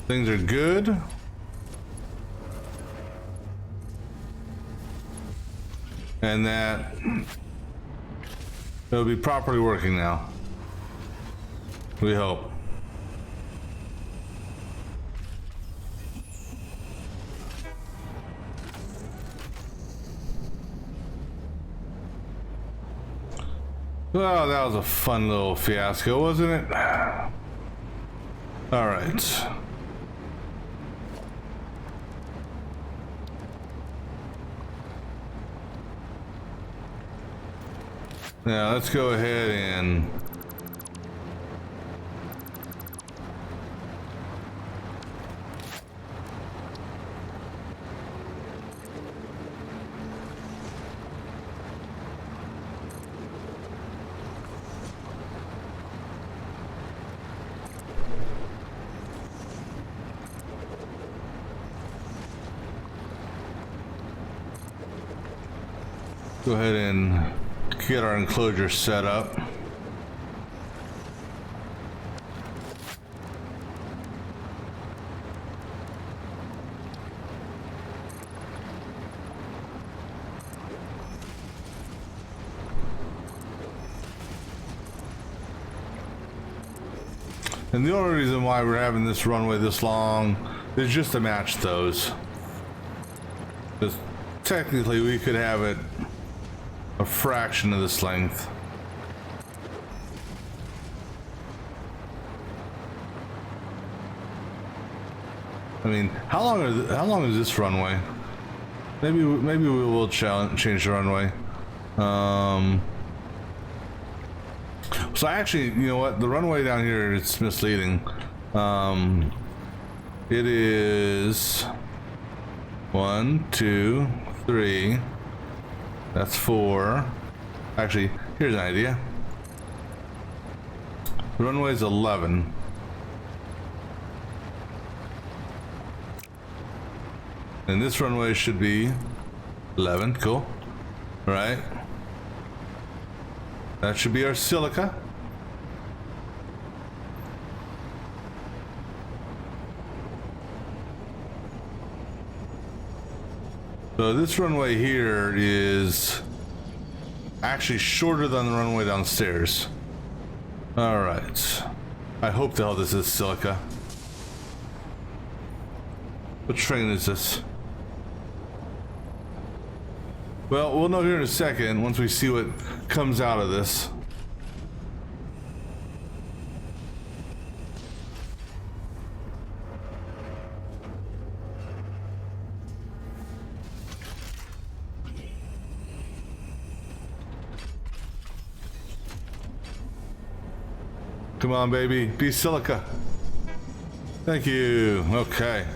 things are good. And that it'll be properly working now. We hope. Well, that was a fun little fiasco, wasn't it? All right. Now let's go ahead and go ahead and get our enclosure set up. And the only reason why we're having this runway this long is just to match those. Because technically we could have it a fraction of this length. I mean, how long is this runway? Maybe we will change the runway. So actually, you know what? The runway down here, it's misleading. It is 1, 2, 3. That's 4. Actually, here's an idea. The runway's 11. And this runway should be 11. Cool. All right. That should be our silica. So this runway here is actually shorter than the runway downstairs. All right. I hope the hell this is silica. What train is this? Well, we'll know here in a second once we see what comes out of this. Come on, baby. Be silica. Thank you. Okay.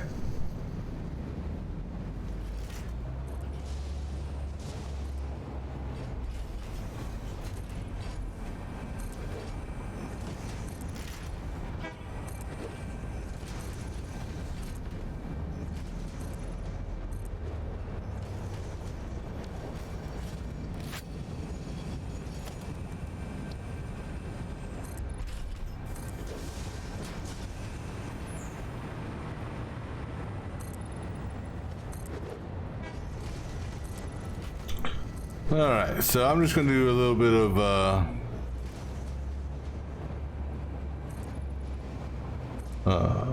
Alright, so I'm just going to do a little bit of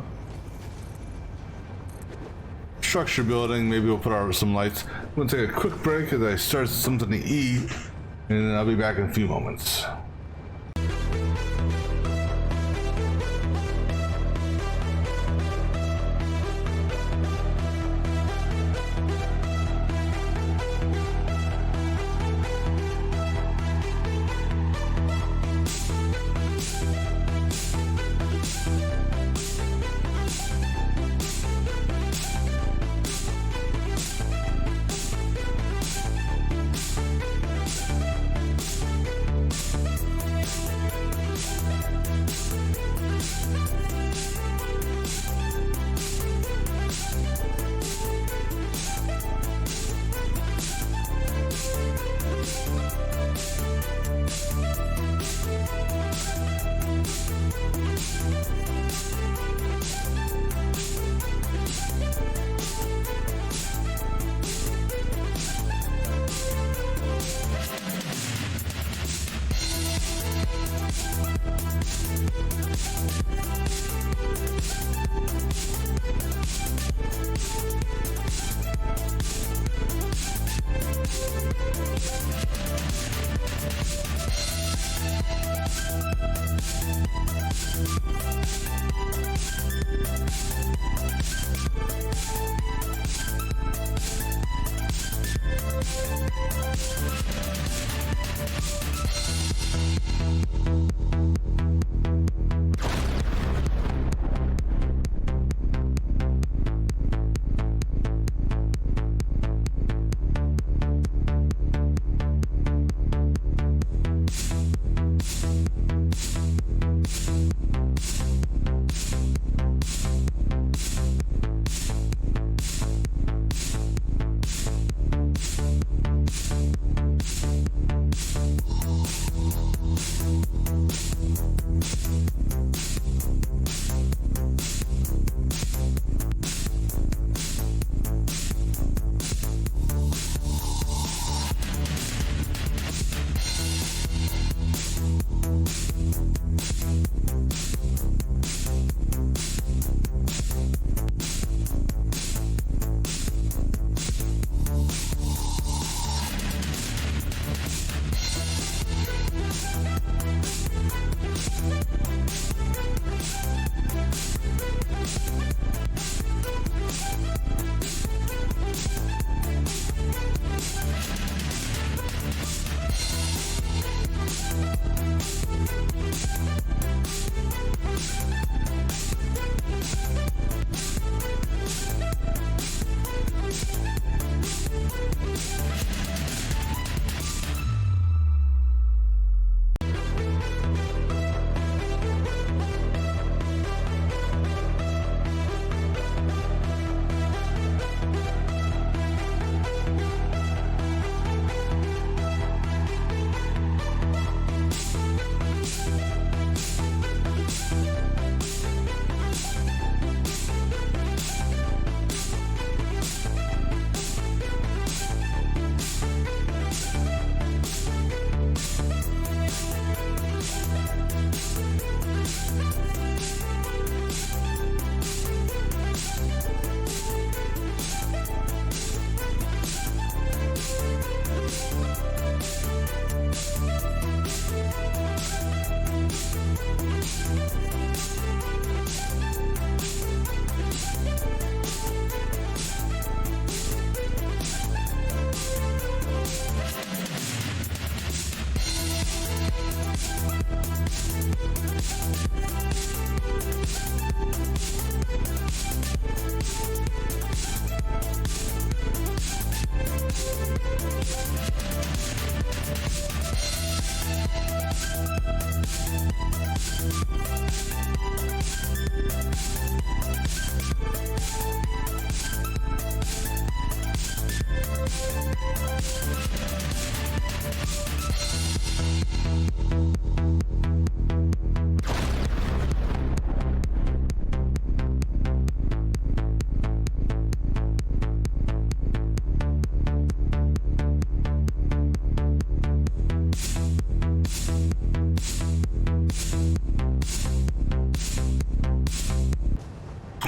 structure building. Maybe we'll put out some lights. I'm going to take a quick break as I start something to eat, and then I'll be back in a few moments.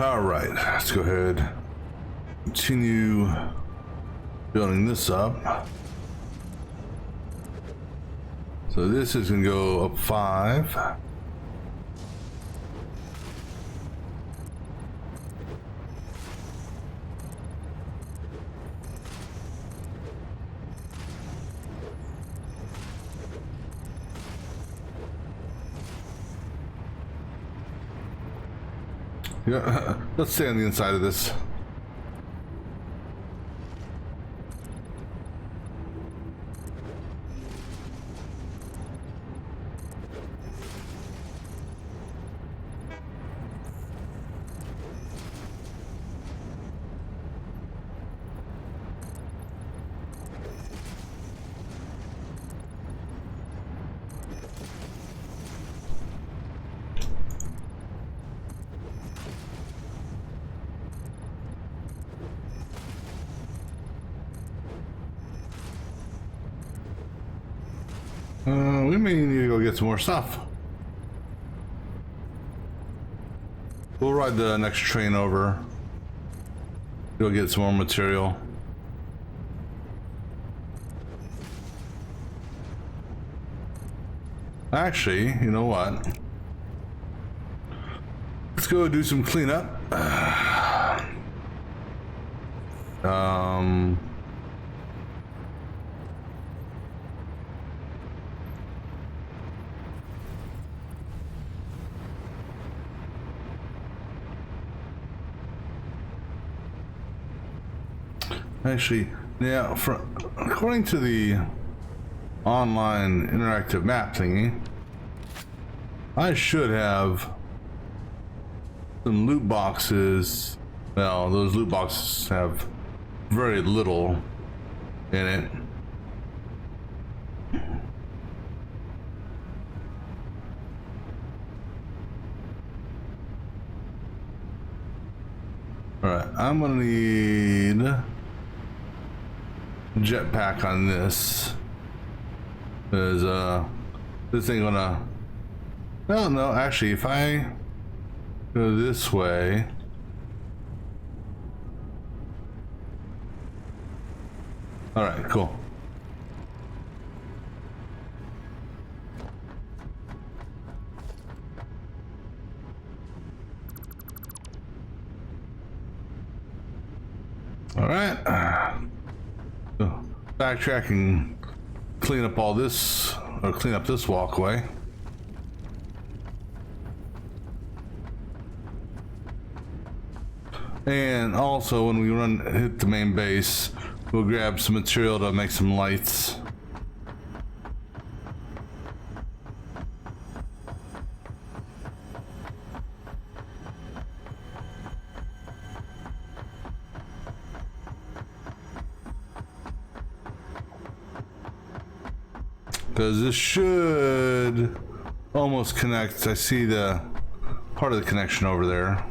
All right, let's go ahead, continue building this up. So this is gonna go up 5. Yeah, let's stay on the inside of this. We may need to go get some more stuff. We'll ride the next train over. Go get some more material. Actually, you know what? Let's go do some cleanup. Actually, yeah, according to the online interactive map thingy, I should have some loot boxes. Well, those loot boxes have very little in it. Alright, I'm gonna need jetpack on this. Because this ain't gonna. Well, no, actually, if I go this way. Alright, cool. Alright. So, backtrack and clean up all this, or clean up this walkway. And also, when we hit the main base, we'll grab some material to make some lights. Because this should almost connect. I see the part of the connection over there.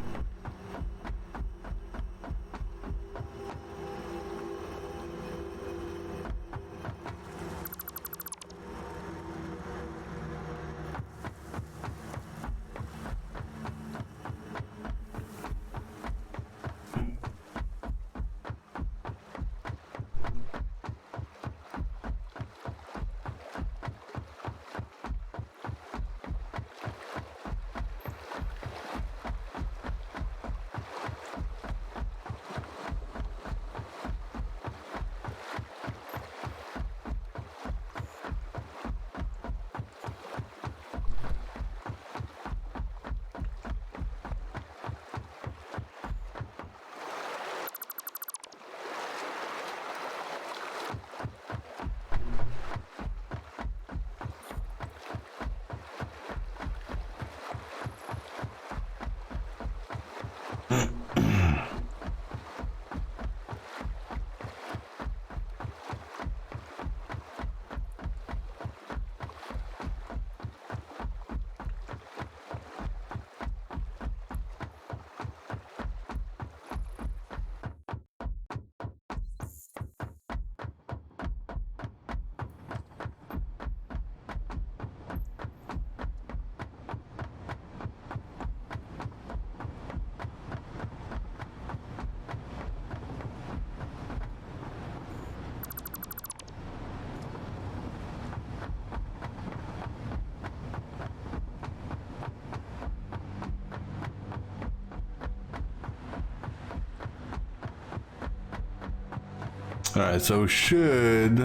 Alright, so we should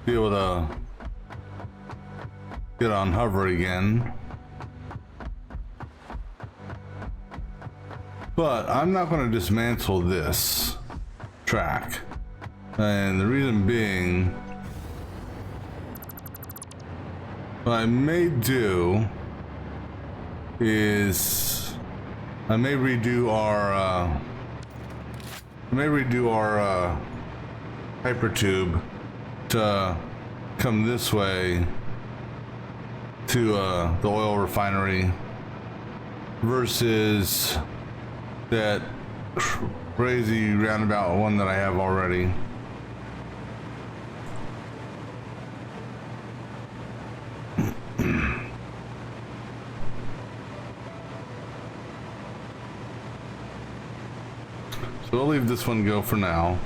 be able to get on hover again. But I'm not going to dismantle this track. And the reason being, what I may do is I may redo our hyper tube to come this way to the oil refinery versus that crazy roundabout one that I have already. So we'll leave this one go for now.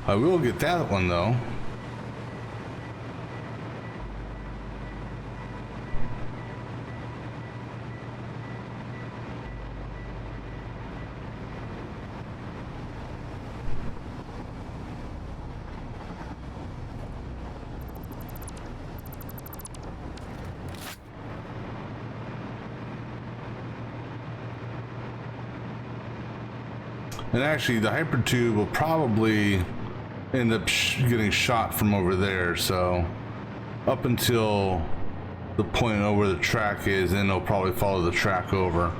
I will get that one though. And actually, the hypertube will probably end up getting shot from over there. So up until the point of where the track is, then it'll probably follow the track over.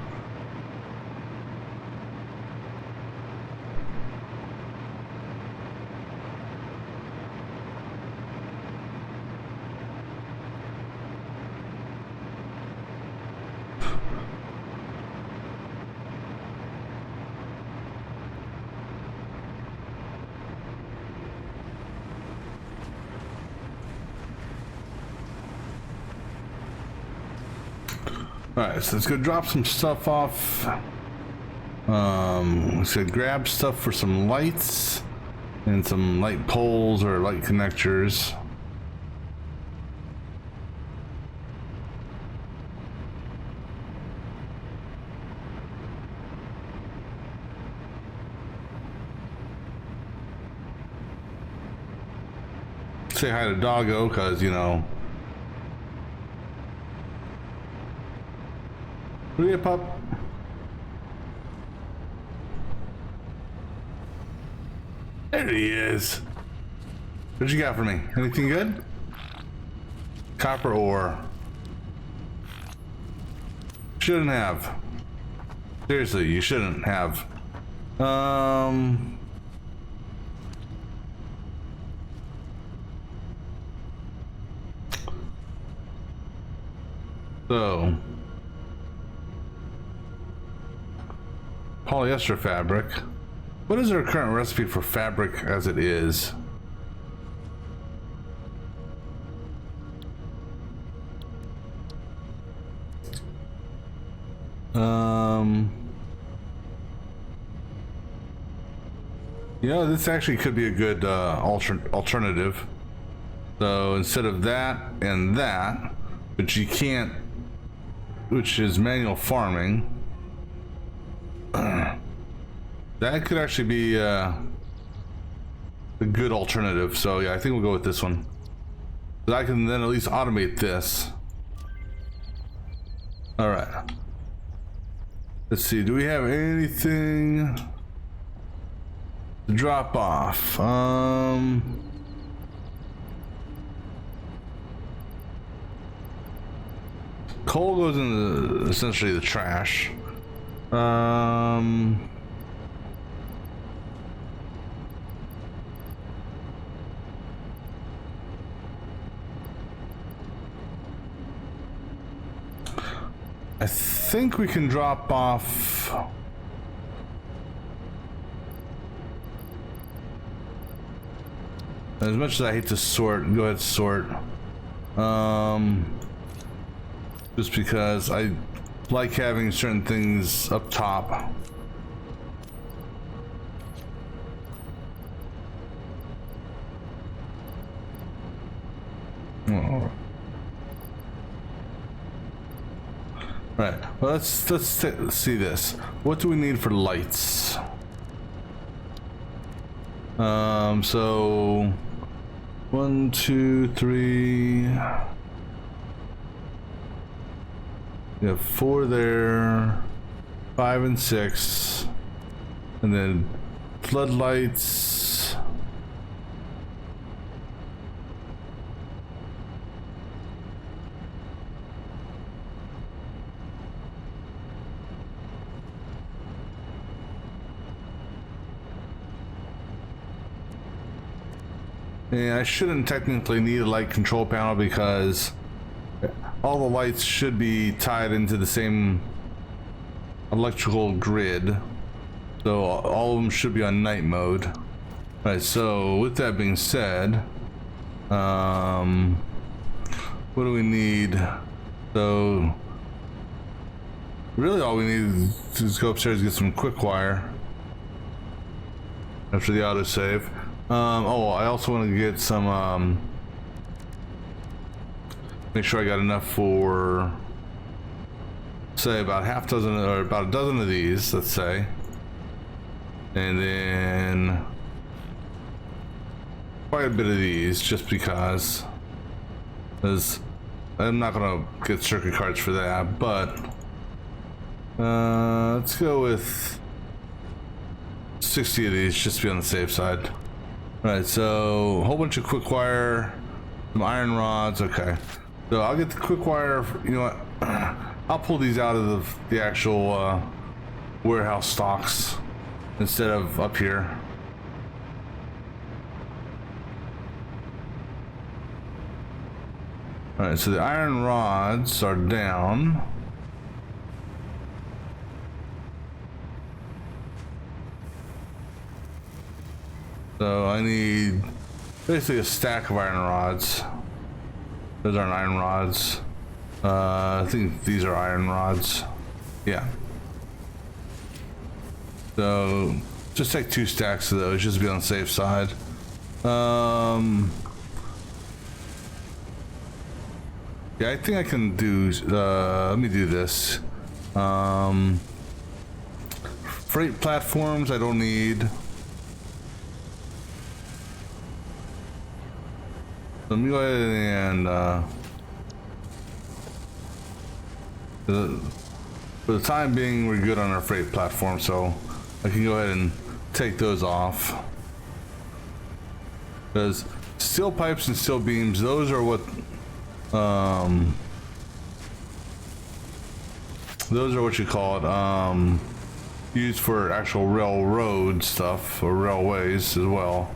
Alright, so let's go drop some stuff off. Let's go grab stuff for some lights and some light poles or light connectors. Say hi to Doggo, because, you know. Where you, pup? There he is. What you got for me? Anything good? Copper ore. Shouldn't have. Seriously, you shouldn't have. So polyester fabric. What is our current recipe for fabric as it is? Yeah, this actually could be a good alternative. So instead of that and that, which you can't, which is manual farming, that could actually be a good alternative. So yeah, I think we'll go with this one. But I can then at least automate this. All right. Let's see. Do we have anything to drop off? Coal goes in essentially the trash. I think we can drop off as much as I hate to sort, go ahead sort. Just because I like having certain things up top. Oh. Right. Well, let's see this. What do we need for lights? So 1, 2, 3. We have 4 there, 5 and 6, and then floodlights. And I shouldn't technically need a light control panel because all the lights should be tied into the same electrical grid. So all of them should be on night mode. All right, so with that being said, what do we need? So really all we need is go upstairs and get some quick wire after the autosave. Oh, I also want to get some, make sure I got enough for, say, about half dozen, or about a dozen of these, let's say. And then quite a bit of these, just because I'm not gonna get circuit cards for that, but let's go with 60 of these just to be on the safe side. All right, so a whole bunch of quick wire, some iron rods. Okay, so I'll get the quick wire. You know what? I'll pull these out of the actual warehouse stocks instead of up here. All right, so the iron rods are down. So I need basically a stack of iron rods. Those aren't iron rods. I think these are iron rods. Yeah. So just take 2 stacks of those, just to be on the safe side. Yeah, I think I can do, let me do this. Freight platforms I don't need. Let me go ahead and, for the time being, we're good on our freight platform, so I can go ahead and take those off. Because steel pipes and steel beams, those are what, those are what you call it, used for actual railroad stuff, or railways as well.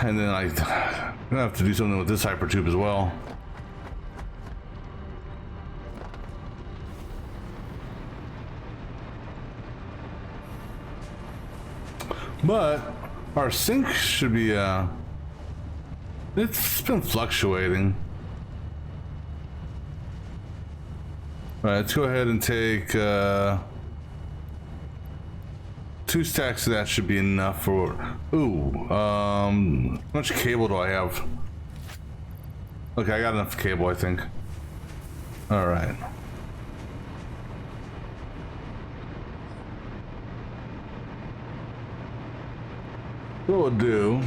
And then I'm gonna have to do something with this hypertube as well. But our sink should be, it's been fluctuating. All right, let's go ahead and take 2 stacks of that should be enough for, how much cable do I have? Okay, I got enough cable, I think. All right. What we'll do,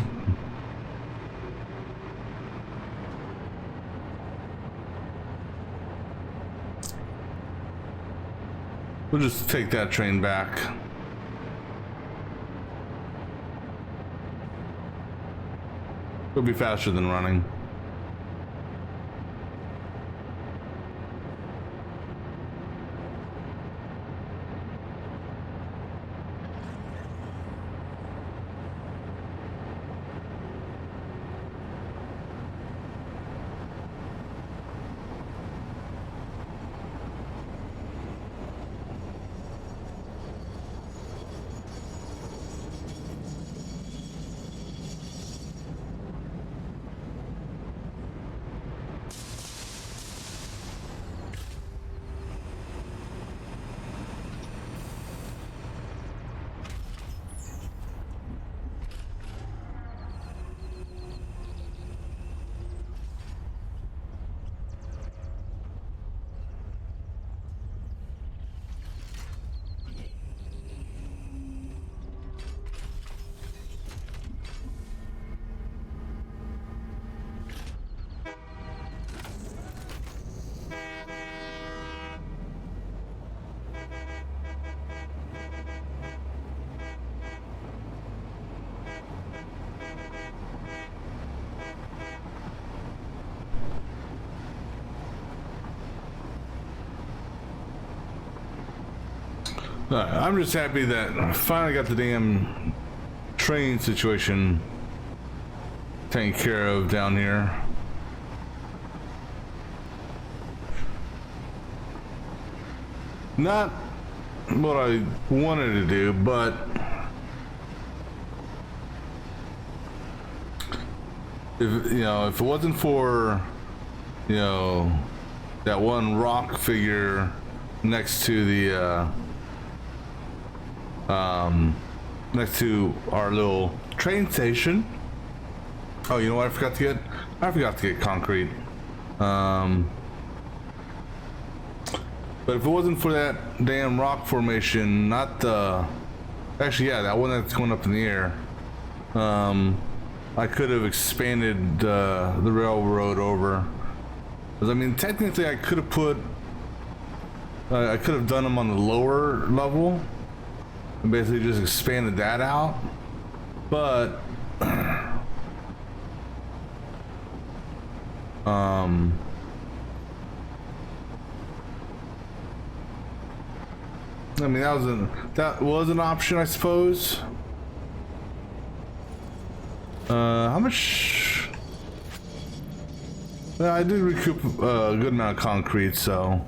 we'll just take that train back. It'll be faster than running. I'm just happy that I finally got the damn train situation taken care of down here. Not what I wanted to do, but if if it wasn't for that one rock figure next to the next to our little train station. Oh, you know what I forgot to get? I forgot to get concrete. But if it wasn't for that damn rock formation, not the... Actually, yeah, that one that's going up in the air. I could have expanded the railroad over. Because, I mean, technically I could have put... I could have done them on the lower level. And basically just expanded that out. But... I mean, that was an option, I suppose. How much? Yeah, I did recoup a good amount of concrete, so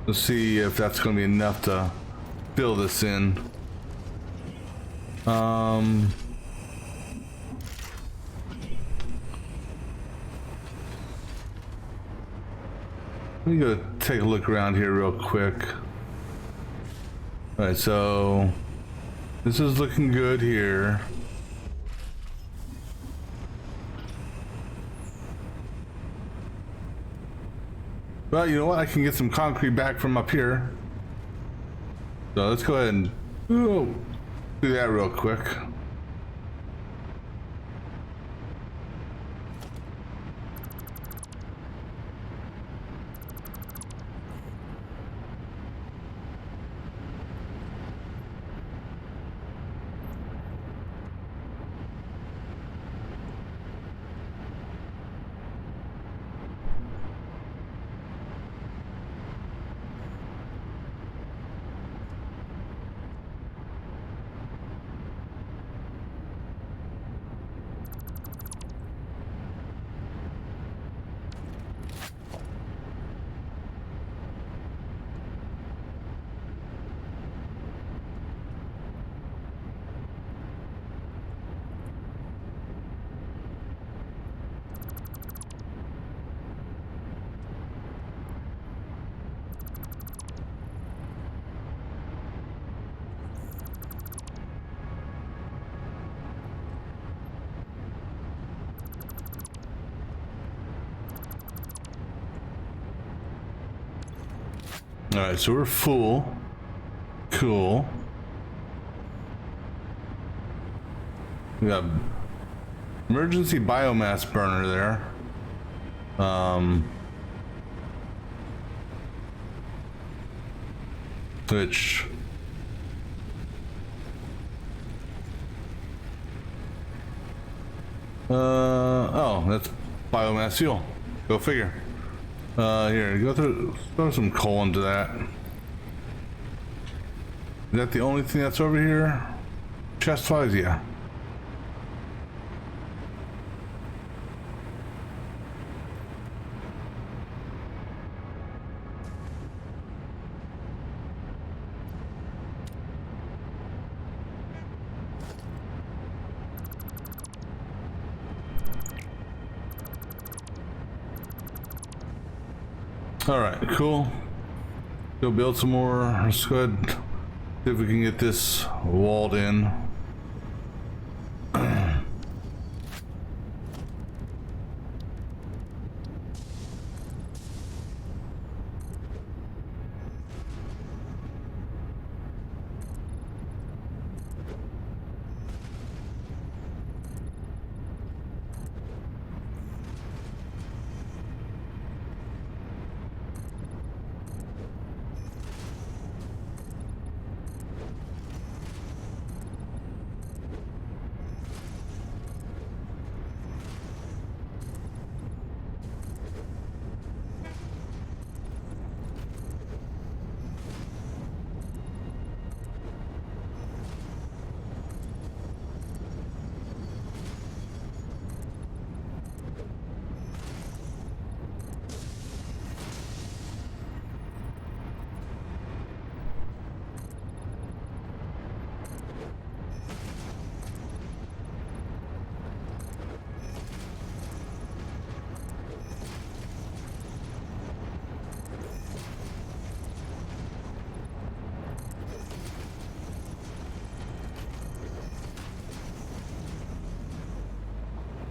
let's see if that's going to be enough to fill this in. Let me go take a look around here real quick. All right, so this is looking good here. Well, you know what? I can get some concrete back from up here. So let's go ahead and do that real quick. All right, so we're full. Cool. We got emergency biomass burner there. Which oh, that's biomass fuel. Go figure. Here, throw some coal into that. Is that the only thing that's over here? Chest wise, yeah. All right, cool. Go build some more. Let's go ahead, see if we can get this walled in.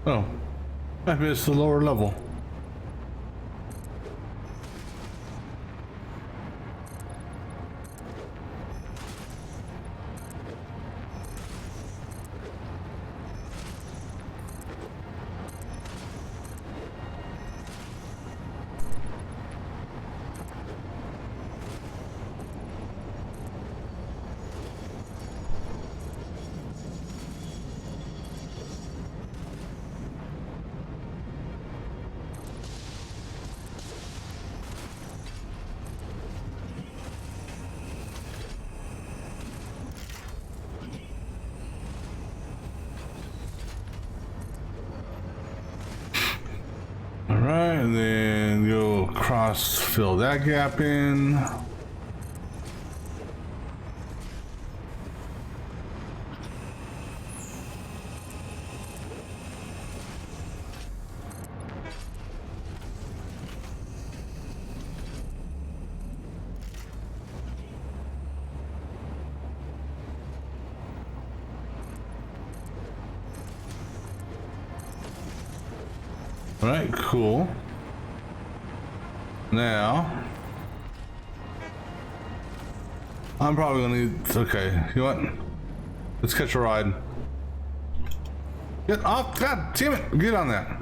Oh, I missed the lower level. Alright, and then go across, fill that gap in. Alright, cool. Now, I'm probably gonna need, okay, you know what? Let's catch a ride. Get off, god damn it, get on that.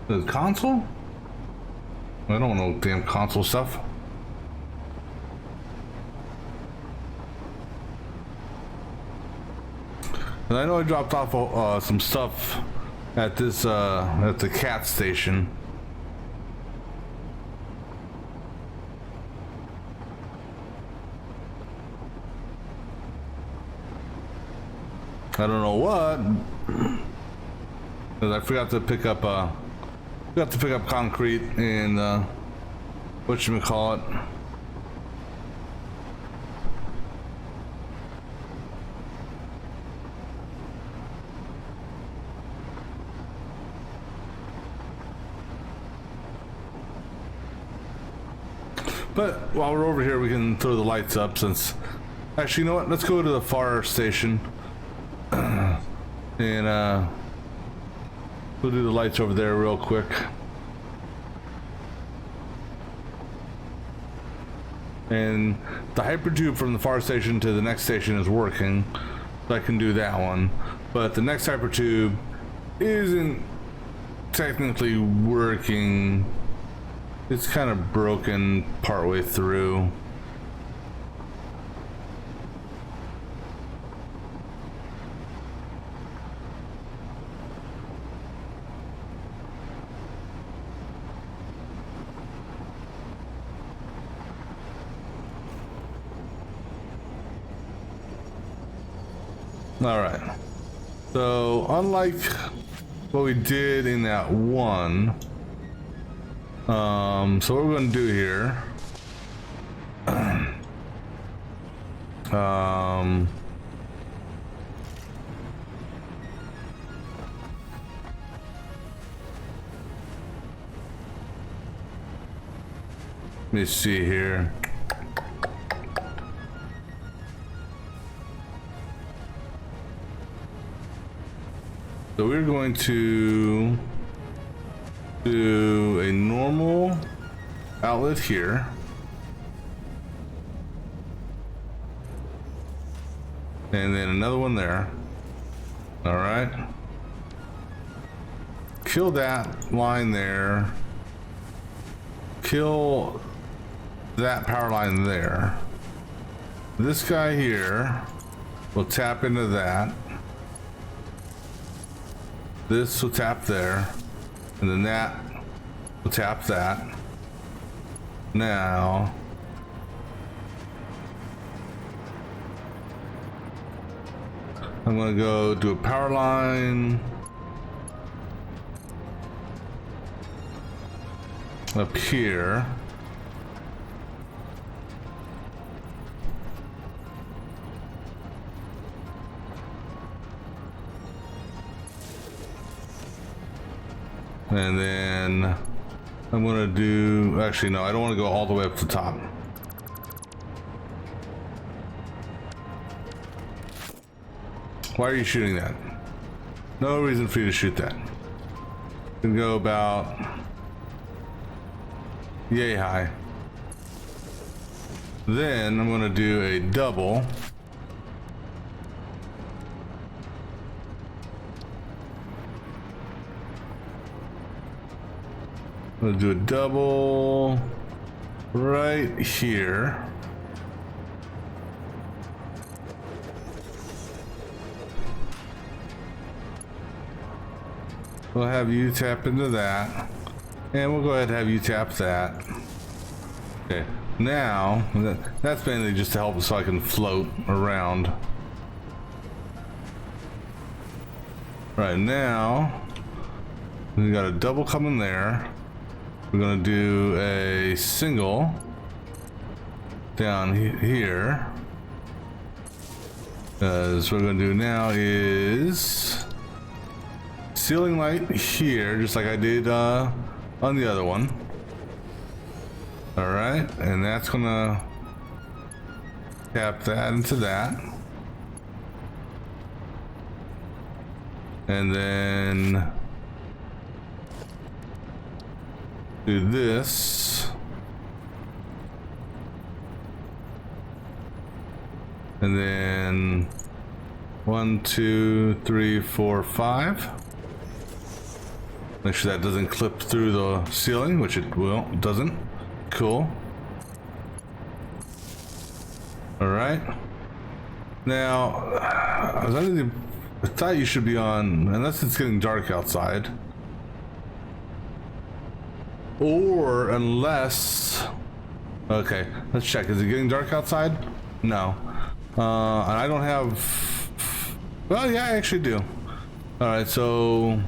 The console? I don't want no damn console stuff. And I know I dropped off some stuff at this at the cat station. I don't know what, because I forgot to pick up concrete and whatchamacallit. But while we're over here, we can throw the lights up since... Actually, you know what? Let's go to the fire station. And we'll do the lights over there real quick. And the hypertube from the fire station to the next station is working. So I can do that one. But the next hypertube isn't technically working. It's kind of broken partway through. All right. So unlike what we did in that one, so what we're going to do here, let me see here. So we're going to do a normal outlet here. And then another one there. All right. Kill that line there. Kill that power line there. This guy here will tap into that. This will tap there, and then that will tap that. Now, I'm gonna go do a power line up here. And then I'm gonna do, actually no, I don't want to go all the way up to the top. Why are you shooting that? No reason for you to shoot that. Can go about yay high. Then I'm gonna do a double. I'm gonna do a double right here. We'll have you tap into that, and we'll go ahead and have you tap that. Okay, now that's mainly just to help so I can float around. Right now, we got a double coming there. We're gonna do a single down here. Because what we're gonna do now is ceiling light here, just like I did on the other one. All right, and that's gonna tap that into that. And then do this. And then 1, 2, 3, 4, 5. Make sure that doesn't clip through the ceiling, which it will, doesn't. Cool. All right. Now, I thought you should be on, unless it's getting dark outside. Or unless, okay, let's check. Is it getting dark outside? No. And I don't have, well, yeah, I actually do. All right, so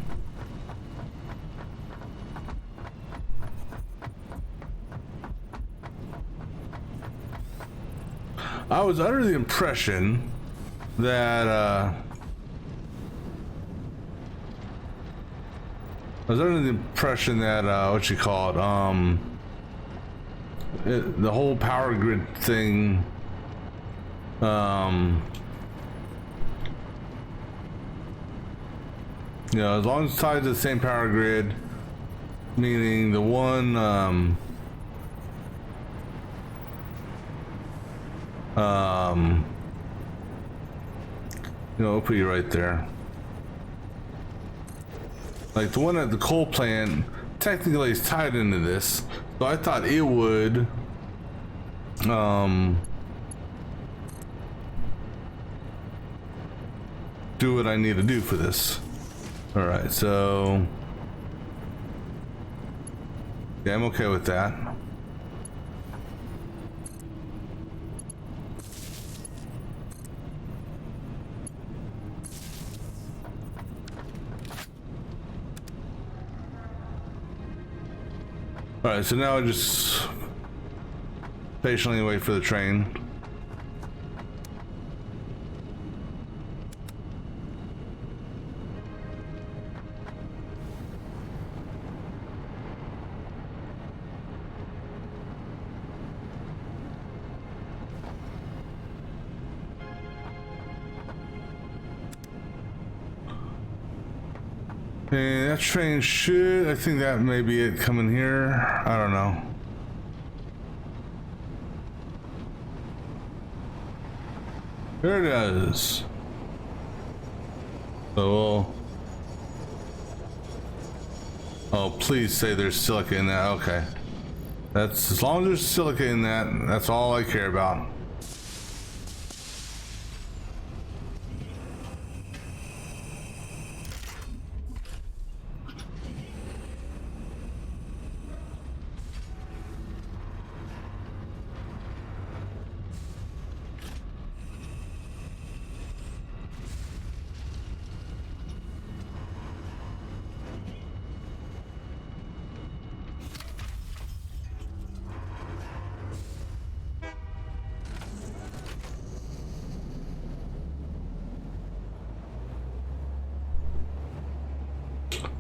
I was under the impression that what you call it, the whole power grid thing, you know, as long as it's tied to the same power grid, meaning the one you know, I'll put you right there. Like the one at the coal plant technically is tied into this, so I thought it would do what I need to do for this. All right, so yeah, I'm okay with that. All right, so now I just patiently wait for the train. And that train should, I think that may be it coming here. I don't know. There it is. So we'll, oh, please say there's silica in that. Okay. That's, as long as there's silica in that, that's all I care about.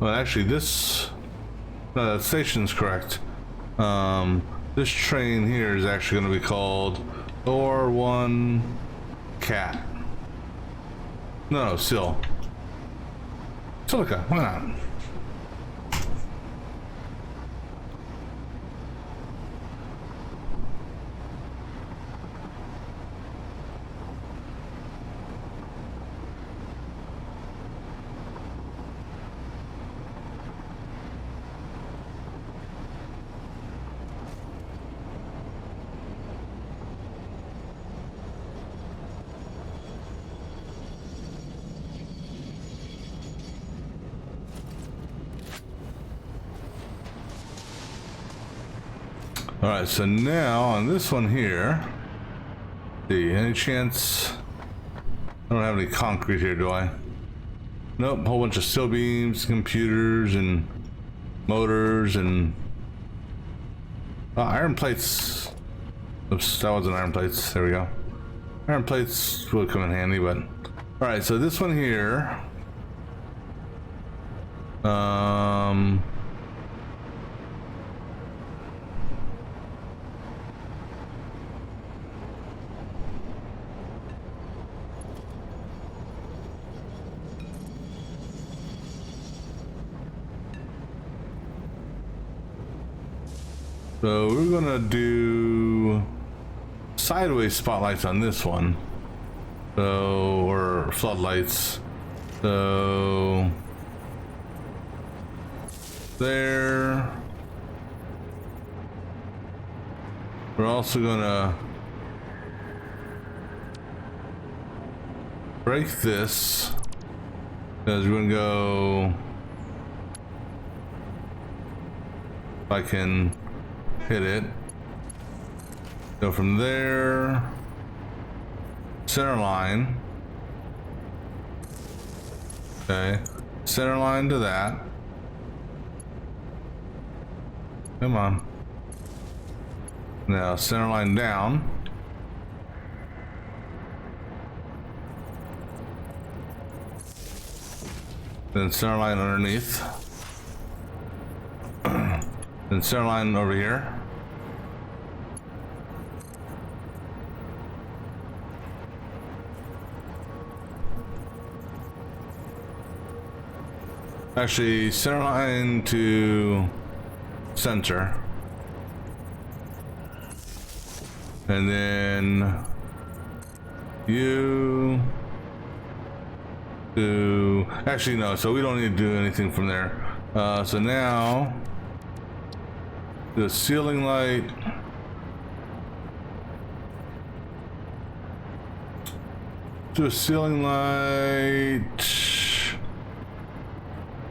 Well, actually, this, no, that station's correct. This train here is actually going to be called Thor 1 Cat. No, still. Silica, why not? All right, so now on this one here, see, any chance? I don't have any concrete here, do I? Nope, whole bunch of steel beams, computers, and motors, and iron plates. Oops, that wasn't iron plates. There we go. Iron plates will come in handy, but all right. So this one here, so we're gonna do sideways spotlights on this one. So, or floodlights. So, there. We're also gonna break this, because we're gonna go, if I can hit it, go from there, center line, okay, center line to that, come on, now center line down, then center line underneath, then center line over here. Actually, center line to center. And then you do, actually no, so we don't need to do anything from there. So now the ceiling light, do a ceiling light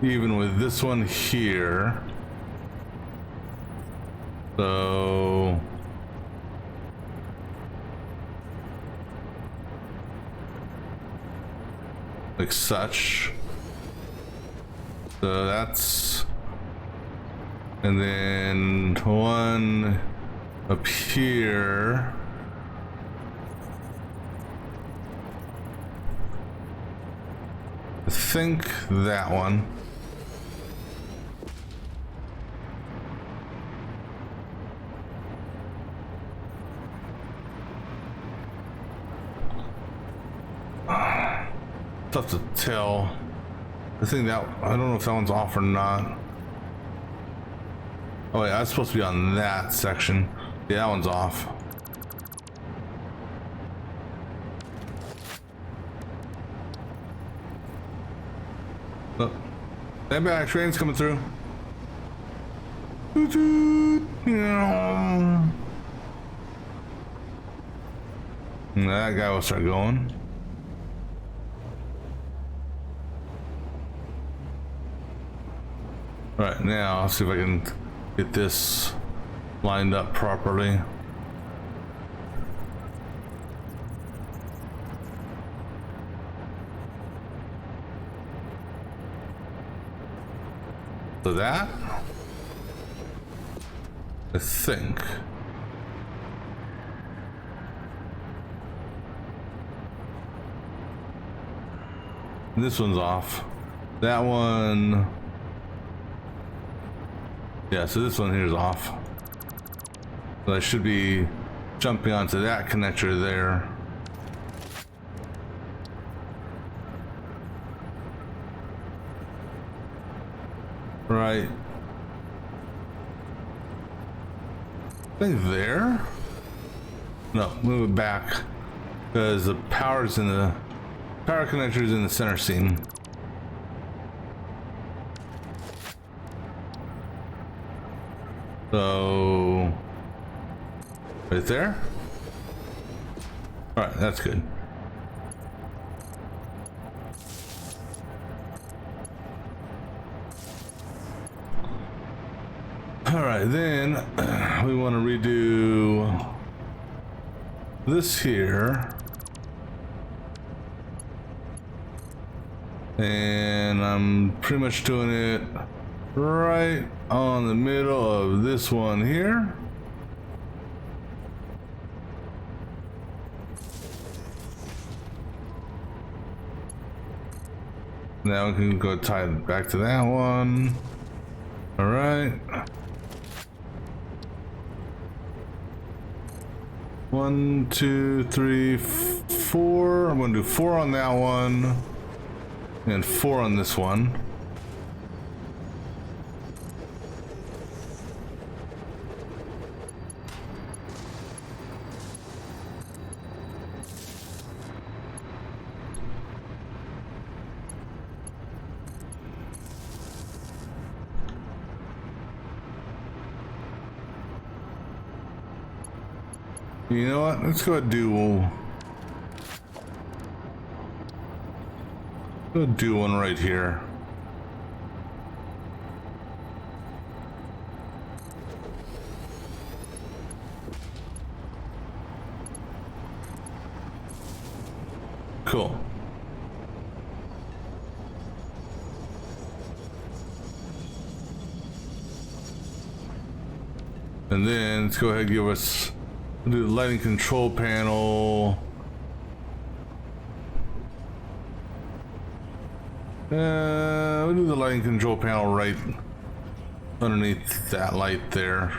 even with this one here. So like such. So that's, and then one up here. I think that one. Tough to tell. I think that, I don't know if that one's off or not. Oh wait, that's supposed to be on that section. Yeah, that one's off. Oh, stand back, train's coming through. That guy will start going. All right, now I'll see if I can get this lined up properly. So that, I think. This one's off. That one. Yeah, so this one here is off. So I should be jumping onto that connector there. Right. I think there? No, move it back. Because the power's in the power connector's in the center seam. So right there. All right, that's good. All right, then we want to redo this here. And I'm pretty much doing it right on the middle of this one here. Now we can go tie it back to that one. All right. 1, 2, 3, 4. I'm gonna do 4 on that one and 4 on this one. You know what? Let's go ahead and do one right here. Cool. And then let's go ahead and give us do the lighting control panel. We'll do the lighting control panel right underneath that light there.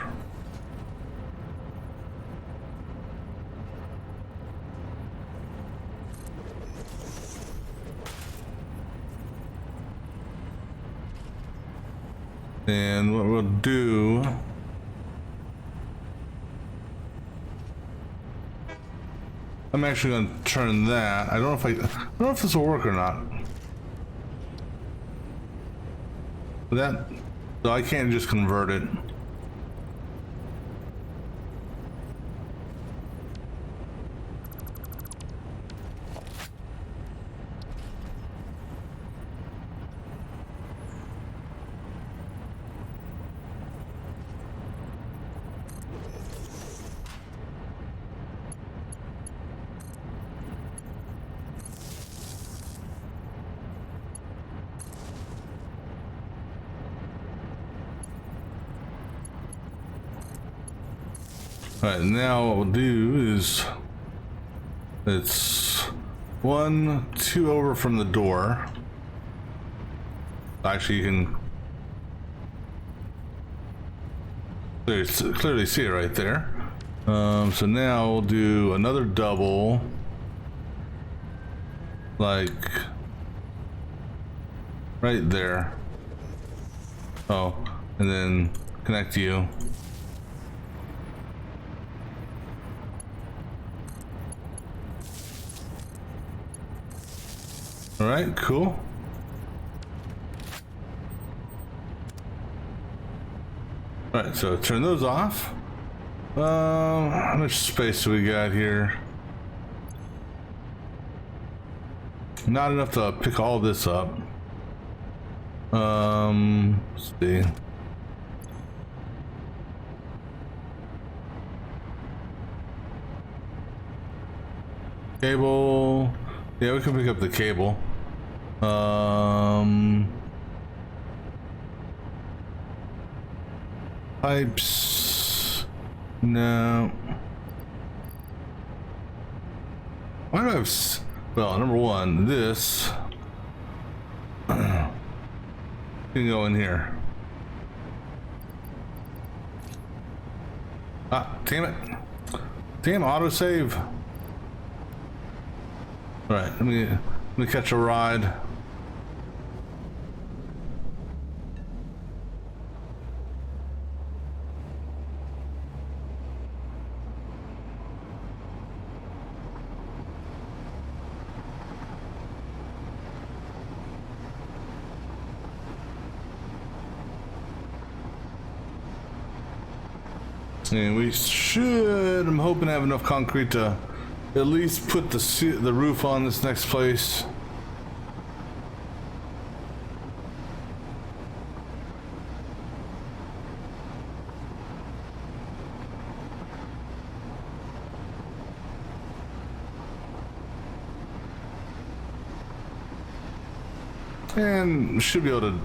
And what we'll do, I'm actually going to turn that. I don't know if this will work or not. That, so I can't just convert it. Alright, now what we'll do is it's 1, 2 over from the door. Actually, you can clearly see it right there. So now we'll do another double, like right there. Oh, and then connect you. All right, cool. All right, so turn those off. How much space do we got here? Not enough to pick all this up. Let's see. Cable. Yeah, we can pick up the cable. Pipes. No. Why do I have? Well, number one, this can go in here. Ah, damn it! Damn autosave. All right, let me catch a ride. And we should, I'm hoping, have enough concrete to at least put the roof on this next place. And should be able to,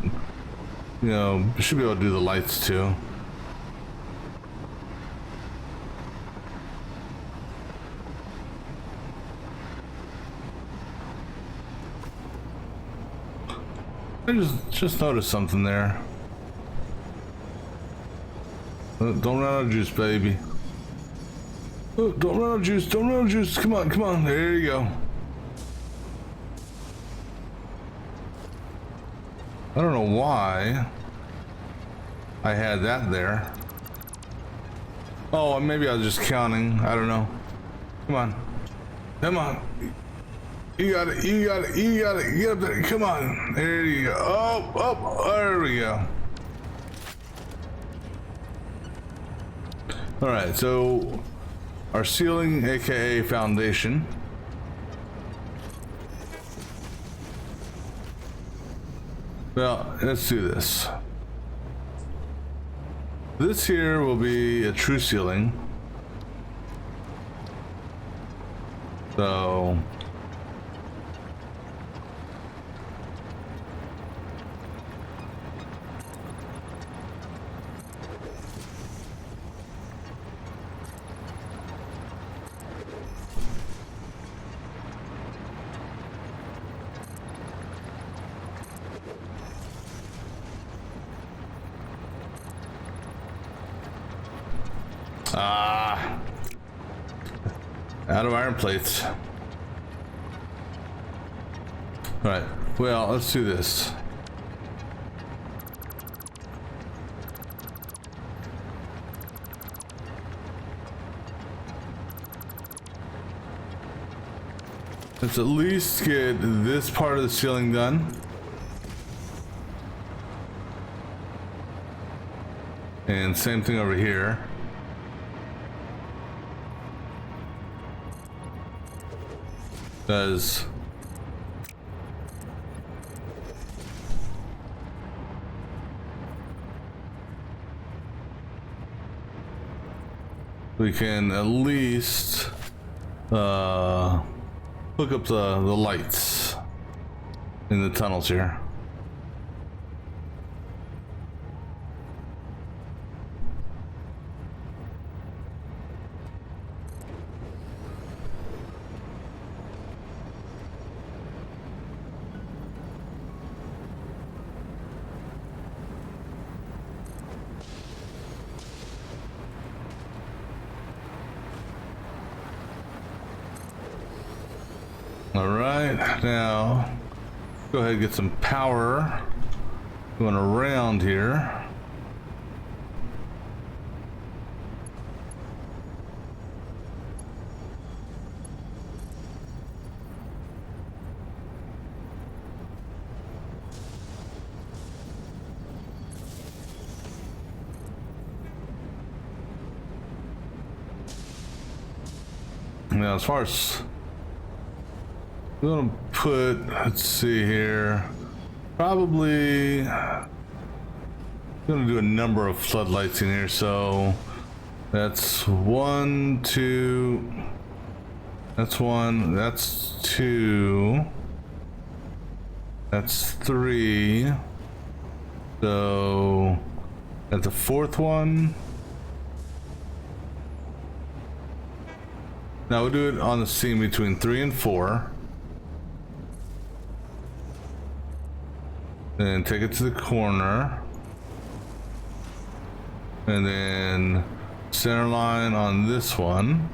you know, should be able to do the lights too. I just noticed something there. Don't run out of juice, baby. Oh, don't run out of juice. Don't run out of juice. Come on, come on. There you go. I don't know why I had that there. Oh, maybe I was just counting. I don't know. Come on. Come on. You got it. You got it. You got it. Get up there. Come on. There you go. Oh, oh, there we go. All right. So our ceiling, aka foundation. Well, let's do this. This here will be a true ceiling. So out of iron plates. All right, well, let's do this. Let's at least get this part of the ceiling done. And same thing over here. Because we can at least hook up the lights in the tunnels here. All right, now go ahead and get some power going around here. Now, as far as I'm gonna put, let's see here, probably gonna do a number of floodlights in here. So that's 1, 2, that's 1, that's 2, that's 3. So at the 4th one. Now we'll do it on the seam between 3 and 4. Then take it to the corner. And then center line on this one.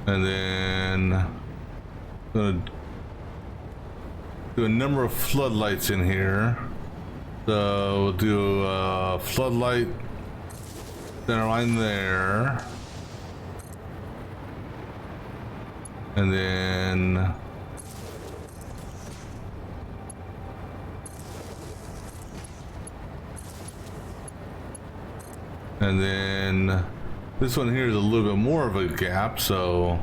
And then gonna do a number of floodlights in here. So we'll do a floodlight center line there. And then this one here is a little bit more of a gap, so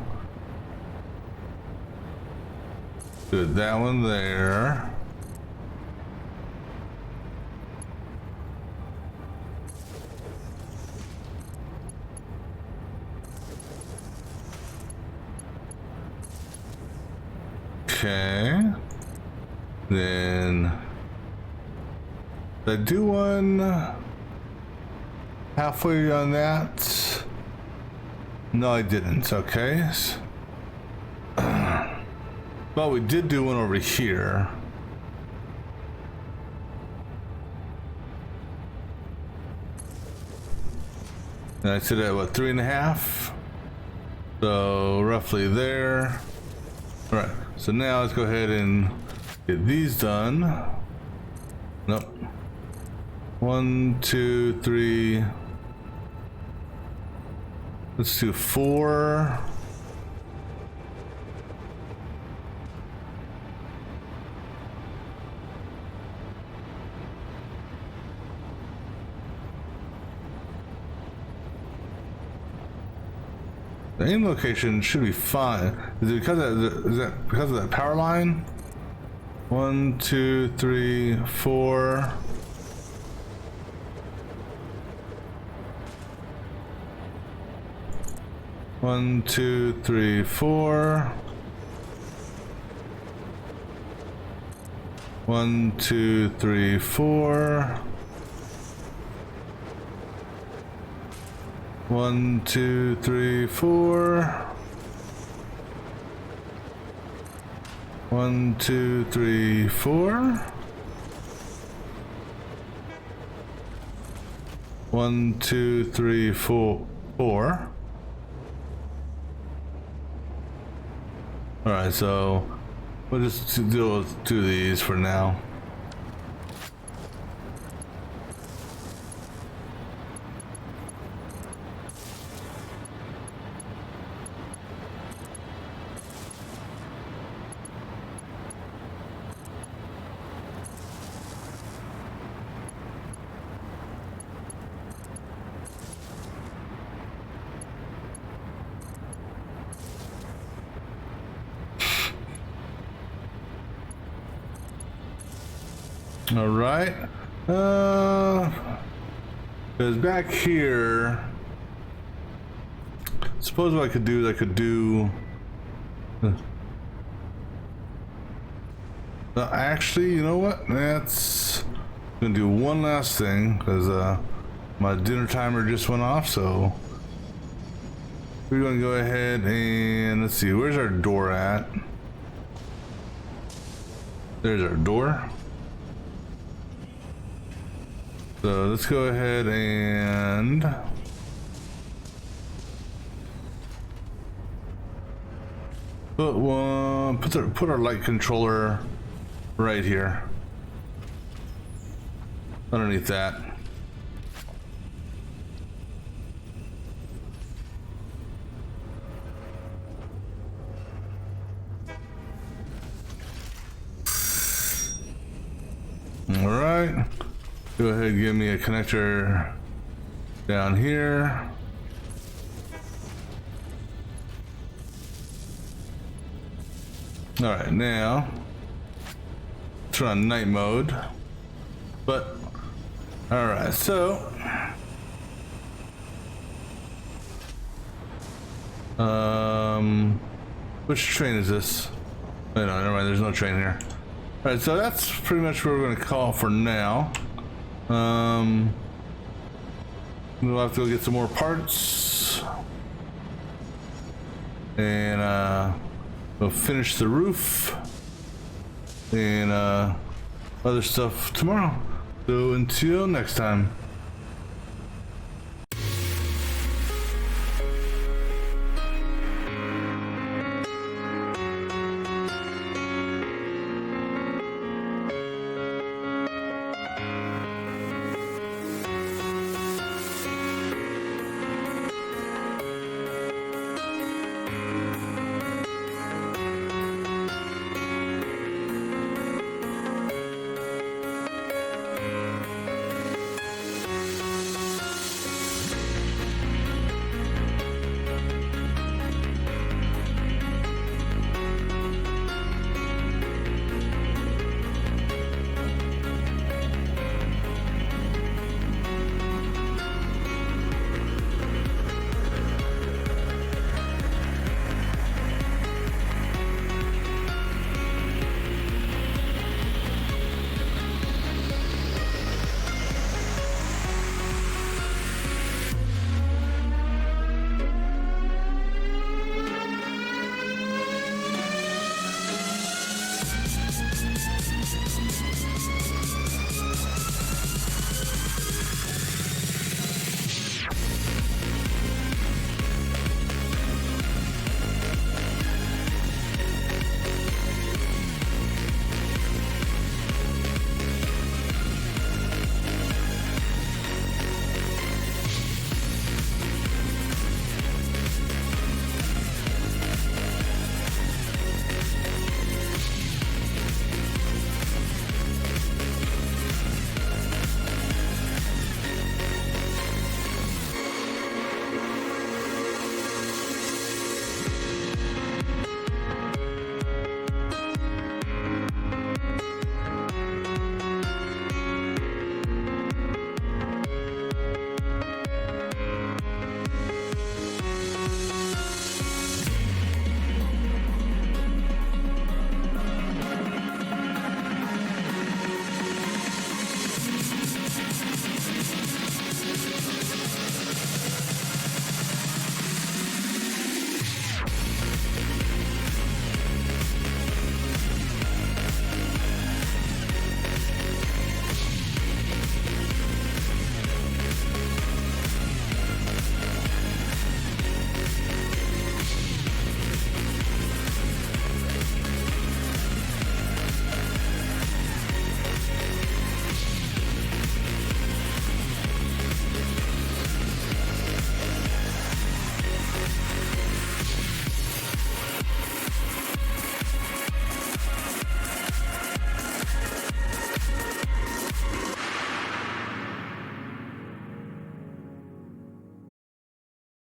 put that one there. Okay. Then I do one halfway on that. No, I didn't. Okay. But we did do one over here. And I said at what, 3.5? So roughly there. All right. So now let's go ahead and get these done. Nope. 1, 2, 3. Let's do 4. The aim location should be fine. Is it because of that power line? 1, 2, 3, 4. One, 2, 3, 4. 1, 2, 3, 4. 1, 2, 3, 4. 1, 2, 3, 4. 1, 2, 3, 4. All right, so we'll just deal with 2 of these for now. All right. Because back here, suppose what I could do is I could do. Actually, you know what? That's gonna do one last thing because my dinner timer just went off. So we're gonna go ahead and let's see. Where's our door at? There's our door. So let's go ahead and put our light controller right here underneath that. All right. Go ahead and give me a connector down here. All right, now turn on night mode. But all right, so which train is this? Oh, no, never mind. There's no train here. All right, so that's pretty much what we're gonna call for now. We'll have to go get some more parts and we'll finish the roof and other stuff tomorrow. So until next time.